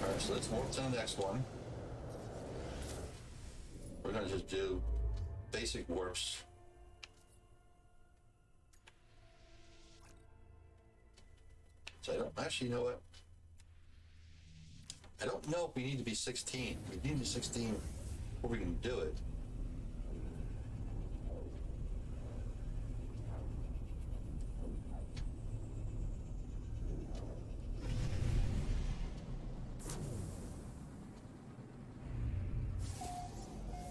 Alright, so let's move to the next one. We're gonna just do basic warps. So I don't actually know what. I don't know if we need to be 16. We need to be 16 before we can do it.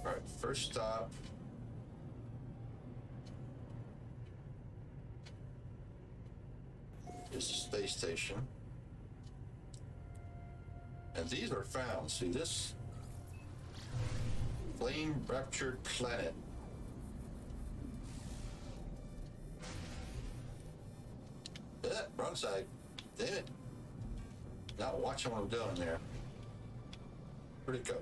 All right, first stop. Is the space station. And these are found. See this? Flame Raptured Planet. Wrong side. Damn it. Not watching what I'm doing there. Where'd it go?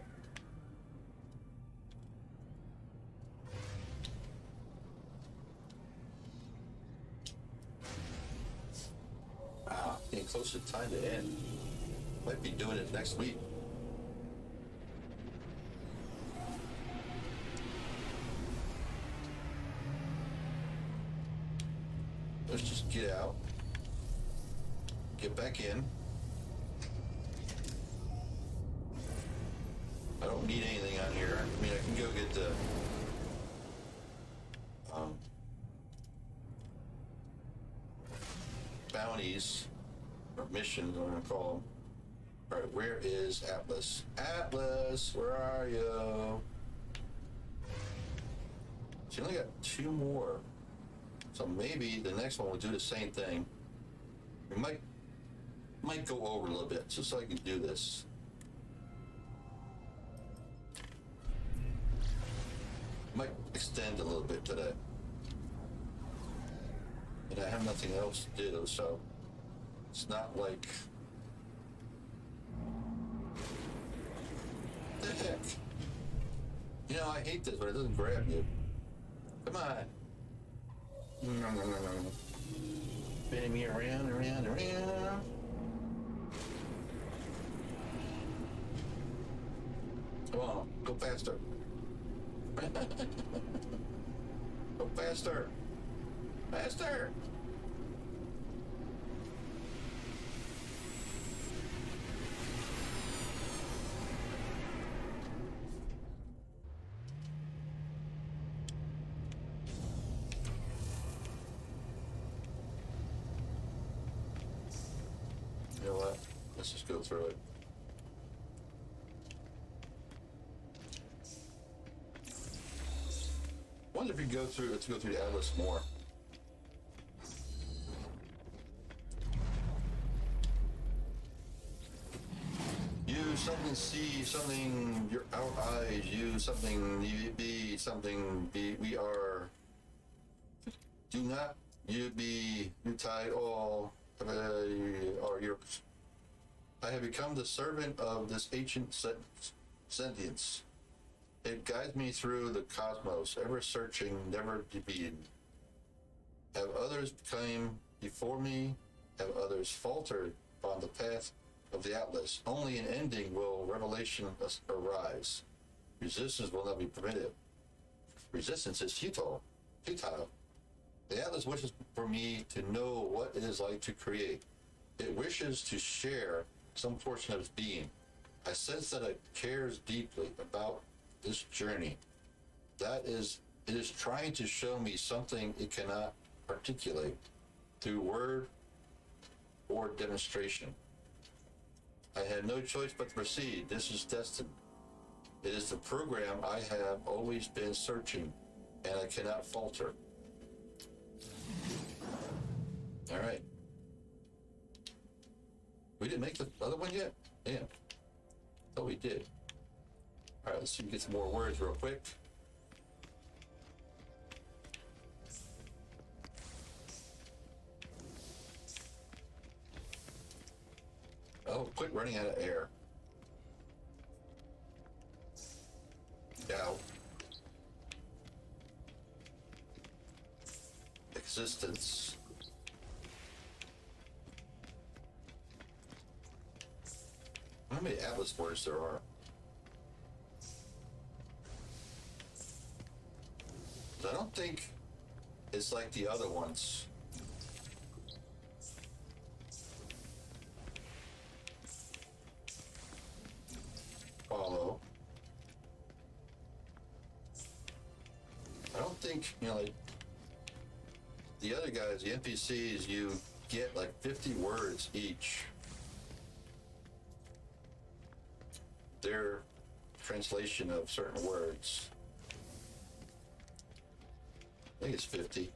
close to time to end. Might be doing it next week. Let's just get out. Get back in. I don't need anything on here. I mean, I can go get the bounties or missions, I'm gonna call them. All right, where is Atlas? Atlas, where are you? She only got 2 more, so maybe the next one will do the same thing. We might go over a little bit just so I can do this. Might extend a little bit today. And I have nothing else to do, so it's not like... The heck? You know, I hate this, but it doesn't grab you. Come on. Spinning me around. Come on, go faster. Go faster. Faster. You know what? Let's just go through it. I wonder if you go through, let's go through the Atlas more. Use something C, something your our eyes, use something B, something B, we are. Do not you be you tide all or your. I have become the servant of this ancient sentience. It guides me through the cosmos, ever searching, never defeated. Have others come before me? Have others faltered on the path of the Atlas? Only in ending will revelation arise. Resistance will not be permitted. Resistance is futile. The Atlas wishes for me to know what it is like to create. It wishes to share some portion of its being. I sense that it cares deeply about this journey. That is, it is trying to show me something it cannot articulate through word or demonstration. I had no choice but to proceed. This is destined. It is the program I have always been searching, and I cannot falter. All right. We didn't make the other one yet? Damn. Thought we did. All right, let's see if we get some more words real quick. Oh, quit running out of air. Doubt. Existence. How many Atlas words there are? I don't think it's like the other ones. Follow. I don't think, you know, like the other guys, the NPCs, you get like 50 words each. Their translation of certain words. I think it's 50.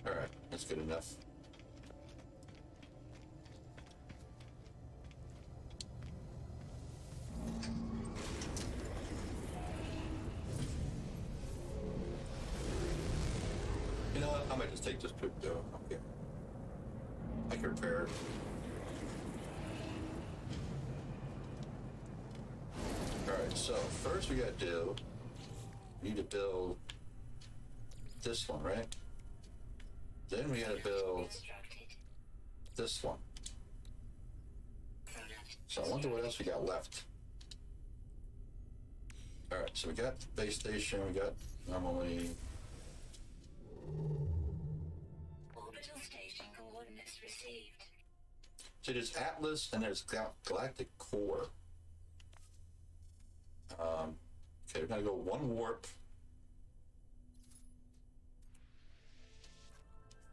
All right, that's good enough. I might just take this trip though. Okay. I can repair it. Alright, so first we gotta do, we need to build this one, right? Then we gotta build Constructed. this one. Product. So I wonder what else we got left. Alright, so we got the base station, we got normally. Orbital station coordinates received. So there's Atlas and there's Galactic Core. Okay, we're gonna go one warp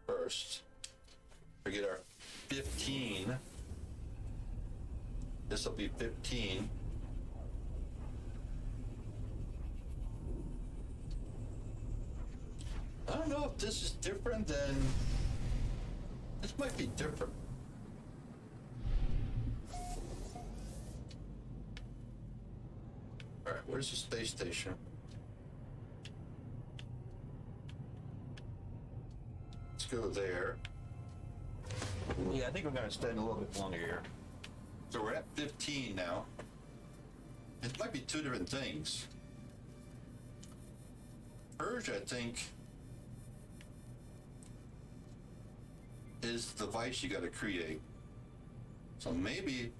first. We get our 15. This will be 15. I don't know if this is different than. This might be different. Alright, where's the space station? Let's go there. Yeah, I think we're going to extend a little bit longer here. So we're at 15 now. It might be two different things. Purge, I think, is the device you got to create. So maybe,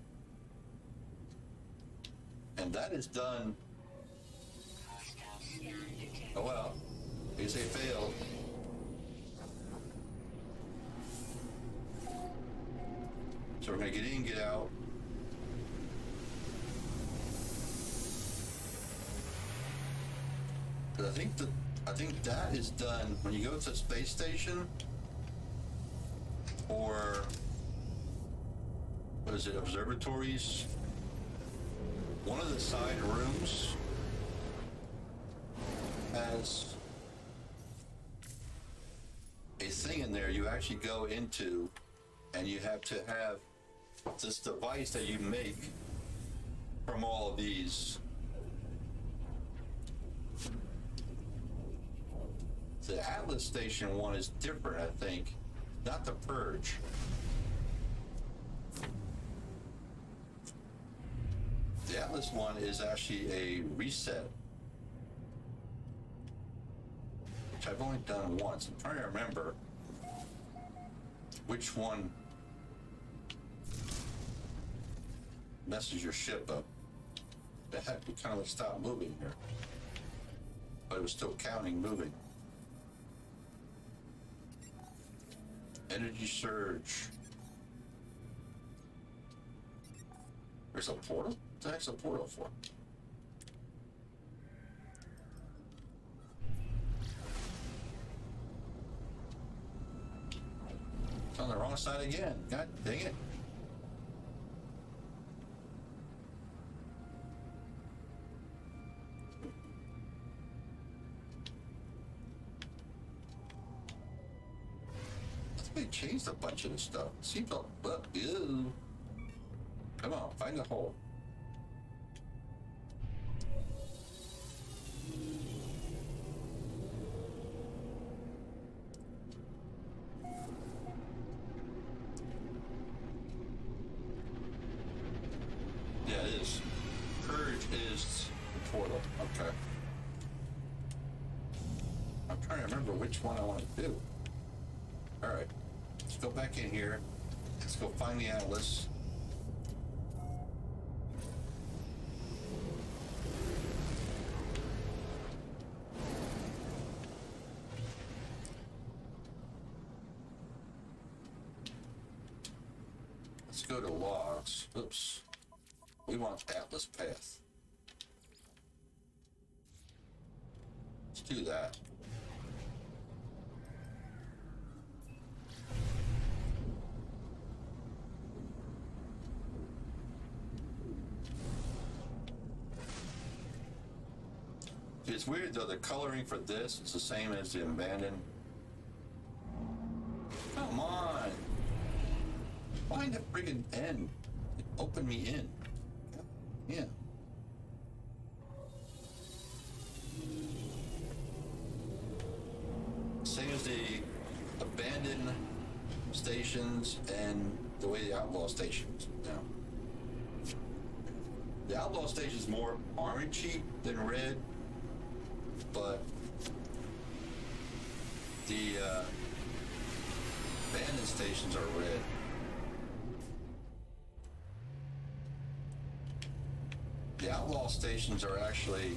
and that is done. Hostile scan detected. Oh well, because they failed. So we're gonna get in, get out. But I think that is done when you go to the space station, or what is it, observatories? One of the side rooms has a thing in there you actually go into, and you have to have this device that you make from all of these. The Atlas Station one is different, I think, not the Purge. The Atlas one is actually a reset, which I've only done once. I'm trying to remember which one messes your ship up. The heck, we kind of like stopped moving here, but it was still counting moving. Energy surge. There's a portal? What the heck's a portal for? It's on the wrong side again. God dang it. I think they changed a bunch of this stuff. Seems like, ew. Come on, find the hole. Yeah, it is. Purge is the portal. Okay. I'm trying to remember which one I want to do. Alright. Let's go back in here. Let's go find the Atlas. Let's go to logs. Oops. We want Atlas path. Let's do that. It's weird though, the coloring for this is the same as the abandoned. Come on. Find the friggin' end. Open me in. Yeah. Same as the stations and the way the outlaw stations now. The outlaw station is more orangey than red, but the abandoned stations are red. The outlaw stations are actually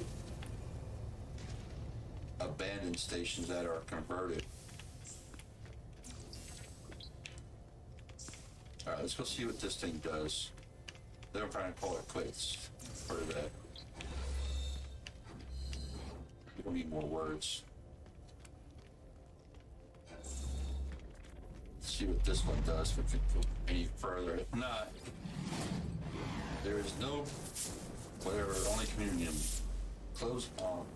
abandoned stations that are converted. All right, let's go see what this thing does. Then I'm trying to call it quits for that. We don't need more words. Let's see what this one does if it can go any further. If not, there is no whatever, only communion. Close on.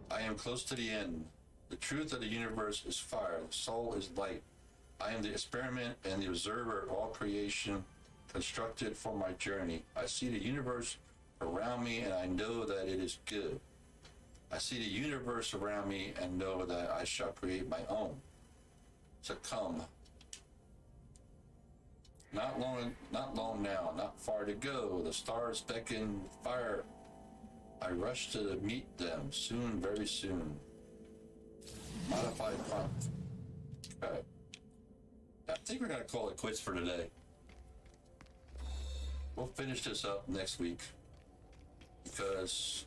I am close to the end. The truth of the universe is fire. The soul is light. I am the experiment and the observer of all creation constructed for my journey. I see the universe around me and I know that it is good. I see the universe around me and know that I shall create my own. To come. Not long now, not far to go. The stars beckon fire. I rush to meet them soon, very soon. Modified prompt. Okay. I think we're gonna call it quits for today. We'll finish this up next week because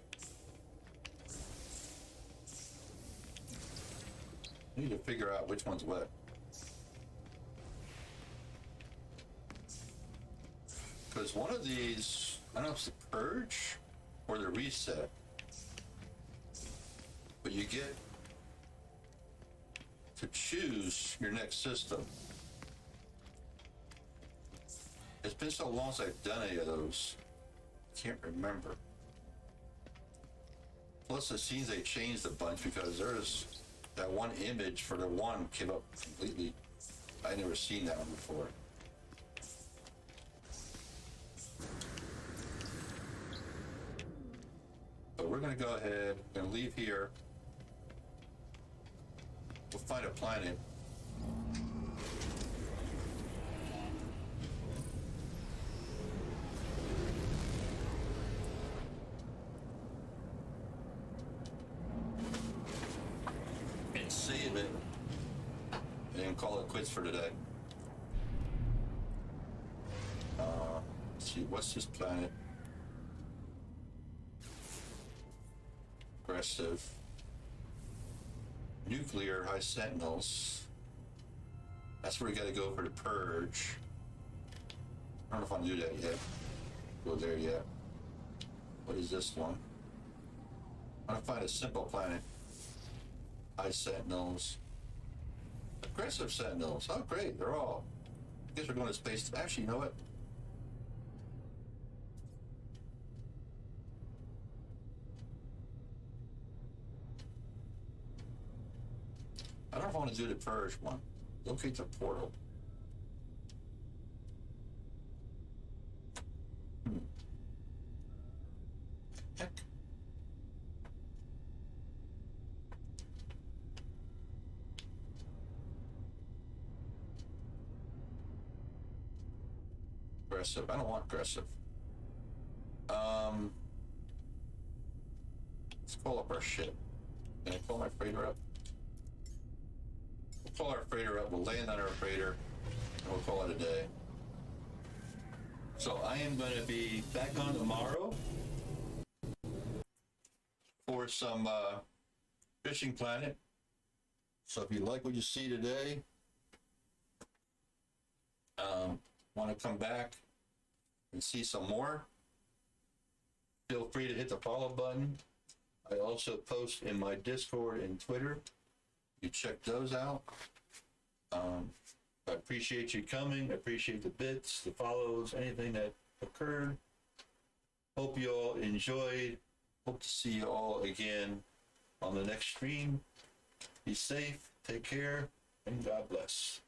I need to figure out which one's what. Because one of these, I don't know if it's the purge or the reset, but you get to choose your next system. It's been so long since I've done any of those. I can't remember. Plus it seems they changed a bunch because there's that one image for the one came up completely. I'd never seen that one before. But we're gonna go ahead and leave here. We'll find a planet. And save it. And call it quits for today. Let's see, what's this planet? Aggressive. Nuclear high sentinels. That's where we gotta go for the purge. I don't know if I can do that yet. Go there yet. What is this one? I'm gonna find a simple planet. High sentinels. Aggressive sentinels. Oh great, they're all. I guess we're going to space. Actually, you know what? I don't know if I want to do the purge one. Locate the portal. Heck. Aggressive. I don't want aggressive. Let's call up our ship. Can I call my freighter up? We'll call our freighter up. We'll land on our freighter, and we'll call it a day. So I am going to be back on tomorrow for some Fishing Planet. So if you like what you see today, want to come back and see some more, feel free to hit the follow button. I also post in my Discord and Twitter. You check those out. I appreciate you coming. I appreciate the bits, the follows, anything that occurred. Hope you all enjoyed. Hope to see you all again on the next stream. Be safe, take care, and God bless.